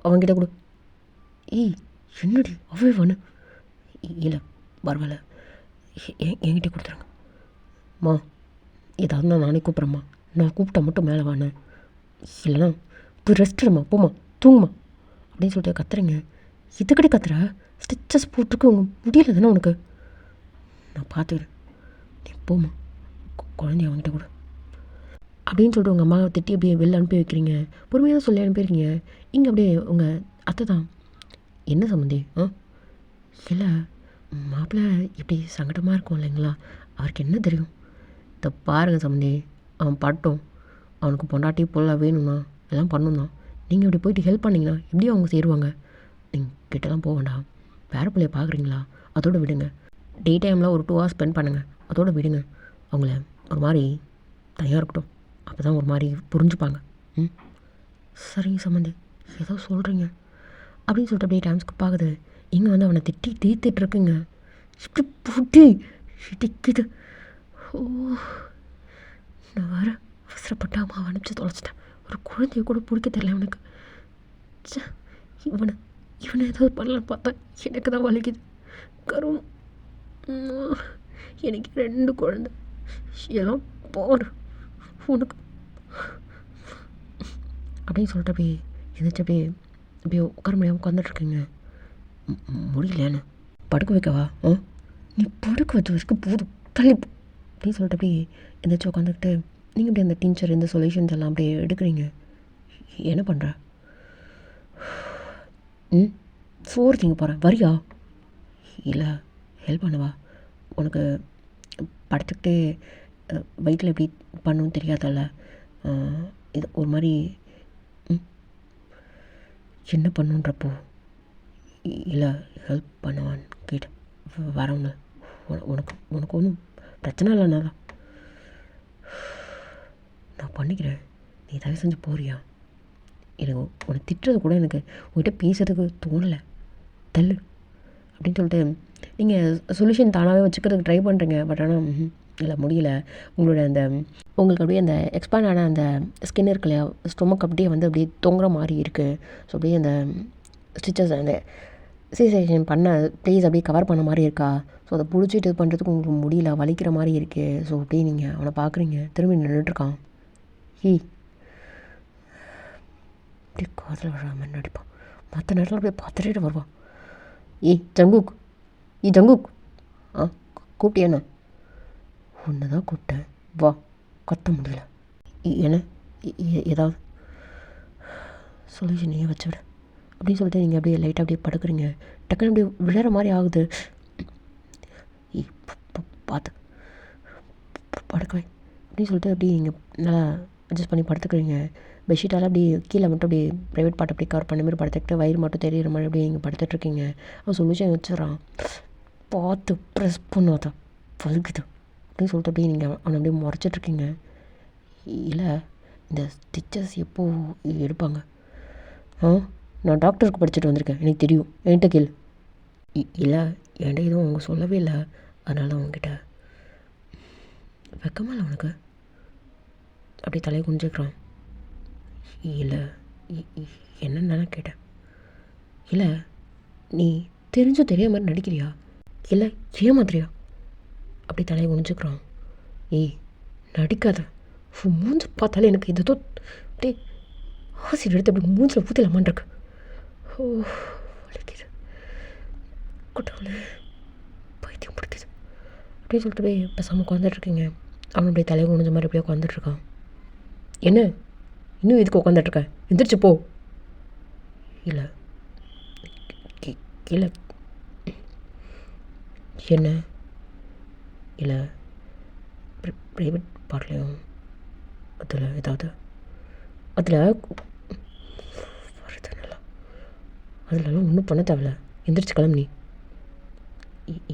A: அவன்கிட்ட கொடு. என்னடி அவே வேணு? இல்லை பரவாயில்ல, என்கிட்ட கொடுத்துருங்க. அம்மா ஏதாவது நானே கூப்பிட்றேம்மா, நான் கூப்பிட்டா மட்டும் மேலே வானேன், இல்லைனா போய் ரெஸ்ட் எடுமா, போம்மா தூங்குமா அப்படின்னு சொல்லிட்டு கத்துறீங்க. இதுக்கடி கத்துற? ஸ்டிச்சஸ் போட்டிருக்கு, உங்கள் முடியல தானே உனக்கு? நான் பார்த்துக்கிறேன், நீ போம்மா, குழந்தைய அவன்கிட்ட கூட அப்படின்னு சொல்லிட்டு உங்கள் அம்மாவை திட்டி அப்படியே வெளில அனுப்பி வைக்கிறீங்க. பொறுமையாக சொல்லி அனுப்பியிருக்கீங்க. இங்கே அப்படியே உங்கள் அத்தை தான். என்ன சம்மந்தி? இல்லை மாப்பிள்ளை இப்படி சங்கடமாக இருக்கும் இல்லைங்களா, அவருக்கு என்ன தெரியும்? இதை பாருங்கள் சம்மந்தி, அவன் பட்டும், அவனுக்கு பொண்டாட்டி போல வேணும்னா எல்லாம் பண்ணணும் தான். நீங்கள் இப்படி போயிட்டு ஹெல்ப் பண்ணிங்கன்னா எப்படியும் அவங்க சேருவாங்க. நீங்கள் கிட்டலாம் போக வேண்டாம். பேர பிள்ளைய பார்க்குறீங்களா, அதோடு விடுங்க. டே டைமில் ஒரு 2 hours ஸ்பெண்ட் பண்ணுங்கள், அதோடு விடுங்க. அவங்கள ஒரு மாதிரி தனியாக இருக்கட்டும், அப்போ தான் ஒரு மாதிரி புரிஞ்சுப்பாங்க. சரிங்க சம்மந்தி, ஏதோ சொல்கிறீங்க அப்படின்னு சொல்லிட்டு அப்படியே டைம் ஸ்கிப் ஆகுது. இங்கே வந்து அவனை திட்டி தீர்த்துட்ருக்குங்க. இப்படி போட்டி இடிக்குது. ஓ, நான் வேறு அவசரப்பட்டு அம்மா அனுப்பிச்சு தொலைச்சிட்டேன். ஒரு குழந்தைய கூட பிடிக்க தெரியல அவனுக்கு. இவனை ஏதாவது பண்ணலான்னு பார்த்தா எனக்கு தான் வலிக்குது. கரும், எனக்கு 2 குழந்தை எல்லாம் போடு உனக்கு அப்படின்னு சொல்லிட்டு அப்படியே எதாச்சும் அப்படியே உட்கார முடியாமல் உட்காந்துட்ருக்கீங்க. முடியலன்னு படுக்க வைக்கவா? நீ படுக்க வச்ச வரைக்கும் போதும், தள்ளி அப்படின்னு சொல்லிட்டு அப்படியே எதாச்சும் உட்காந்துக்கிட்டு நீங்கள் அப்படியே அந்த டீச்சர் இந்த சொல்யூஷன்ஸ் எல்லாம் அப்படியே எடுக்கிறீங்க. என்ன பண்ணுற? சோறு திங்க போகிறேன், வரியா? இல்லை ஹெல்ப் பண்ணவா? உனக்கு படுத்துக்கிட்டே வயிற்றில் எப்படி பண்ணணும்னு தெரியாதல்ல, இது ஒரு மாதிரி என்ன பண்ணுன்றப்போ இல்லை ஹெல்ப் பண்ணுவான்னு கேட்டேன். வரவங்க உனக்கு ஒன்றும் பிரச்சனை இல்லைன்னா தான் நான் பண்ணிக்கிறேன், நீ தயவு செஞ்சு போறியா? எனக்கு உன்னை திட்டுறது கூட எனக்கு உங்கள்கிட்ட பேசுறதுக்கு தோணலை, தள்ளு அப்படின்னு சொல்லிட்டு நீங்கள் சொல்யூஷன் தானாகவே வச்சுக்கிறதுக்கு ட்ரை பண்ணுறீங்க. பட் ஆனால் இல்லை முடியல. உங்களோட அந்த உங்களுக்கு அப்படியே அந்த எக்ஸ்பேண்ட் ஆன அந்த ஸ்கின் இருக்கு இல்லையா, ஸ்டொமக் அப்படியே வந்து அப்படியே தொங்குற மாதிரி இருக்குது. ஸோ அப்படியே அந்த ஸ்டிச்சஸ் அந்த சிசேஷன் பண்ண ப்ளீஸ் அப்படியே கவர் பண்ண மாதிரி இருக்கா. ஸோ அதை பிடிச்சிட்டு பண்ணுறதுக்கு உங்களுக்கு முடியல, வலிக்கிற மாதிரி இருக்குது. ஸோ அப்படியே நீங்கள் அவனை பார்க்குறீங்க, திரும்பி நின்றுட்டுருக்கான். அப்படியே காதில் வர மாதிரி நடிப்பான். மற்ற நேரத்தில் அப்படியே பார்த்துட்டு வருவான். ஜங்குக், ஜங்குக், கூப்பிட்டியாண்ணா? ஒன்று தான் கூப்பிட்டேன், வா. கத்த முடியல. என்ன ஏதாவது சொல்யூஷன் நீயே வச்சு விட அப்படின்னு சொல்லிட்டு நீங்கள் அப்படியே லைட்டாக அப்படியே படுக்கிறீங்க. டக்குன்னு அப்படியே விழற மாதிரி ஆகுது. பார்த்து படுக்கவே அப்படின்னு சொல்லிட்டு அப்படியே நீங்கள் நல்லா அட்ஜஸ்ட் பண்ணி படுத்துக்கிறீங்க. பெட்ஷீட்டால் அப்படியே கீழே மட்டும் அப்படியே ப்ரைவேட் பார்ட் அப்படியே கவர் பண்ண மாதிரி படுத்துக்கிட்டு வயிறு மட்டும் தெரியிற மாதிரி அப்படியே நீங்கள் படுத்துட்ருக்கீங்க. அவன் சொல்யூஷன் வச்சுறான், பார்த்து ப்ரெஸ் பண்ணாதான் வலிக்குது அப்படின்னு சொல்லிட்டு அப்படியே நீங்கள் அவனை அப்படியே முறைச்சிட்ருக்கீங்க. இல்லை இந்த ஸ்டிச்சஸ் எப்போது எடுப்பாங்க? நான் டாக்டருக்கு படிச்சுட்டு வந்திருக்கேன், எனக்கு தெரியும், என்கிட்ட கேளு. இல்லை என்கிட்ட எதுவும் அவங்க சொல்லவே இல்லை, அதனால தான் உங்ககிட்ட. வெக்கமா இல்லை உனக்கு? அப்படியே தலையை குஞ்சிக்கிறான். இல்லை என்னென்னு கேட்டேன். இல்லை நீ தெரிஞ்சும் தெரியாத மாதிரி நடிக்கிறியா, இல்லை ஏமாத்துறியா? அப்படி தலையை குனிஞ்சுக்கிறான். நடிக்காத, மூஞ்சி பார்த்தாலே எனக்கு ஏதோ அப்படியே ஆசிட் எடுத்து அப்படி மூஞ்சில் ஊற்றலாமான் இருக்கு. ஓ வலிக்குது, குட்டால பைத்தியம் பிடிக்குது அப்படியே சொல்லிட்டு போய் பேசாமல் உட்காந்துட்ருக்கீங்க. அவன் அப்படியே தலையை குனிஞ்ச மாதிரி அப்படியே உட்காந்துட்ருக்கான். என்ன இன்னும் எதுக்கு உட்காந்துட்ருக்க, எந்திரிச்சு போ. இல்லை கீழே என்ன இல்லை ப்ரைவேட் பார்ட்லேயும் அதில் ஏதாவது அதில் வருது நல்லா, அதிலலாம் ஒன்றும் பண்ண தேவையில்ல, எந்திரிச்சு கிளம்பி.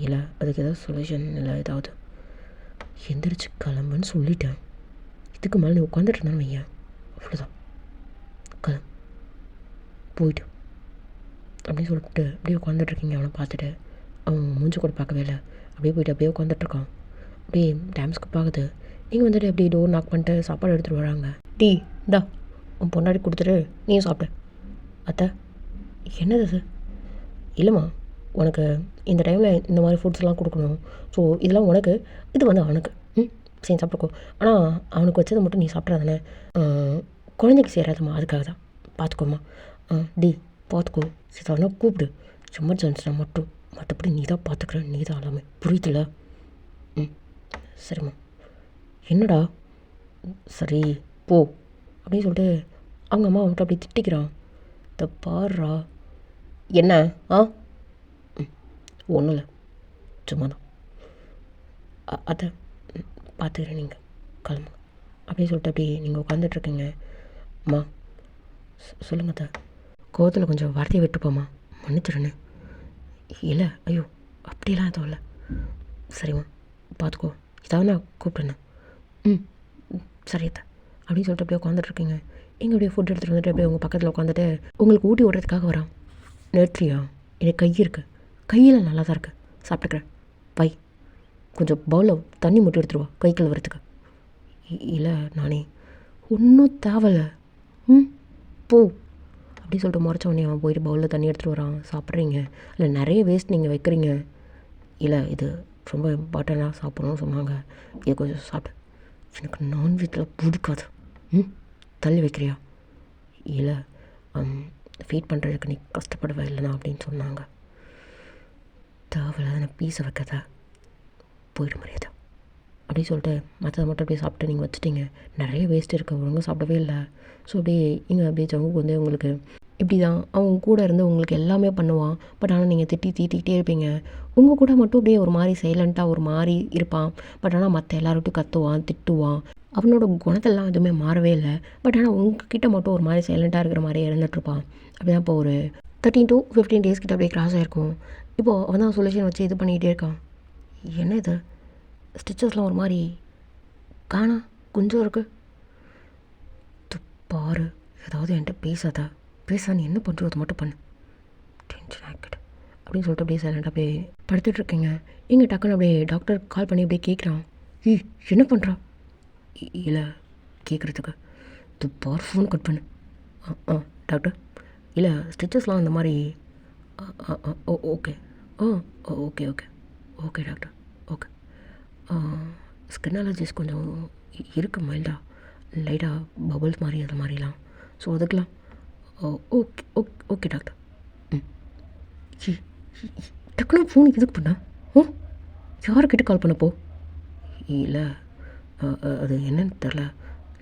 A: இல்லை அதுக்கு ஏதாவது சொல்யூஷன் இல்லை ஏதாவது, எந்திரிச்சு கிளம்புன்னு சொல்லிட்டேன். இதுக்கு மேலே நீ உட்காந்துட்டு இருந்தாலும் வையன், அவ்வளோதான், கிளம்பு போயிட்டு அப்படின்னு சொல்லிட்டு அப்படியே உட்காந்துட்ருக்கீங்க. அவனை பார்த்துட்டு அவன் மூஞ்சி கூட பார்க்கவே இல்லை, அப்படியே போயிட்டு அப்படியே உட்காந்துட்ருக்கான். அப்படியே டைம்ஸ்க்கு பார்க்குது. நீங்கள் வந்துட்டு அப்படியே டோர் நாக் பண்ணிட்டு சாப்பாடு எடுத்துகிட்டு வராங்க. டீ இந்தா உன் பொண்டாடி கொடுத்துட்டு நீயும் சாப்பிட்ட. அத்தை என்னது அது? இல்லைம்மா, உனக்கு இந்த டைமில் இந்த மாதிரி ஃபுட்ஸ்லாம் கொடுக்கணும். ஸோ இதெல்லாம் உனக்கு, இது வந்து அவனுக்கு. சரி சாப்பிட்டுக்கோ. ஆனால் அவனுக்கு வச்சதை மட்டும் நீ சாப்பிட்றாதானே, குழந்தைக்கு சேராதும்மா, அதுக்காக தான் பார்த்துக்கோம்மா. டி பார்த்துக்கோ, சரி கூப்பிடு, எமர்ஜென்சினா மட்டும், மற்றபடி நீ தான் பார்த்துக்கிறேன், நீ தான் எல்லாமே, புரியுதுல்ல? சரிம்மா. என்னடா சரி போ அப்படின்னு சொல்லிட்டு அவங்க அம்மா அவன்கிட்ட அப்படி திட்டிக்கிறான். இதை பாடுறா. என்ன ஒன்றும் இல்லை, சும்மா தான், அதை பார்த்துக்கிறேன், நீங்கள் கிளம்புங்க அப்படின்னு சொல்லிட்டு அப்படி நீங்கள் உட்காந்துட்ருக்கீங்க. அம்மா சொல்லுங்க அத்தை. கோவத்தில் கொஞ்சம் வார்த்தையை விட்டுப்போம்மா, மன்னிச்சிடுன்னு. இல்லை ஐயோ அப்படிலாம் எதுவும் இல்லை. சரிம்மா பார்த்துக்கோ, இதாவது நான் கூப்பிட்டேண்ணா. சரி அத்தை அப்படின்னு சொல்லிட்டு அப்படியே உட்காந்துட்ருக்கீங்க. எங்கே அப்படியே ஃபுட் எடுத்துகிட்டு வந்துட்டு அப்படியே உங்கள் பக்கத்தில் உட்காந்துட்டு உங்களுக்கு ஊட்டி விடுறதுக்காக வரான். நேற்றியா எனக்கு கை இருக்குது, கையில் நல்லா தான் இருக்குது, சாப்பிட்டுக்கிறேன், பை கொஞ்சம் பவுலில் தண்ணி மட்டும் எடுத்துருவா கை கழுவுறதுக்கு. இல்லை நானே ஒன்றும் தேவையில்லை, போ அப்படி சொல்லிட்டு முறைச்ச உடனே அவன் போயிட்டு பவுலில் தண்ணி எடுத்துகிட்டு வரான். சாப்பிட்றீங்க, இல்லை நிறைய வேஸ்ட் நீங்கள் வைக்கிறீங்க. இல்லை இது ரொம்ப இம்பார்ட்டண்ட்டாக சாப்பிட்ணுன்னு சொன்னாங்க, இதை கொஞ்சம் சாப்பிட்டு. எனக்கு நான்வெஜ்ஜில் பிடிக்காது, தள்ளி வைக்கிறியா? இல்லை ஃபீட் பண்ணுறதுக்கு நீ கஷ்டப்படுவ இல்லைனா அப்படின்னு சொன்னாங்க. தேவையில்லாத பீஸை வைக்காத, போயிட முடியாது அப்படின்னு சொல்லிட்டு மற்றதை மட்டும் அப்படியே சாப்பிட்டு நீங்கள் வச்சுட்டீங்க. நிறைய வேஸ்ட் இருக்குது, ஒழுங்காக சாப்பிடவே இல்லை. ஸோ அப்படியே இங்கே அப்படியே ஜங்குக்கு வந்து உங்களுக்கு இப்படி தான் அவங்க கூட இருந்து உங்களுக்கு எல்லாமே பண்ணுவான். பட் ஆனால் நீங்கள் தீட்டிக்கிட்டே இருப்பீங்க. உங்கள் கூட மட்டும் அப்படியே ஒரு மாதிரி சைலண்ட்டாக ஒரு மாதிரி இருப்பான். பட் ஆனால் மற்ற எல்லார்கிட்டையும் கத்துவான், திட்டுவான். அவனோட குணத்தெல்லாம் எதுவுமே மாறவே இல்லை. பட் ஆனால் உங்ககிட்ட மட்டும் ஒரு மாதிரி சைலண்ட்டாக இருக்கிற மாதிரியே இருந்துகிட்ருப்பான். அப்படி தான் இப்போ ஒரு 13 to 15 டேஸ் கிட்ட அப்படியே கிராஸ் ஆகிருக்கும். இப்போது அவன் தான் சொல்யூஷன் வச்சு இது பண்ணிக்கிட்டே இருக்கான். என்ன இது ஸ்டிச்சஸ்லாம் ஒரு மாதிரி காணா கொஞ்சம் இருக்குது. பாரு ஏதாவது என்கிட்ட பேச நீ என்ன பண்ணுறது மட்டும் பண்ணு, டென்ஷன் ஆகிக்கிட்டு அப்படின்னு சொல்லிட்டு அப்படியே சைலண்டாக அப்படியே படுத்துட்ருக்கீங்க. இங்கே டக்குன்னு அப்படியே டாக்டர் கால் பண்ணி அப்படியே கேட்குறான். என்ன பண்ணுறா? இல்லை கேட்குறதுக்கு இது பார், ஃபோன் கட் பண்ணு. டாக்டர் இல்லை ஸ்டிச்சஸ்லாம் அந்த மாதிரி okay okay okay okay doctor okay. Skin allergies கொஞ்சம் இருக்குது, மைல்டாக லைட்டாக பபுள்ஸ் மாதிரி அந்த மாதிரிலாம். ஸோ அதுக்கெலாம் ஓகே ஓகே ஓகே டாக்டர். டக்குனு ஃபோன் எதுக்கு பண்ண? யாருக்கிட்ட கால் பண்ணப்போ? இல்லை அது என்னன்னு தெரில,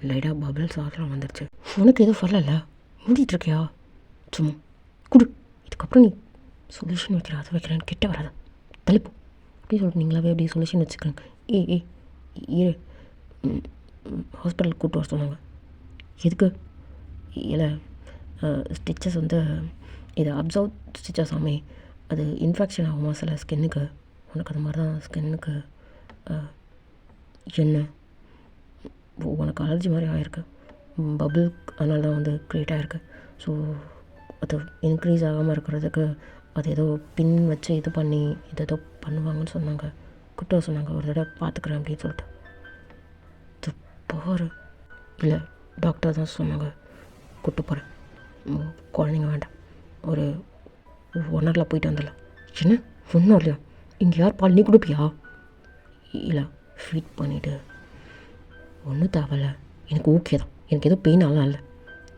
A: லைட்டாக பபுள்ஸ் அதெல்லாம் வந்துடுச்சு. உனக்கு எதுவும் வரல, மூடிட்டுருக்கியா? சும்மா குடு, இதுக்கப்புறம் நீ சொல்யூஷன் வைக்கிற அதை வைக்கிறேன்னு கிட்ட வராத, தள்ளிப்போ அப்படி சொல்லிட்டு நீங்களாவே அப்படி சொல்யூஷன் வச்சுக்கிறேங்க. ஏ ஹாஸ்பிட்டலுக்கு கூப்பிட்டு வர சொன்னாங்க. எதுக்கு? இல்லை ஸ்டிச்சஸ் வந்து இது அப்சர்வ் ஸ்டிச்சஸ் ஆமே, அது இன்ஃபெக்ஷன் ஆகுமா சில ஸ்கின்னுக்கு, உனக்கு அது மாதிரி தான் ஸ்கின்னுக்கு என்ன உனக்கு அலர்ஜி மாதிரி ஆகிருக்கு, பபுள் அதனால தான் வந்து க்ரியேட் ஆகிருக்கு. ஸோ அது இன்க்ரீஸ் ஆகாமல் இருக்கிறதுக்கு அது ஏதோ பின் வச்சு இது பண்ணி இது ஏதோ பண்ணுவாங்கன்னு சொன்னாங்க, கூப்பிட்டு வர சொன்னாங்க. ஒரு தடவை பார்த்துக்குறேன் அப்படின்னு சொல்லிட்டு பாரு. இல்லை டாக்டர் தான் சொன்னாங்க, கூப்பிட்டு போகிறேன், குழந்தைங்க வேண்டாம், ஒரு 1 ஹவரில் போயிட்டு வந்துடலாம். என்ன 1 ஹவர்லையா? இங்கே யார் பால் நீ கொடுப்பியா? இல்லை ஃபீட் பண்ணிவிட்டு ஒன்றும் தேவையில்ல, எனக்கு ஓகே தான், எனக்கு எதுவும் பெயின் ஆகலாம் இல்லை,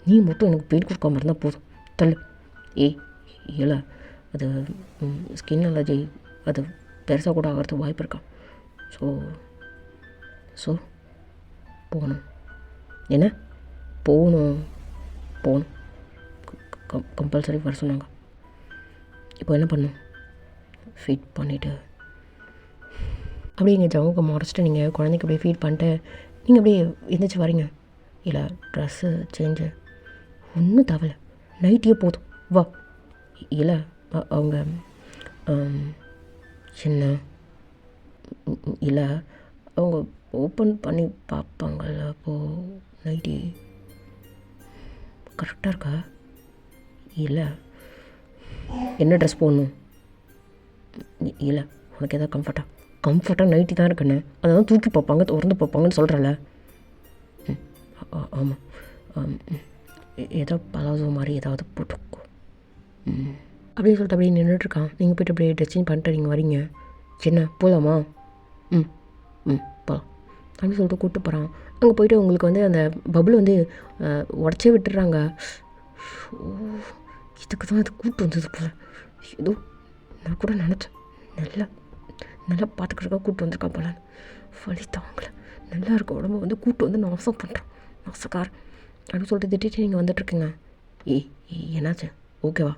A: நீ மட்டும் எனக்கு பெயின் கொடுக்காம இருந்தால் போதும், தள்ளு. இல்லை அது ஸ்கின் அலர்ஜி, அது பெருசாக கூட ஆகிறதுக்கு வாய்ப்பு இருக்கா. ஸோ ஸோ போகணும். என்ன போகணும் போகணும் கம்பல்சரி வர சொன்னாங்க. இப்போ என்ன பண்ணணும்? ஃபீட் பண்ணிவிட்டு அப்படியே எங்கள் ஜவுக்கு முறைச்சிட்டு நீங்கள் குழந்தைக்கு அப்படியே ஃபீட் பண்ணிட்டு நீங்கள் அப்படியே எழுந்திரிச்சி வரீங்க. இல்லை ட்ரெஸ்ஸு சேஞ்சு ஒன்றும் தேவையில்ல, நைட்டியே போதும் வா. இல்லை அவங்க சின்ன இல்லை அவங்க ஓப்பன் பண்ணி பார்ப்பாங்கள்ல, அப்போது நைட்டி கரெக்டாக இருக்கா? இல்லை என்ன ட்ரெஸ் போடணும்? இல்லை உனக்கு எதாவது கம்ஃபர்ட்டாக நைட்டி தான் இருக்குன்னு அதை தான் தூக்கி பார்ப்பாங்க, திறந்து பார்ப்பாங்கன்னு சொல்கிறல. ஆமாம் ஏதோ பலாசோ மாதிரி ஏதாவது போட்டுக்கோ அப்படின்னு சொல்லிட்டு அப்படியே நின்றுட்டுருக்கான். நீங்கள் போய்ட்டு அப்படியே ட்ரெஸ்ஸிங் பண்ணிட்டு நீங்கள் வரீங்க. என்ன போகலாமா? போகலாம் அப்படின்னு சொல்லிட்டு கூப்பிட்டு போகிறான். அங்கே போய்ட்டு உங்களுக்கு வந்து அந்த பபுள் வந்து உடச்சே விட்டுறாங்க. இதுக்கு தான் அது கூப்பிட்டு வந்தது போல். ஏதோ நான் கூட நினச்சேன் நல்லா பார்த்துக்கிறதுக்காக கூப்பிட்டு வந்திருக்கான் போல. வலித்தாங்கள நல்லா இருக்க உடம்பு வந்து கூப்பிட்டு வந்து நாசம் பண்ணுறான், நாசக்காரன் அப்படின்னு சொல்லிட்டு திட்டிட்டு நீங்கள் வந்துட்டுருக்கீங்க. என்னாச்சு? ஓகேவா?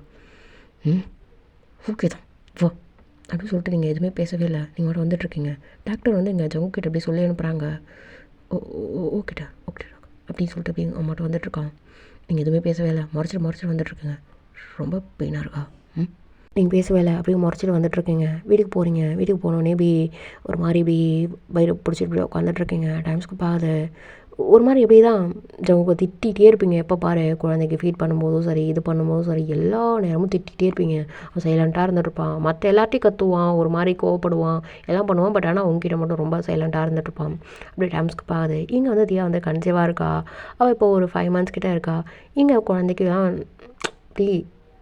A: ஓகே தான் வா அப்படின்னு சொல்லிட்டு நீங்கள் எதுவுமே பேசவே இல்லை. நீங்கள் மட்டும் வந்துட்டுருக்கீங்க. டாக்டர் வந்து எங்கள் ஜங்கு கிட்ட அப்படி சொல்லி அனுப்புகிறாங்க. ஓகேடா அப்படின்னு சொல்லிட்டு அப்படி அவன் மட்டும் வந்துட்டுருக்கான். நீங்கள் எதுவுமே பேசவே இல்லை, முறைச்சிட்டு வந்துட்டுருக்கீங்க. ரொம்ப பெயினாக இருக்கா? நீங்கள் பேசவே இல்லை, அப்படியே முறைச்சிட்டு வந்துட்டுருக்கீங்க. வீட்டுக்கு போகிறீங்க. வீட்டுக்கு போனோடனே இப்படி ஒரு மாதிரி இப்படி வயிறு பிடிச்சிட்டு இப்படி உட்காந்துட்ருக்கீங்க. டைம்ஸ்க்கு பாது ஒரு மாதிரி எப்படி தான் ஜவுங்க திட்டிகிட்டே இருப்பீங்க. எப்போ பாரு குழந்தைக்கு ஃபீட் பண்ணும்போதும் சரி, இது பண்ணும்போதும் சரி, எல்லா நேரமும் திட்டிகிட்டே இருப்பீங்க. அவன் சைலண்ட்டாக இருந்துகிட்ருப்பான். மற்ற எல்லாத்தையும் கற்றுவான், ஒரு மாதிரி கோவப்படுவான், எல்லாம் பண்ணுவான். பட் ஆனால் உங்ககிட்ட மட்டும் ரொம்ப சைலண்ட்டாக இருந்துகிட்ருப்பான். அப்படியே டைம்ஸ்க்கு பாகுது. இங்கே வந்து தியா வந்து கன்சீவாக இருக்கா. அவள் இப்போ ஒரு 5 months கிட்டே இருக்கா. இங்கே குழந்தைக்குலாம் இப்படி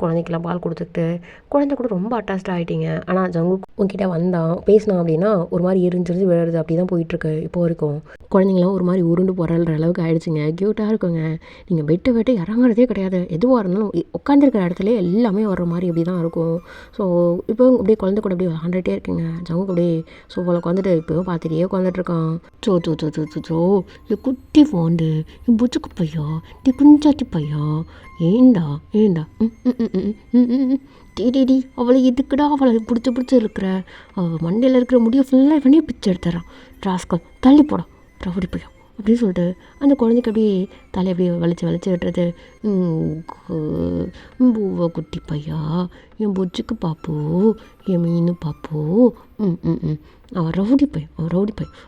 A: குழந்தைக்கெல்லாம் பால் கொடுத்துட்டு குழந்தை கூட ரொம்ப அட்டாச்சாக ஆகிட்டீங்க. ஆனால் ஜங்கு உங்ககிட்ட வந்தான் பேசினான் அப்படின்னா ஒரு மாதிரி எரிஞ்சிருந்து விழுறது அப்படி தான் போயிட்டுருக்கு இப்போ வரைக்கும். குழந்தைங்களாம் ஒரு மாதிரி உருண்டு போகிற அளவுக்கு ஆகிடுச்சிங்க. க்யூட்டாக இருக்குங்க. நீங்கள் விட்டு இறங்குறதே கிடையாது. எதுவாக இருந்தாலும் உட்காந்துருக்கிற இடத்துல எல்லாமே வர்ற மாதிரி அப்படி தான் இருக்கும். ஸோ இப்போ அப்படியே குழந்தை கூட அப்படியே விளாண்டுட்டே இருக்கீங்க. ஜங்கு அப்படியே சோஃபாவில் உட்காந்துட்டு இப்போவும் பார்த்துட்டே உட்காந்துட்ருக்கான். சோ இது குட்டி போண்டு என் புச்சுக்கு பையா டி குஞ்சாட்டி பையா ஏண்டா டி அவளை எதுக்குடா அவளை பிடிச்சி இருக்கிற அவள் மண்டையில் இருக்கிற முடியை ஃபுல்லாக இவனே பிச்சு எடுத்துறான். ராஸ்கல் தள்ளி போடா ரவுடி பையன் அப்படின்னு சொல்லிட்டு அந்த குழந்தைக்கு அப்படியே தலையை அப்படியே வலிச்சு விட்டுறது. பூவா குட்டி பையா என் பொச்சுக்கு பாப்பு என் மீன் பாப்பு அவன் ரவுடி பையன்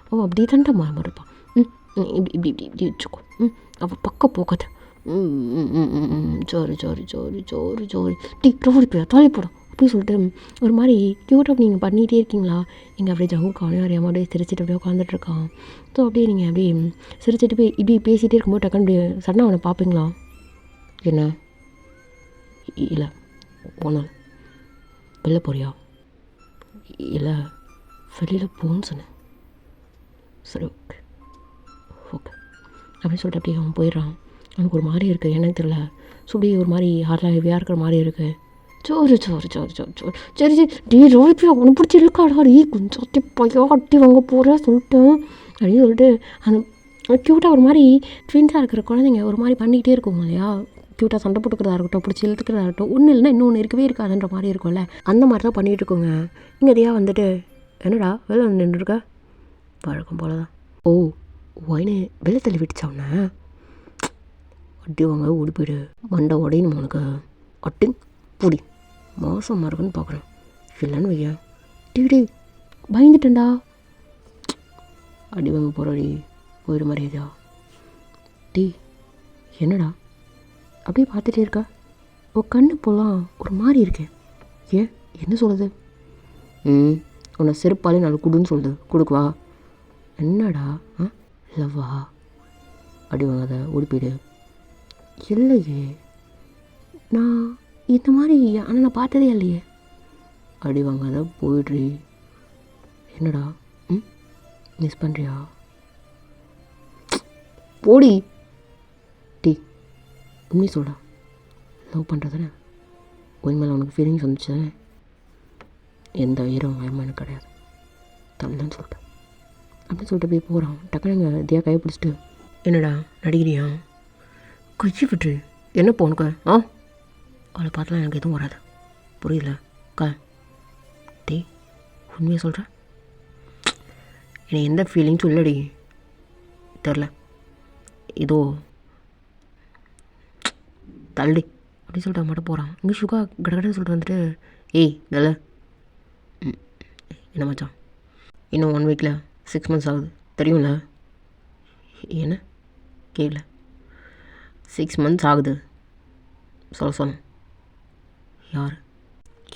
A: அவன் அப்படியே தாண்டா இருப்பான். இப்படி வச்சுக்கோ. அவள் பக்கம் போகாத. சோறு டீ ரவுடி பையா தள்ளி போடும் அப்படின்னு சொல்லிட்டு ஒரு மாதிரி க்யூட்டாக நீங்கள் பண்ணிகிட்டே இருக்கீங்களா. இங்கே அப்படியே ஜங்கு காலையும் அறியாமல் அப்படியே சிரிச்சிட்டு அப்படியே உட்காந்துட்ருக்கான். ஸோ அப்படியே நீங்கள் அப்படியே சிரிச்சிட்டு போய் இப்படி பேசிகிட்டே இருக்கும்போது டக்குன்னு அப்படியே சடனாக அவனை பார்ப்பீங்களா? என்ன? இல்லை போனால் வெளில போறியா? இல்லை வெளியில் போன்னு சொன்னேன். சரி ஓகே அப்படின்னு சொல்லிட்டு அப்படியே அவன் போயிடுறான். அவனுக்கு ஒரு மாதிரி இருக்குது, என்னன்னு தெரியல. ஸோ அப்படியே ஒரு மாதிரி ஹார்ட்லாம் ஹெவியாக இருக்கிற மாதிரி இருக்குது. சோறு சரி டீ ரோடிப்பியா ஒன்று பிடிச்சி இருக்காடா டீ கொஞ்சம் பையா அட்டி வாங்க போகிறேன் சொல்லிட்டேன் அப்படின்னு சொல்லிட்டு அந்த க்யூட்டாக ஒரு மாதிரி ட்வின்ஸாக இருக்கிற குழந்தைங்க ஒரு மாதிரி பண்ணிக்கிட்டே இருக்கும் இல்லையா. க்யூட்டாக சண்டை போட்டுக்கிறதா இருக்கட்டும், பிடிச்சி இழுத்துக்கிறதா இருக்கட்டும், ஒன்று இல்லைன்னா இன்னொன்று இருக்கவே இருக்காதுன்ற மாதிரி இருக்கும்ல. அந்த மாதிரி தான் பண்ணிகிட்டு இருக்கோங்க. இங்கே தியா வந்துட்டு என்னடா வெளில வந்து நின்றுருக்க? பழக்கம் போல தான். ஓ ஒயினு வெளில தள்ளி விட்டுச்சவன அட்டி வாங்க ஓடி போயிடு. மண்டை உடையணும் உனக்கு. அட்டிங் பூடி மோசமாக இருக்குன்னு பார்க்குறேன். இல்லைன்னு வையா டீ பயந்துட்டேன்டா. அடி வாங்க போகிறாடி போயிடு மாதிரியா? டீ என்னடா அப்படியே பார்த்துட்டே இருக்கா? உன் கண்ணு போலாம் ஒரு மாதிரி இருக்கேன். ஏன் என்ன சொல்லுது? உன்னை செருப்பாலே நான் கொடுன்னு சொல்லுது. கொடுக்குவா? என்னடா இல்லைவா? அடி வாங்காத ஓடி போயிடு. இல்லையே நான் இந்த மாதிரி ஆனால் நான் பார்த்ததே இல்லையே. அடி வாங்காத போயிடுறி. என்னடா மிஸ் பண்ணுறியா? போடி. டீ உண்மை சொல்டா, லவ் பண்ணுறதானே? உண்மையில் உனக்கு ஃபீலிங்ஸ் வந்துச்சு தானே? எந்த ஈரம் பயமாக எனக்கு கிடையாது. தள்ளன்னு சொல்லிட்டேன். அப்படின்னு சொல்லிட்டு போய் போகிறான். டக்குனு எங்கள் தியா கையை பிடிச்சிட்டு, என்னடா நடிகிறியா, கையை விட்டுரு, என்ன போனுக்க அவளை பார்த்தாலாம் எனக்கு எதுவும் வராது, புரியல டே உண்மையாக சொல்கிறேன், என்னை எந்த ஃபீலிங் சொல்லடி, தெரில, ஏதோ தள்ளி அப்படின்னு சொல்லிட்டு மட்டும் போகிறான். இங்கே சுகா கடகடன்னு சொல்லிட்டு வந்துட்டு, ஏய் நல்ல என்ன மச்சான், இன்னும் 1 வீக்கில் 6 months ஆகுது தெரியும்ல, என்ன கேட்கல, 6 months ஆகுது சொல்ல யார்,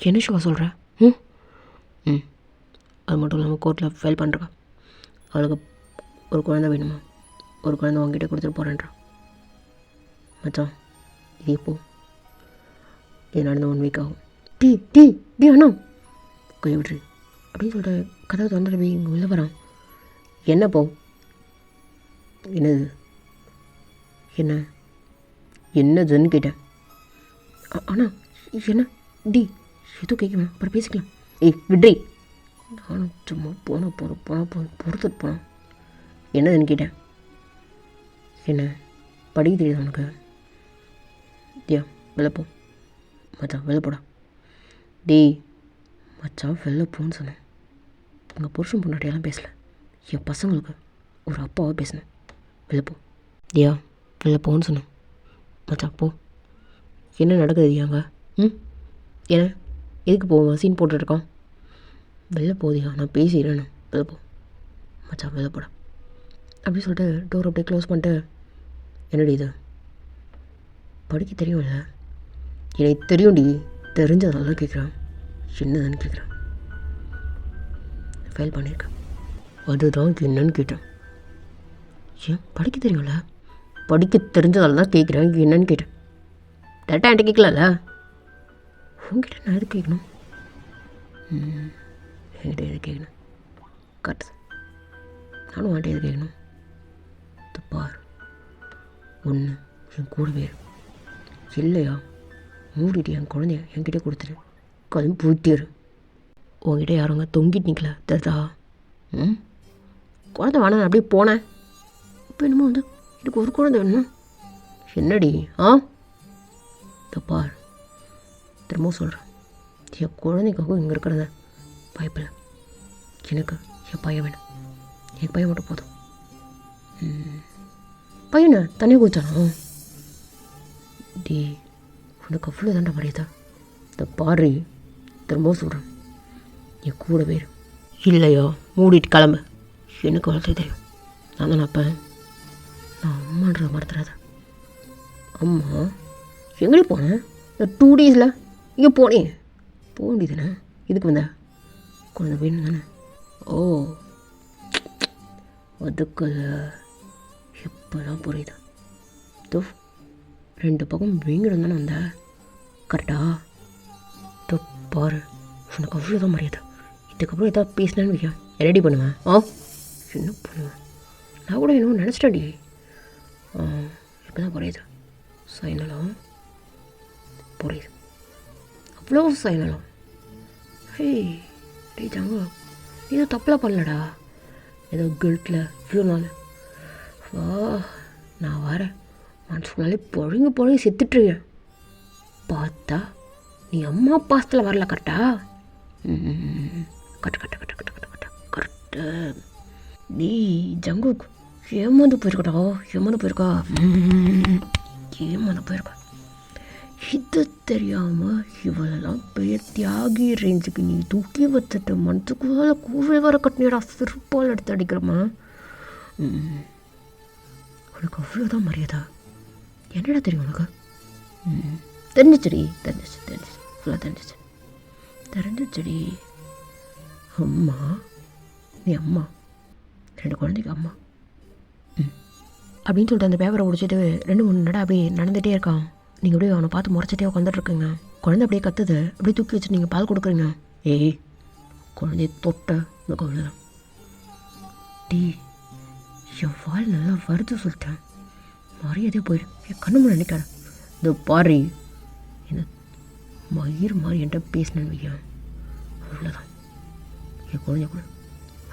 A: என்ன சுகா சொல்கிற, அது மட்டும் இல்லாமல் கோர்ட்டில் ஃபைல் பண்ணுறா, அவளுக்கு ஒரு குழந்தை வேணுமா, ஒரு குழந்தை உங்ககிட்ட கொடுத்துட்டு போகிறேன்றா. மச்சான் இது எப்போ, இது நடந்த 1 வீக் ஆகும். டீ அண்ணா கை விட்டுரு அப்படின்னு சொல்லிட்டு கதவை தொண்டை போய் இங்கே உள்ளே வரான். என்ன போ, என்னது என்னதுன்னு கேட்டேன். அண்ணா என்ன எதுவும் கேட்குவேன், அப்புறம் பேசிக்கலாம், ஏய் விட்ரி, நானும் சும்மா போனேன் பொறுத்துட்டு போனேன். என்னதுன்னு கேட்டேன். என்ன படிக்க தெரியுது உனக்கு, வெளில போ மச்சான், வெளில போடா. மச்சான் வெளில போன்னு சொன்னேன். எங்கள் புருஷன் பொண்டாட்டியெல்லாம் பேசலை, என் பசங்களுக்கு ஒரு அப்பாவாக பேசினேன். வெளில போ வெளில போன்னு சொன்னேன். மச்சான் போ. என்ன நடக்குது அங்கே, ஏன்னா எதுக்கு போவோம், சீன் போட்டுருக்கான், வெளில போதியா, நான் பேசிடுறேன்னு, வெளில போ மச்சான், வெளில போட அப்படின்னு சொல்லிட்டு டோர் அப்படியே க்ளோஸ் பண்ணிட்டு, என்னடி இது படிக்க தெரியும்ல, எனக்கு தெரியும்டி, தெரிஞ்சதெல்லாம் கேட்குறான், என்னதுன்னு கேட்குறான், ஃபைல் பண்ணியிருக்கேன், அதுதான் என்னன்னு கேட்டேன். ஏன் படிக்க தெரியும்ல, படிக்க தெரிஞ்சதெல்லாம் கேட்குறேன், என்னன்னு கேட்டேன். டேட்டா என்கிட்ட கேட்கல, உங்ககிட்ட நான் எது கேட்கணும், என்கிட்ட எது கேட்கணும், கரெக்ட், நானும் வாண்டி எது கேட்கணும், பார் ஒன்று என் கூடவே இல்லையா, மூடிட்டு என் குழந்தைய என்கிட்ட கொடுத்துரு, கிளம்பி போயிட்டேரு, உங்ககிட்ட யாருங்க தொங்கிட்டு நிற்கல தெரிதா, குழந்தை வேணாம் அப்படியே போனேன், இப்போ என்னமோ வந்து எனக்கு ஒரு குழந்தை வேணுமா, என்னடி பார் திரும்பவும் சொல்கிறேன், என் குழந்தைக்காகவும் இங்கே இருக்கிறத வாய்ப்பில்லை, எனக்கு என் பையன் வேணும், என் பையன் மட்டும் போதும். பையனை தண்ணி குடிச்சானா, உனக்கு அவ்வளோ தாண்டா மரியாதை, இந்த பாரு திரும்பவும் சொல்கிறேன், என் கூட பேர் இல்லையா, மூடிட்டு கிளம்பு, எனக்கு வளர்த்து தெரியும், நான் தான் அப்போ நான் அம்மான்றதை மறந்துடாத. அம்மா எங்கேயும் போனேன், 2 days இங்கே போனேன், போக வேண்டியதுண்ணே, இதுக்கு வந்த குழந்தை வேணும் தானே, அதுக்கு இப்போ தான் புரியுது, 2 பக்கம் வீங்கிடும் தானே வந்த, கரெக்டா, பாரு உனக்கு அவ்வளோதான் மரியாதை, இதுக்கப்புறம் எதாவது பேசினேன்னு வைக்க ரெடி பண்ணுவேன், என்ன பண்ணுவேன், நான் கூட என்னவோ நினச்சிட்டடி, இப்போ தான் புரியுது, சைனலாம் புரியுது, அவ்வளோ சைனலாம், டே ஜாங்க நீ ஏதோ தப்பெலாம் பண்ணலடா, ஏதோ கில்ட்டில் இவ்வளோ நாள் நான் வரேன் மனசுக்குள்ளாலே பொழுங்க செத்துட்ருக்கேன், பார்த்தா நீ அம்மா பாசத்தில் வரல, கரெக்டா, கரெக்டு, நீ ஜங்கு ஏமாந்து போயிருக்கா, இது தெரியாமல் இவளெல்லாம் பெரிய தியாகி ரேஞ்சுக்கு நீ தூக்கி வச்சுட்டு மனசுக்குள்ள கூவே வர கட்டினியடா, சிறுப்பால் எடுத்து அடிக்கிறமா, உனக்கு அவ்வளோதான் மரியாதை, என்னடா தெரியும் உனக்கு, தெரிஞ்சிச்சடி, ஃபுல்லாக தெரிஞ்சிச்சடி, அம்மா நீ அம்மா, 2 குழந்தைக்கு அம்மா அப்படின்னு சொல்லிட்டு அந்த பேப்பரை முடிச்சுட்டு 2-3 நட அப்படியே நடந்துகிட்டே இருக்கான். நீங்கள் அப்படியே அவனை பார்த்து முறைச்சிட்டே உட்காந்துட்ருக்குங்க. குழந்தை அப்படியே கத்துது, அப்படியே தூக்கி வச்சுட்டு நீங்கள் பால் கொடுக்குறீங்க. குழந்தைய தொட்ட உனக்கு அவ்வளோதான். என் வால் நல்லா வருது சொல்லிட்டேன், மரியாதையாக போயிடு, என் கண்ணு முன்னாடி நினைக்கிறேன், இந்த பாரு இந்த மயிர் மாதிரி என்கிட்ட பேசினேன்னு வைக்க அவ்வளோதான், என் குழந்தைய கூட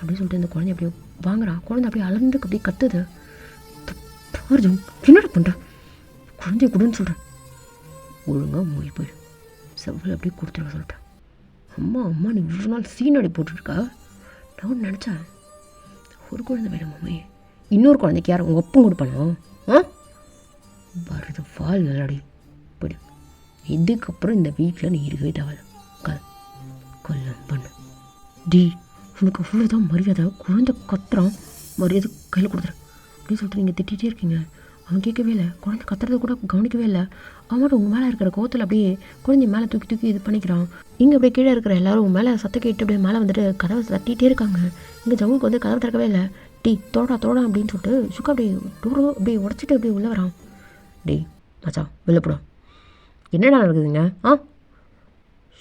A: அப்படின்னு சொல்லிட்டு இந்த குழந்தை அப்படியே வாங்குறான். குழந்தை அப்படியே அலந்துக்கு அப்படியே கத்துது. பாரு என்னடா பண்ணுற, குழந்தைய கொடுன்னு சொல்கிறேன், ஒழுங்காக மூடி போயிடு, செவ்வளோ அப்படியே கொடுத்துருக்க சொல்லிட்டேன். அம்மா அம்மா நீ இவ்வளோ நாள் சீனடி போட்டுருக்கா. நான் நினச்சேன் ஒரு குழந்தை வேணும் மாமே, இன்னொரு குழந்தைக்கு யார் உங்கள் அப்பம் கொடுப்பானோ? வருது வால் நல்லாடி போய்டு. இதுக்கப்புறம் இந்த வீட்டில் நீ இருக்கவே தேவையில்ல. கொல்லம் பண்ணு டி, உனக்கு அவ்வளோதான் மரியாதை. குழந்தை கத்துறான், மரியாதை கையில் கொடுத்துரு அப்படின்னு சொல்லிட்டு நீங்கள் திட்டிகிட்டே இருக்கீங்க. அவன் கேட்கவே இல்லை, குழந்தை கத்துறதை கூட கவனிக்கவே இல்லை. அவன் மட்டும் உங்கள் மேலே இருக்கிற கோவத்தில் அப்படியே குழந்தை மேலே தூக்கி தூக்கி இது பண்ணிக்கிறான். இங்கே அப்படியே கீழே இருக்கிற எல்லாரும் உங்கள் மேலே சத்த கேட்டு அப்படியே மேலே வந்துட்டு கதவை தட்டிகிட்டே இருக்காங்க. இங்கே ஜவுனுக்கு வந்து கதவை திறக்கவே இல்லை. டீ தோடா அப்படின்னு சொல்லிட்டு சுக்கா அப்படியே டோரோ அப்படியே உடச்சிட்டு அப்படியே உள்ளே வரான். டே மச்சான் வெளில போடும், என்னடா நடக்குதுங்க?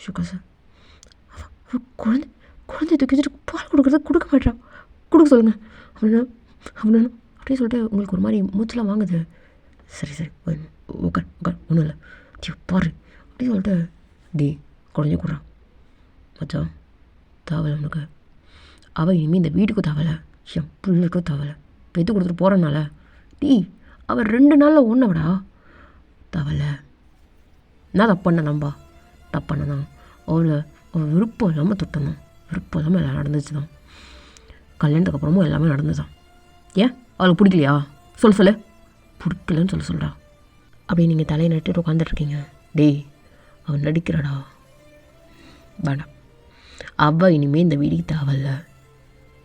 A: சுக்கா சார் குழந்தை தூக்கி வச்சுட்டு பால் கொடுக்க மாட்டான், கொடுக்க சொல்லுங்கள் அவனு அப்படின்னு சொல்லிட்டு உங்களுக்கு ஒரு மாதிரி மூச்செலாம் வாங்குது. சரி உட்கார் ஒன்றும் இல்லை பாரு அப்படின்னு சொல்லிட்டு டே குழந்தை கொடுறான். மச்சான் தாவலை உனக்கு, அவள் இனிமேல் இந்த வீட்டுக்கும் தாவலை, என் பிள்ளைக்கும் தாவலை, பெற்று கொடுத்துட்டு போகிறனால டீ அவள் 2 நாளில் ஒன்றவிடா தாவலை. நான் தப்பானதான் அவள் விருப்பம் இல்லாமல் தொட்டணும், விருப்பம் இல்லாமல் எல்லாம் நடந்துச்சு தான். கல்யாணத்துக்கு அப்புறமும் எல்லாமே நடந்துதான். ஏன் அவளுக்கு பிடிக்கலையா? சொல்லு பிடிக்கலன்னு சொல்கிறா. அப்படியே நீங்கள் தலையை நட்டுட்டு உட்காந்துட்ருக்கீங்க. டேய் அவன் நடிக்கிறாடா, வேண்டாம், அவள் இனிமேல் இந்த வீட்டுக்கு தேவையில்ல.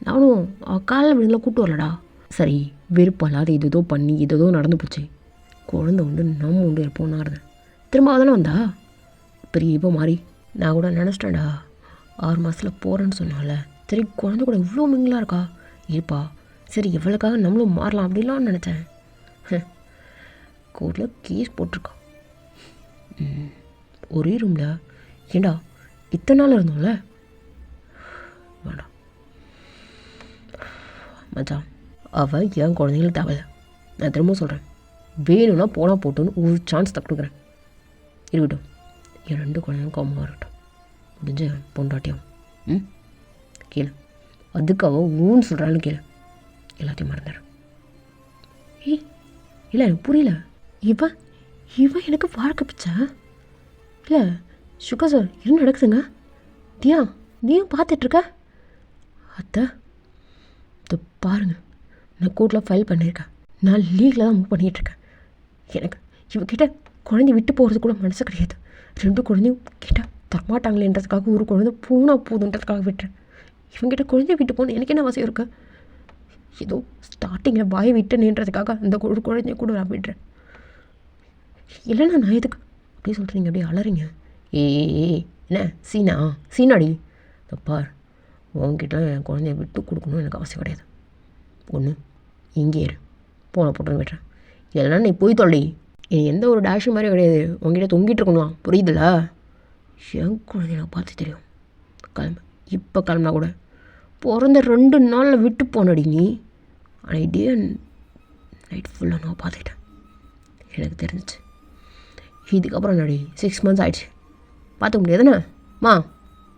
A: நானும் அவள் காலையில் விழுந்தெல்லாம் கூப்பிட்டு வரலடா. சரி விருப்பம் இல்லாத இதோ பண்ணி இதோ நடந்து போச்சு. குழந்தை உண்டு நம்ம உண்டு இருப்போம்னா இருந்தேன். திரும்ப தானே வந்தா பெரிய இப்போ மாறி. நான் கூட நினச்சிட்டேன்டா 6 மாதத்தில் போகிறேன்னு சொன்னால, சரி குழந்தை கூட இவ்வளோ மிங்கலாக இருக்கா இருப்பா, சரி எவ்வளோக்காக நம்மளும் மாறலாம் அப்படின்லாம் நினச்சேன். கோர்ட்டில் கேஸ் போட்டிருக்கா. ஒரே ரூமில் ஏண்டா இத்தனை நாள் இருந்தோம்ல. வேண்டாம் மச்சான், அவள் என் குழந்தைங்களுக்கு தேவையில்ல. நான் திரும்ப சொல்கிறேன், வேணும்னா போனால் போட்டுன்னு ஒரு சான்ஸ் தான் கொடுக்குறேன். இருக்கட்டும், என் 2 குழந்தைங்களும் காமமாக இருக்கட்டும். முடிஞ்ச பொண்டாட்டியும் கேளு, அதுக்கு அவள் ஊன்னு சொல்கிறான்னு கேளு, எல்லாத்தையும் மறந்துடுறேன். இல்லை எனக்கு புரியல, இவன் எனக்கு வாழ்க்கை பிச்சா இல்லை? சுகா சார் என்ன நடக்குதுங்க? நீயும் பார்த்துட்ருக்க? அத்தை இது பாருங்கள், நான் கோர்ட்டில் ஃபைல் பண்ணியிருக்கேன், நான் லீகலாக தான் மூவ் பண்ணிகிட்ருக்கேன். எனக்கு இவகிட்ட குழந்தை விட்டு போகிறது கூட மனசு கிடையாது. 2 குழந்தையும் கேட்டால் தரமாட்டாங்களேன்றதுக்காக ஒரு குழந்தை போதுன்றதுக்காக விட்டுறேன். இவங்கிட்ட குழந்தைய விட்டு போகணும் எனக்கு என்ன அவசியம் இருக்கு? ஏதோ ஸ்டார்டிங்கில் வாயை விட்டுன்றதுக்காக அந்த ஒரு குழந்தைய கூட நான் விடுறேன். இல்லைன்னா நான் எதுக்கு அப்படியே சொல்லிட்டு நீங்கள் அப்படியே அலறீங்க. என்ன சீனாடி பார், உங்ககிட்ட என் குழந்தைய விட்டு கொடுக்கணும்னு எனக்கு அவசியம் கிடையாது. ஒன்று இங்கே இரு, போன போட்டுன்னு விட்டுறேன். இல்லைன்னா நீ போய் தொல்லி, எந்த ஒரு டேஷும் மாதிரி கிடையாது, உங்ககிட்ட தொங்கிட்டு இருக்கணும், புரியுதுல்ல? என் குழந்தைய நான் பார்த்து தெரியும். இப்போ கிளம்புனா கூட பிறந்த 2 நாளில் விட்டு போனடி நீ. ஆனால் டே நைட் ஃபுல்லாக நான் பார்த்துக்கிட்டேன், எனக்கு தெரிஞ்சிச்சு. இதுக்கப்புறம் நடி 6 months ஆகிடுச்சு, பார்த்துக்க முடியாதுண்ணா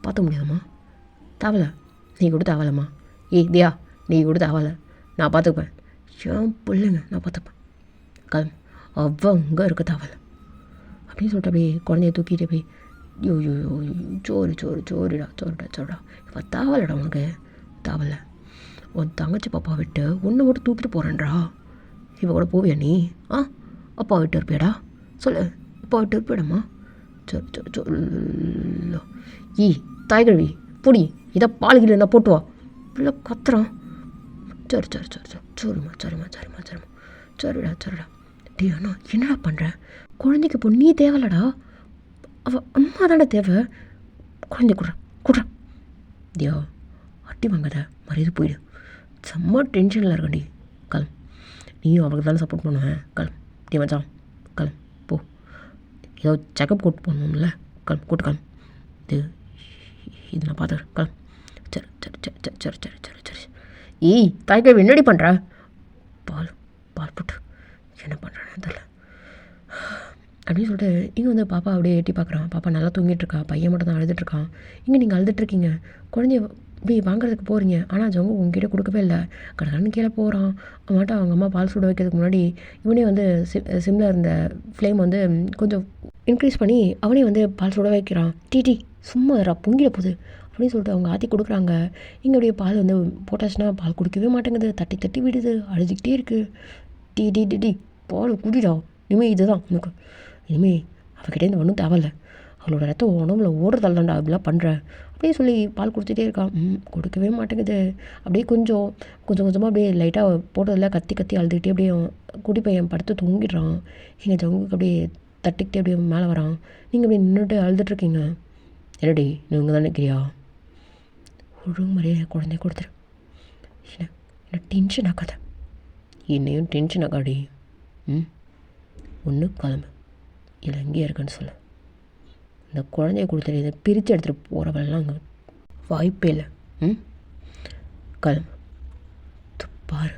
A: பார்த்துக்க முடியாதும்மா. தேவலை நீ கூட தேவலம்மா. தியா நீ கூட தேவலை, நான் பார்த்துக்குப்பேன். என் பிள்ளைங்க நான் பார்த்துப்பேன். அவள் அங்கே இருக்க தேவலை அப்படின்னு சொல்லிட்டு அப்படியே குழந்தைய தூக்கிட்டு போய் சோறுடா இப்போ தேவலடா உனக்கு தேவலை. உன் தங்கச்சி பாப்பா விட்டு ஒன்று மட்டும் தூக்கிட்டு போகிறேன்றா, இவ கூட போவியா நீ? அப்பா விட்டு இருப்பியாடா? சொல்லு, அப்பா விட்டு இருப்பியடம்மா. தாய்கழுவி புடி, இதை பாலுகில் இருந்தால் போட்டுவா, இல்லை கத்துறான். சரிடா டே அண்ணா என்னடா பண்ணுற? குழந்தைக்கு இப்போ நீ தேவையில்லடா, அவள் அம்மா தானே தேவை. குழந்தை குடுறா தியா, அட்டி வாங்காத, மரியாதை போயிடு. செம்ம டென்ஷனில் இருக்கண்டி. நீயும் அவளுக்கு தானே சப்போர்ட் பண்ணுவேன். டே மச்சான் போ, ஏதோ செக்கப் கூட்டு போகணும்ல, கூட்டு இது நான் பார்த்துக்கிறேன். சரி தாய்க்கழிவு என்னடி பண்ணுற? பால் போட்டு என்ன பண்ணுறான்னு தெரியல அப்படின்னு சொல்லிட்டு இங்கே வந்து பாப்பா அப்படியே எட்டி பார்க்குறான். பாப்பா நல்லா தூங்கிட்டுருக்கா, பையன் மட்டும் தான் அழுதுட்டுருக்கான். இங்கே நீங்கள் அழுதுட்ருக்கீங்க, குழந்தைய இப்படி வாங்குறதுக்கு போகிறீங்க. ஆனால் ஜங்கு உங்ககிட்ட கொடுக்கவே இல்லை. கடற்கன்னு கீழே போகிறான். அவன்கிட்ட அவங்க அம்மா பால் சுட வைக்கிறதுக்கு முன்னாடி இவனே வந்து சிம்மில் இருந்த ஃப்ளேம் வந்து கொஞ்சம் இன்க்ரீஸ் பண்ணி அவனே வந்து பால் சுட வைக்கிறான். டீ சும்மா பொங்கிட போகுது அப்படின்னு சொல்லிட்டு அவங்க ஆற்றி கொடுக்குறாங்க. இங்கே அப்படியே பால் வந்து போட்டாச்சுன்னா பால் குடிக்கவே மாட்டேங்குது. தட்டி தட்டி விடுது, அழுதுகிட்டே இருக்குது. டீ பால் குடிடா, இனிமேல் இதுதான் உனக்கு, இனிமேல் அவகிட்டேருந்து ஒன்றும் தேவையில்ல, அவளோட ரத்தம் உடம்புல ஓடுறதாண்டாண்டா அப்படிலாம் பண்ணுறேன் அப்படின்னு சொல்லி பால் கொடுத்துட்டே இருக்கான். கொடுக்கவே மாட்டேங்குது. அப்படியே கொஞ்சம் கொஞ்சமாக அப்படியே லைட்டாக போட்டதில் கத்தி அழுதுகிட்டே அப்படியே குடி பையன் படுத்து தூங்கிடுறான். எங்கள் ஜங்குக்கு அப்படியே தட்டிக்கிட்டே அப்படியே மேலே வரான். நீங்கள் அப்படியே நின்றுட்டு அழுதுட்ருக்கீங்க. என்னடி நீங்கள் தானே கிரியா, ஒழுங்கு மாதிரியே குழந்தைய கொடுத்துரு. என்ன டென்ஷன் ஆக்காத, என்னையும் டென்ஷன் ஆக்காடி. ஒன்று கிளம்பு, இல்லை எங்கேயே இருக்குன்னு சொல்லு. இந்த குழந்தைய கொடுத்துரு, இதை பிரித்து எடுத்துகிட்டு போகிறவெல்லாம் அங்கே வாய்ப்பே இல்லை. கிளம்பு, பாரு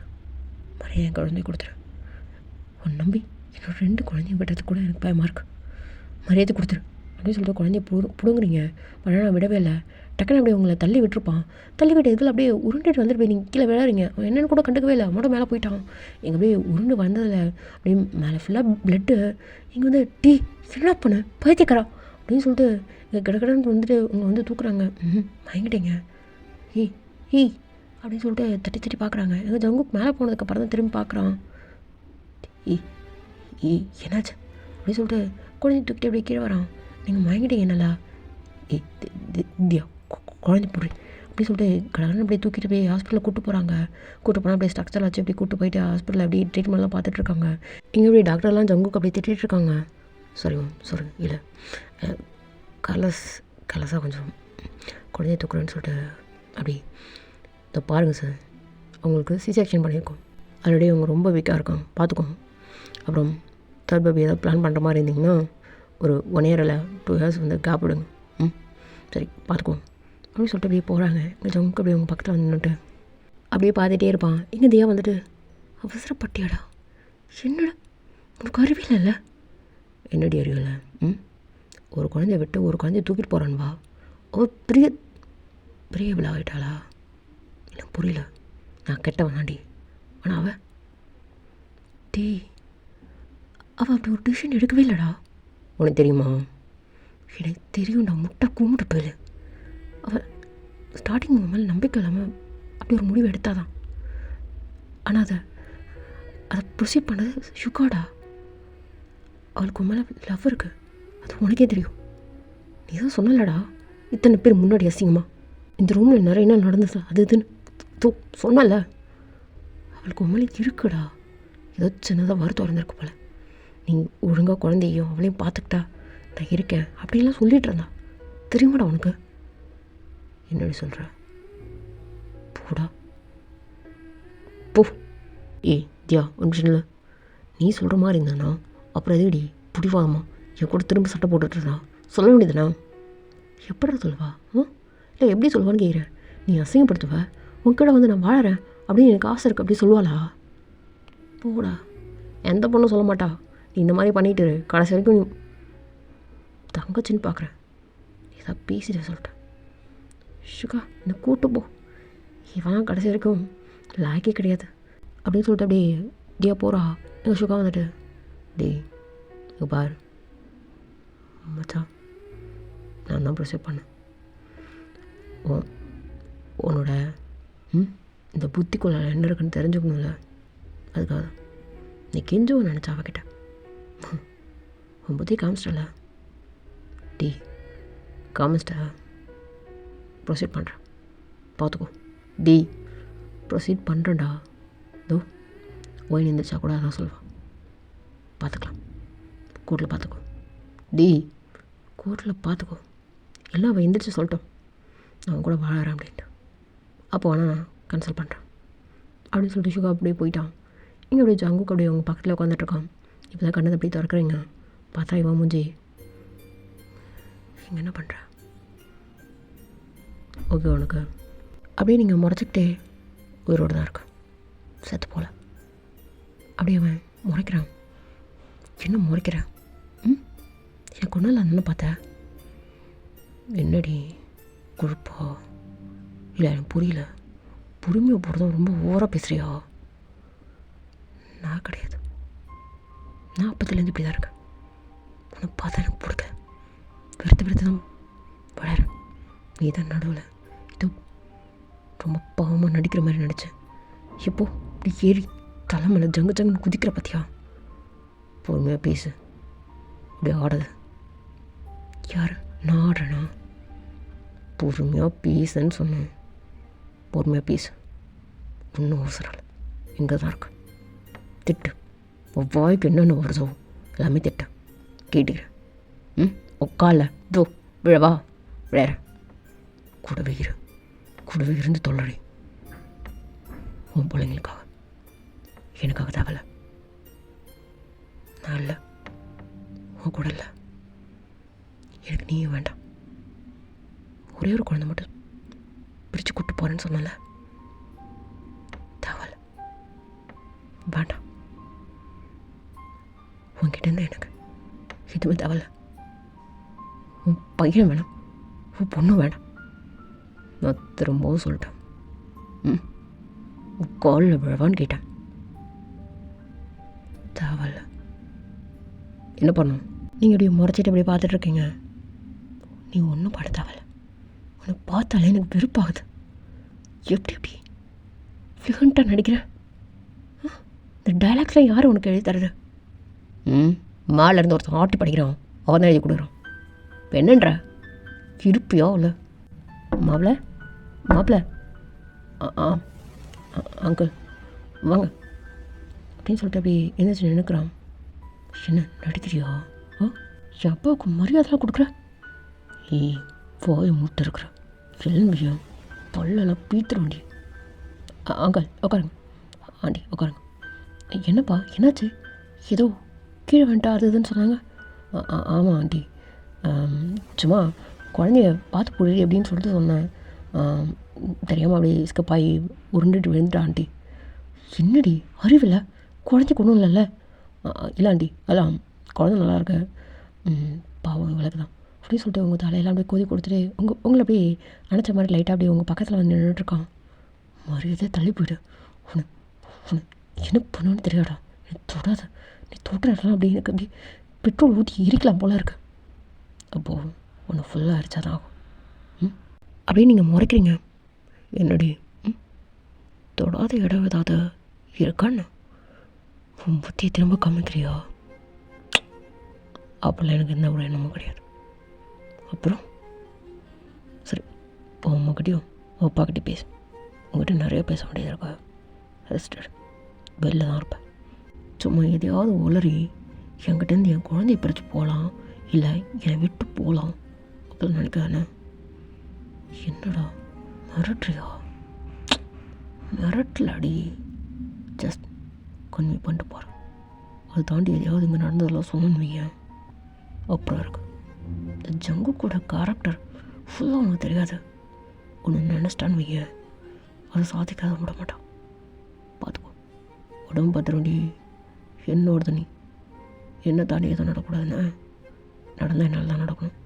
A: மறைய என் குழந்தைய கொடுத்துரு. உன் நம்பி என்னோட 2 குழந்தைய விடுறதுக்கு கூட எனக்கு பயமாக இருக்குது. மரியாதை கொடுத்துரு அப்படின்னு சொல்லிட்டு குழந்தைய பிடுங்குறீங்க. ஆனால் நான் விடவே இல்லை. டக்குன்னு அப்படியே உங்களை தள்ளி விட்டுருப்பான். தள்ளி விட்டு இதில் அப்படியே உருண்டுட்டு வந்துட்டு போய் நீங்கள் கீழே விளையாடுறீங்க. அவன் என்னென்னு கூட கண்டுக்கவே இல்லை. அவனோட மேலே போயிட்டான். எங்கள் அப்படியே உருண்டு வந்ததில் அப்படியே மேலே ஃபுல்லாக ப்ளட்டு. இங்கே வந்து என்ன பண்ணு பைத்தியக்காரா அப்படின்னு சொல்லிட்டு இங்கே கிடக்கடன்னு வந்துட்டு உங்களை வந்து தூக்குறாங்க. மயங்கிட்டீங்க. ஈ அப்படின்னு சொல்லிட்டு தட்டி பார்க்குறாங்க. எங்கள் ஜங்குக்கு மேலே போனதுக்கப்புறம் தான் திரும்பி பார்க்குறான். என்னாச்சு அப்படின்னு சொல்லிட்டு குழந்தை தூக்கிட்டு அப்படியே கீழே வரான். நீங்கள் மயங்கிட்டீங்க நல்லா. தியா குழந்தை போடுறேன் அப்படின்னு சொல்லிட்டு கடற்கரை அப்படியே தூக்கிட்டு போய் ஹாஸ்பிட்டலில் கூப்பிட்டு போனால் அப்படியே ஸ்ட்ரக்சர் வச்சு அப்படியே கூப்பிட்டு போயிட்டு ஹாஸ்பிட்டலில் அப்படியே ட்ரீட்மெண்ட்லாம் பார்த்துட்ருக்காங்க. இங்கே அப்படியே டாக்டர்லாம் ஜங்குக்கு அப்படியே திட்டிகிட்ருக்காங்க. சாரி இல்லை கலஸாக கொஞ்சம் குழந்தைய தூக்குறேன்னு சொல்லிட்டு அப்படி இதை பாருங்கள் சார், அவங்களுக்கு சிசெக்ஷன் பண்ணியிருக்கோம். ஆல்ரெடி அவங்க ரொம்ப வீக்காக இருக்காங்க, பார்த்துக்கோங்க. அப்புறம் தேர்ட் பேபி ஏதாவது பிளான் பண்ணுற மாதிரி இருந்தீங்கன்னா ஒரு 1 year இல்லை 2 years வந்து கேப் விடுங்க. சரி பார்த்துக்குவோம் அப்படின்னு சொல்லிட்டு அப்படியே போகிறாங்க. இங்கே ஜங்குக்கு அப்படியே அவங்க பக்கத்தில் வந்துட்டு அப்படியே பார்த்துட்டே இருப்பான். இங்கே தியா வந்துட்டு அவசரப்பட்டியாடா, என்னடா உனக்கு அறிவியல் இல்லை? என்னடி அறிவியலை? ஒரு குழந்தைய விட்டு ஒரு குழந்தைய தூக்கிட்டு போகிறான்வா, அவள் பெரிய விழா ஆகிட்டாளா? எனக்கு புரியல. நான் கெட்டவனாண்டி. ஆனால் அவள் அப்படி ஒரு டிசிஷன் எடுக்கவே இல்லைடா. உனக்கு தெரியுமா? எனக்கு தெரியும்டா, முட்டை கும்பிட்டு போயில. அவள் ஸ்டார்டிங் மேலே நம்பிக்கை இல்லாமல் அப்படி ஒரு முடிவு எடுத்தாதான். ஆனால் அதை ப்ரொசீட் பண்ணது ஷுகாடா. அவளுக்கு மேலே லவ் இருக்குது, அது உனக்கே தெரியும். நீ தான் சொன்னலடா இத்தனை பேர் முன்னாடி அசிங்கமா இந்த ரூமில் நிறைய என்ன நடந்தது அது இதுன்னு சொன்னல. அவளுக்கு மேலே இருக்குடா, ஏதோ சின்னதாக வருத்தம் இருந்திருக்கு போல. நீ ஒழுங்காக குழந்தையும் அவளையும் பார்த்துக்கிட்டா நான் இருக்கேன் அப்படின்லாம் சொல்லிகிட்டு இருந்தா. தெரியுமாடா உனக்கு? என்னடி சொல்கிற? போடா போ. தியா ஒரு நிமிஷம் இல்லை. நீ சொல்கிற மாதிரி இருந்தானா அப்புறம் எதுடி பிடிவாதமா என் கூட திரும்ப சட்டை போட்டுட்ருந்தா சொல்ல வேண்டியதுண்ணா? எப்படி சொல்லுவா? இல்லை எப்படி சொல்லுவான்னு கேட்குறேன். நீ அசிங்கப்படுத்துவ, உன்கிட்ட வந்து நான் வாழறேன் அப்படின்னு எனக்கு ஆசை இருக்குது அப்படி சொல்லுவாளா? போடா, எந்த பொண்ணும் சொல்ல மாட்டா. நீ இந்த மாதிரி பண்ணிட்டு கடைசி வரைக்கும் நீ தங்கச்சின்னு பார்க்குறேன். இதான் பேசிட்டு சொல்லிட்டேன். ஷுகா இந்த கூட்டு போ, இவன் கடைசி வரைக்கும் லாக்கே கிடையாது அப்படின்னு சொல்லிட்டு அப்படியே தியா போகிறா. எங்கள் ஷுகா வந்துட்டு இங்கே பாரு மச்சான், நான் தான் ப்ரொசீட் பண்ணேன். உன்னோட இந்த புத்திக்குள்ள என்ன இருக்குன்னு தெரிஞ்சுக்கணும்ல, அதுக்காக நீ கெஞ்சுவும் நினச்சா அவகிட்ட. உன் புத்தி காமிச்சிட்டல, காமிச்சிட்ட, ப்ரொசீட் பண்ணுறேன் பார்த்துக்கோ. ப்ரொசீட் பண்ணுறேன்டா. ஒயின் எழுந்திரிச்சா கூட அதான் சொல்லுவான். பார்த்துக்கலாம், கோர்ட்டில் பார்த்துக்கோ. கோர்ட்டில் பார்த்துக்கோ. எல்லாம் அவள் எந்திரிச்சு சொல்லிட்டோம் நான் கூட வாழறேன் அப்படின்ட்டு. அப்போ ஆனால் நான் கன்சல்ட் பண்ணுறேன் அப்படின்னு சொல்லிட்டு ஷுகா அப்படியே போயிட்டான். இங்கே அப்படியே ஜங்குக்கு அப்படியே அவங்க பக்கத்தில் உட்காந்துட்ருக்கான். இப்போ தான் கண்ணதை அப்படி திறக்கிறீங்க. பார்த்தா இவன் மூஞ்சி. இங்கே என்ன பண்ணுற? ஓகே உனக்கு அப்படியே நீங்கள் முறைச்சிக்கிட்டே உயிரோடு தான் இருக்கேன், செத்து போல. அப்படியே அவன் முறைக்கிறான். என்ன முறைக்கிறேன்? எனக்கு ஒன்றும் இல்லை. பார்த்தேன் என்னடி குழுப்பா, இல்லை எனக்கு புரியல. பொறுமையாக போகிறதும் ரொம்ப ஓவராக பேசுகிறியா? நான் கிடையாது. நான் அப்பத்துலேருந்து இப்படி தான் இருக்கேன். உன்னை பார்த்தா எனக்கு பிடிக்கல. வெறுத்து தான் வளரேன். நீ தான் நடுவில் இது ரொம்ப பாவமாக நடிக்கிற மாதிரி நடித்தேன். இப்போ இப்படி ஏறி தலைமையில் ஜங்குன்னு குதிக்கிற பார்த்தியா? பொறுமையாக பேசு. இப்படி ஆடுது யார்? நான் ஆடுறேனா? பொறுமையாக பேசுன்னு சொன்னேன். பொறுமையாக பேசு. இன்னும் அவசரம் இல்லை. இங்கே தான் இருக்கு. திட்டு. வாய்க்கு என்னென்ன வருதோ எல்லாமே திட்டேன். கேட்டுக்கிறேன். உட்கால தோ விழவா விளையாட. கூடவே இருந்து தொல்லறி. உன் பிள்ளைங்களுக்காக. எனக்காக தேவையில்ல. நான் இல்லை. உன் கூட இல்லை. எனக்கு நீயும் வேண்டாம். ஒரே ஒரு குழந்தை மட்டும் பிரித்து கூப்பிட்டு போகிறேன்னு சொன்னல. தேவையில்ல. வேண்டாம். உன்கிட்டேருந்து எனக்கு எதுவுமே தேவையில்ல. உன் பையன் வேணாம். உன் பொண்ணும் வேண்டாம். நான் திரும்பவும் சொல்லிட்டேன். உன் காலில் விழவான்னு கேட்டேன். தேவையில்ல. என்ன பண்ணும்? நீங்கள் இப்படி முறைச்சிட்டு இப்படி பார்த்துட்ருக்கீங்க. நீ ஒன்றும் பாட தேவையில்ல. உனக்கு பார்த்தாலே எனக்கு வெறுப்பாகுது. எப்படி ஃப்ளூயண்ட்டாக நடிக்கிறேன். இந்த டைலாக்ஸ்லாம் யார் உனக்கு எழுதி தருது? மேலேருந்து ஒருத்தன் ஆட்டி படிக்கிறான். அவன் தான் எழுதி கொடுக்குறான். இப்போ என்னன்ற இருப்பியா இல்லை? மாப்பிள்ள அங்கிள் வாங்க அப்படின்னு சொல்லிட்டு அப்படி எந்திரிச்சு நினைக்கிறான். என்ன நடிக்கிறியா? என் அப்பாவுக்கு மரியாதைலாம் கொடுக்குற? வாயை மூட்டு இருக்கிற விஷயம் பல்லெல்லாம் பீத்துற வண்டி. அங்கிள் உட்காருங்க. ஆண்டி உட்காருங்க. என்னப்பா என்னாச்சு? ஏதோ கீழே வந்துட்டா அது இதுன்னு சொன்னாங்க. ஆமாம் ஆண்டி, சும்மா குழந்தைய பார்த்து புரி அப்படின்னு சொல்லிட்டு சொன்னேன். தெரியாமல் அப்படி ஸ்கப்பாகி உருண்டுட்டு விழுந்துட்டா ஆண்டி. என்னடி அறிவில்லை? குழந்தைக்கு ஒன்றும் இல்லைல்ல? இல்லை ஆண்டி, அதான் குழந்தை நல்லா இருக்கு. பாவம் விளக்கு தான் அப்படின்னு சொல்லிட்டு உங்கள் தலையெல்லாம் அப்படியே கொதி கொடுத்துட்டு உங்களை அப்படியே நினச்ச மாதிரி லைட்டாக அப்படியே உங்கள் பக்கத்தில் வந்து நின்றுட்டுருக்கான். மரியாதை தள்ளி போய்டு. உனக்கு என்ன பண்ணுன்னு தெரியாடா. நீ தொடாத. நீ தொடுறதெல்லாம் அப்படி எனக்கு அப்படி பெட்ரோல் ஊற்றி எரிக்கலாம் போல இருக்கு. அப்போது உன்னை ஃபுல்லாக அரிச்சா தான் ஆகும். அப்படியே நீங்கள் முறைக்கிறீங்க. என்னடி தொடாத இடம் ஏதாவது இருக்கான்னு உன் புத்தியை திரும்ப காமிக்கிறியா? அப்போல்லாம் எனக்கு எந்த ஒரு எண்ணமும் கிடையாது. அப்புறம் சரி, இப்போ அம்மாக்கிட்டையும் அப்பாக்கிட்டையும் பேசு. உங்கள்கிட்ட நிறைய பேச வேண்டியது இருக்கா? ரெஸ்டட் வெளில தான் இருப்பேன். சும்மா எதையாவது உளறி என்கிட்டேருந்து என் குழந்தைய பறித்து போகலாம், இல்லை என்னை விட்டு போகலாம் அப்படின்னு நினைக்காதானே? என்னடா மிரட்டுறியா? மிரட்டலடி, ஜஸ்ட் கன்வே பண்ணிட்டு போகிறேன். அதை தாண்டி எதையாவது இங்கே நடந்ததெல்லாம் சொன்னேன்னு வைங்க, அப்புறம் இருக்கு. இந்த ஜங்கு கூட கேரக்டர் ஃபுல்லாக உனக்கு தெரியாது. ஒன்று நினச்சிட்டான்னு வைங்க, அதை சாதிக்காத விட மாட்டான். பார்த்துக்கோ. உடம்பு பார்த்துருண்டி. என்னோடது நீ என்ன தாண்டி எதுவும் நடக்கூடாதுன்னு நடந்தால் என்னால் தான் நடக்கணும்.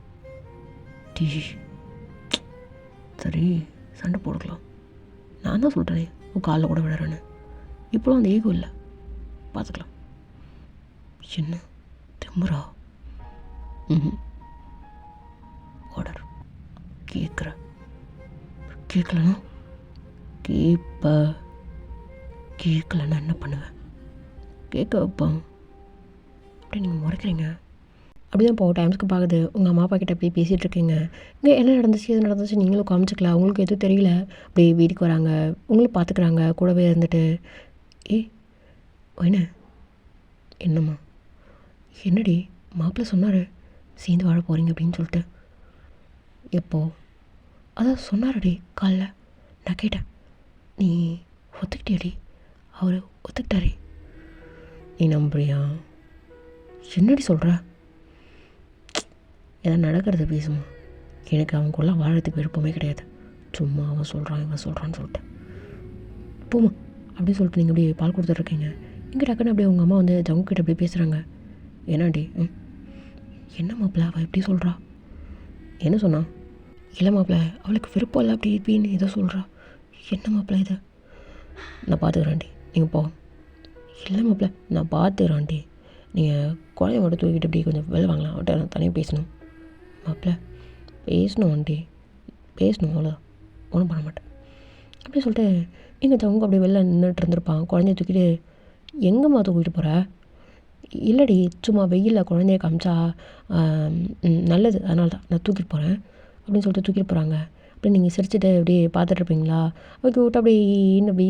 A: டீ சரி, சண்டை போடுக்கலாம். நான் தான் சொல்கிறேனே உன் காலில் கூட விடுறேன்னு. இப்போலாம் அந்த ஈகோ இல்லை, பார்த்துக்கலாம். என்ன திமுறா? ஆர்டர் கேட்கலன்னா கேட்கலன்னா என்ன பண்ணுவேன்? கேட்க வைப்பான். அப்படி நீங்கள் முறைக்கிறீங்க. அப்படி தான் இப்போ டைம்ஸ்க்கு பார்க்குது. உங்கள் அம்மா அப்பா கிட்ட அப்படியே பேசிகிட்டு இருக்கீங்க. இங்கே என்ன நடந்துச்சு எது நடந்துச்சு நீங்களும் காமிச்சிக்கல. உங்களுக்கு எதுவும் தெரியல. அப்படி வீட்டுக்கு வராங்க, உங்களும் பார்த்துக்குறாங்க கூடவே இருந்துட்டு. என்னம்மா என்னடி மாப்பிள்ளை சொன்னார் சேர்ந்து வாழ போகிறீங்க அப்படின்னு சொல்லிட்டு? எப்போ? அதான் சொன்னாரடி காலைல. நான் கேட்டேன், நீ ஒத்துக்கிட்டியடி? அவர் ஒத்துக்கிட்டாரே. நீ நம்புறியா? என்னடி சொல்கிற? எதாவது நடக்கிறத பேசுமா? எனக்கு அவங்கக்குள்ள வாழறதுக்கு விருப்பமே கிடையாது. சும்மா அவன் சொல்கிறான் இவன் சொல்கிறான்னு சொல்லிட்டேன். போமா அப்படின்னு சொல்லிட்டு நீங்கள் அப்படியே பால் கொடுத்துட்ருக்கீங்க. இங்கே டக்குன்னு அப்படியே உங்கள் அம்மா வந்து ஜங்கு கிட்ட அப்படியே பேசுகிறாங்க. என்னாடி என்ன மாப்பிள்ள அவள் எப்படி சொல்கிறா? என்ன சொன்னா? இல்லை மாப்பிள்ள அவளுக்கு விருப்பம் இல்லை அப்படி இப்படின்னு ஏதோ சொல்கிறா. என்ன மாப்பிள்ள இது? நான் பார்த்துக்குறேன்டி, நீங்கள் போ. இல்லை மாப்பிள்ள நான் பார்த்துக்குறேன்டி, நீங்கள் குழந்தைய மட்டும் தூக்கிட்டு அப்படி கொஞ்சம் வெளில வாங்கலாம், அவட்ட நான் தனியாக பேசணும். மாப்பிள்ள பேசணும் ஆண்டி, பேசணும், அவ்வளோ ஒன்றும் பண்ண மாட்டேன் அப்படின்னு சொல்லிட்டு எங்கள் தவங்க அப்படியே வெளில நின்றுட்டு இருந்திருப்பான். குழந்தைய தூக்கிட்டு எங்கேம்மா தூக்கிட்டு போகிற? இல்லடி சும்மா வெயிலில் குழந்தைய காமிச்சா நல்லது, அதனால தான் நான் தூக்கிட்டு போகிறேன் அப்படின்னு சொல்லிட்டு தூக்கிட்டு போகிறாங்க. அப்படி நீங்கள் சிரிச்சுட்டு அப்படியே பார்த்துட்ருப்பீங்களா? ஓகே விட்டு அப்படியே இன்னும் அப்படி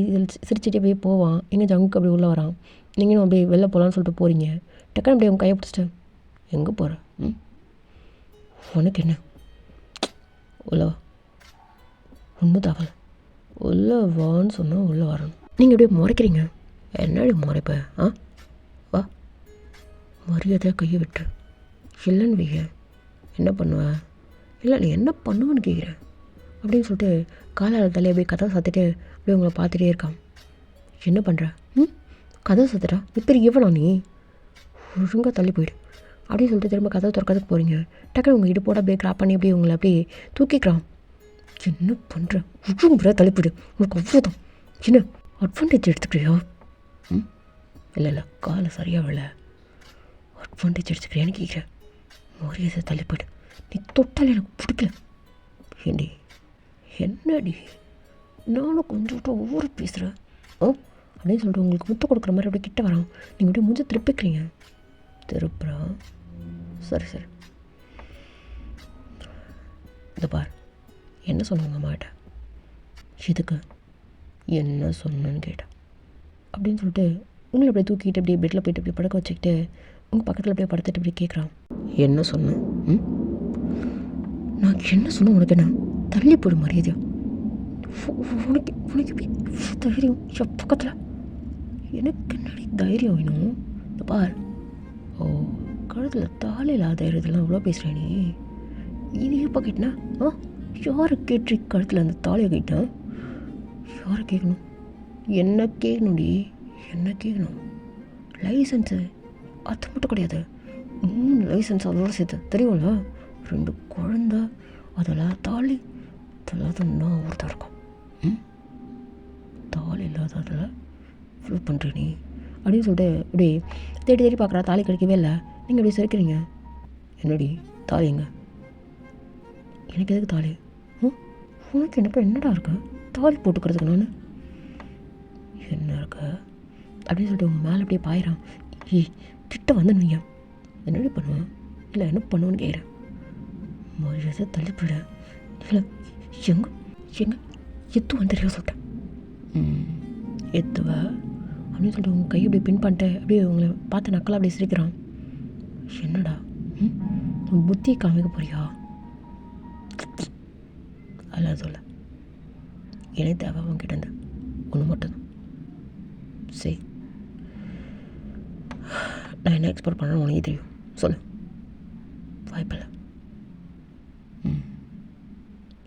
A: சிரிச்சுட்டு அப்படியே போவான். எங்கள் ஜங்குக்கு அப்படி உள்ளே வரான். நீங்களும் அப்படியே வெளில போகலான்னு சொல்லிட்டு போகிறீங்க. டக்குன்னு அப்படியே உங்கள் கையை பிடிச்சிட்டு எங்கே போகிற? உனக்கு என்ன? உள்ளே வா, ஒன்றும் தகவல், உள்ளே வான்னு சொன்னால் உள்ளே வரணும். நீங்கள் அப்படியே முறைக்கிறீங்க. என்னடி முறைப்ப? வா, மரியாதையாக கையை விட்டு. இல்லைன்னு வைய என்ன பண்ணுவேன்? இல்லை நீ என்ன பண்ணுவேன்னு கேட்குறேன் அப்படின்னு சொல்லிட்டு காலால் தலையை அப்படியே கதவை சாத்திட்டு அப்படியே உங்களை பார்த்துட்டே இருக்கான். என்ன பண்ணுற? கதவை சாத்துட்டா இப்போ எவ்வளோ நீ ஒழுங்காக தள்ளி போயிடு அப்படின்னு சொல்லிட்டு திரும்ப கதவை திறக்கிறதுக்கு போகிறீங்க. டக்குனு உங்கள் இடுப்போட அப்படியே கிராப் பண்ணி அப்படியே உங்களை அப்படியே தூக்கிக்கிறான். என்ன பண்ணுற? ஒழுங்கு தள்ளிப்பிடு, உங்களுக்கு அவ்வளோதான். என்ன அட்வான்டேஜ் எடுத்துக்கிறியா? இல்லை காலை சரியாக விழ அட்வான்டேஜ் எடுத்துக்கிறியான்னு கேட்குறேன். மரியாதை தள்ளிப்பிடு, நீ தொட்டால் எனக்கு பிடிக்கல. ஏண்டி என்னடி நானும் கொஞ்சம் ஒவ்வொரு பேசுகிறேன் அப்படின்னு சொல்லிட்டு உங்களுக்கு முட்டை கொடுக்குற மாதிரி அப்படியே கிட்ட வரான். நீங்கள் அப்படியே முடிஞ்சு திருப்பிக்கிறீங்க. திருப்புறா? சரி இந்த பார், என்ன சொன்னாங்க அம்மாட்ட? இதுக்கு என்ன சொன்னேன்னு கேட்டேன் அப்படின்னு சொல்லிட்டு உங்களை அப்படியே தூக்கிட்டு அப்படியே பெட்டில் போய்ட்டு அப்படியே படுக்க வச்சுக்கிட்டு உங்கள் பக்கத்தில் அப்படியே படுத்துட்டு அப்படியே கேட்குறான். என்ன சொன்னேன்? நான் என்ன சொன்னேன் உனக்கு? என்ன தள்ளி போடு மரியாதையா. உனக்கு தைரியம் என் பக்கத்தில்? எனக்கு என்னடி தைரியம் வேணும்? இந்த பார், கழுத்தில் தாலி இல்லாத தைரியத்தெல்லாம் இவ்வளோ பேசுகிறேன் நீ. இது எப்போ கேட்டினா? யாரை கேட்டு கழுத்தில் அந்த தாலியை கேட்டேன்? யாரை கேட்கணும்? என்ன கேட்கணும்டி, என்ன கேட்கணும்? லைசன்ஸு அது மட்டும் கிடையாது, 3 லைசன்ஸ் அதோட சேர்த்து தெரியும்ல. 2 குழந்த, அதெல்லாம் தாலி, அதெல்லாம் நான் ஒருத்தர் இருக்கோம். தாலி இல்லாத அதில் இவ்வளோ பண்ணுற நீ அப்படின்னு சொல்லிட்டு இப்படி தேடி பார்க்குறா. தாலி கிடைக்கவே இல்லை. நீங்கள் இப்படி சேர்க்குறீங்க. என்னடி தாலி எங்க? எனக்கு எதுக்கு தாலி? உனக்கு எனக்கு என்னடா இருக்கு தாலி போட்டுக்கிறதுக்கு? நான் என்ன இருக்க அப்படின்னு சொல்லிட்டு உங்கள் மேலே அப்படியே பாயிறான். கிட்ட வந்து நீங்க என்னடி பண்ணுவேன்? இல்லை என்ன பண்ணுவேன்னு கேட்குறேன். மரியாதை தள்ளிப்பிட. இல்லை எங்க எத்து வந்துடுறியா சொல்லிட்டேன். எத்துவ அப்படின்னு சொல்லிட்டு உங்கள் கையை அப்படியே பின் பண்ணிட்டு அப்படியே உங்களை பார்த்து நக்கலாக அப்படியே சிரிக்கிறான். என்னடா உன் புத்தியை காமிக்க போறியா? அல்ல சொல்ல எனக்கு தேவை அவங்ககிட்ட இருந்து ஒன்று மட்டும்தான். சரி, நான் என்ன எக்ஸ்போர்ட் பண்ணுறேன்னு உனக்கு தெரியும், சொல்லு. வாய்ப்பில்லை.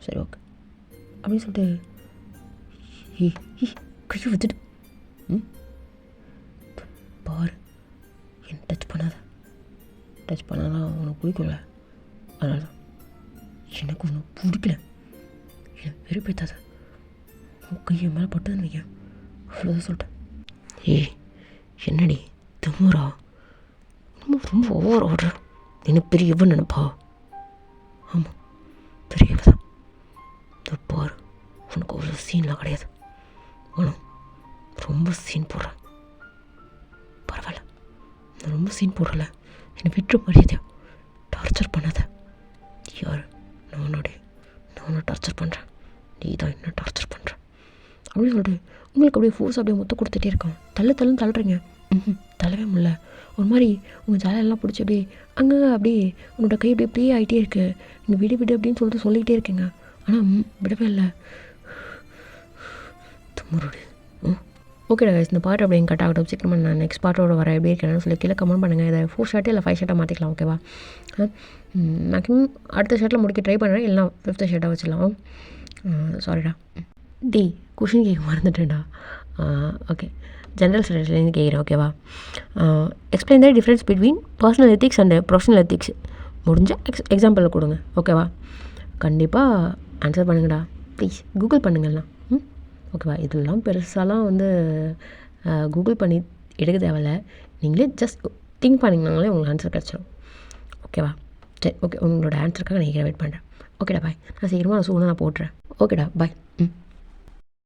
A: சரி ஓகே அப்படின்னு சொல்லிட்டு கையை வச்சுட்டு பாரு, என்ன டச் பண்ணாதான் உனக்கு பிடிக்கும்ல, அதனால தான். எனக்கு ஒன்று பிடிக்கல, எனக்கு வெறுப்பேத்தாத. உன் கையை மேலே பட்டதுன்னு வைக்க, அவ்வளோதான் சொல்லிட்டேன். என்னடி திமுறா? ரொம்ப ஓவர் ஆடுற. என்ன பெரியவன் நினைப்பா? ஆமாம் பெரியவ தான். இந்த பாரு, உனக்கு அவ்வளோ சீன்லாம் கிடையாது, ஆனால் ரொம்ப சீன் போடுறேன். பரவாயில்ல, நான் ரொம்ப சீன் போடுறல, என்னை விட்டு மரியாதையா டார்ச்சர் பண்ணாத. யார்? நான் டார்ச்சர் பண்ணுறேன், நீ தான் என்ன டார்ச்சர் பண்ணுற அப்படின்னு சொல்லிட்டு உங்களுக்கு அப்படியே ஃபோர்ஸ் அப்படியே மொத்தம் கொடுத்துட்டே இருக்கான். தள்ளுன்னு தள்ளுறீங்க. தள்ளவே முடியல. ஒரு மாதிரி உங்கள் ஜாலையெல்லாம் பிடிச்சி அப்படியே அங்கே அப்படியே உன்னோட கை அப்படியே ப்ளே ஆகிட்டே இருக்குது. நீங்கள் விடு அப்படின்னு சொல்லிட்டு சொல்லிக்கிட்டே இருக்கீங்க, ஆனால் விடவே இல்லை. தும்முருடு. ஓகேடா கைஸ், இந்த பாட்டு அப்படியே கட் ஆகட்டும். சீக்கிரமாக நான் நெக்ஸ்ட் பாட்டோட வர எப்படி இருக்கேன்னு சொல்லி கீழே கமெண்ட் பண்ணுங்கள். இதை 4 ஷர்ட்டு இல்லை 5 ஷர்ட்டாக மாற்றிக்கலாம், ஓகேவா? மேக்ஸிமம் அடுத்த ஷர்ட்டில் முடிக்க ட்ரை பண்ணுறேன், இல்லைனா 5th ஷர்ட்டாக வச்சிடலாம். சாரிடா கொஷின் கேட்க மறந்துட்டேன்டா. ஓகே, ஜென்ரல் ஸ்டடீஸ்லேருந்து கேட்குறேன், ஓகேவா? Explain the difference between personal ethics and professional ethics. முடிஞ்ச எக்ஸாம்பிள் கொடுங்க, ஓகேவா? கண்டிப்பாக ஆன்சர் பண்ணுங்கடா ப்ளீஸ். கூகுள் பண்ணுங்கள்லாம். ஓகேவா? இதெல்லாம் பெருசாலாம் வந்து கூகுள் பண்ணி எடுக்க தேவையில்ல. நீங்களே ஜஸ்ட் திங்க் பண்ணிங்கனாலே உங்களுக்கு ஆன்சர் கிடச்சிடும். ஓகேவா? சரி, ஓகே. உங்களோட ஆன்சருக்காக நான் வெயிட் பண்ணுறேன். ஓகேடா பாய். நான் சீக்கிரமாக சூடாக நான் போட்டுறேன். ஓகேடா பாய்.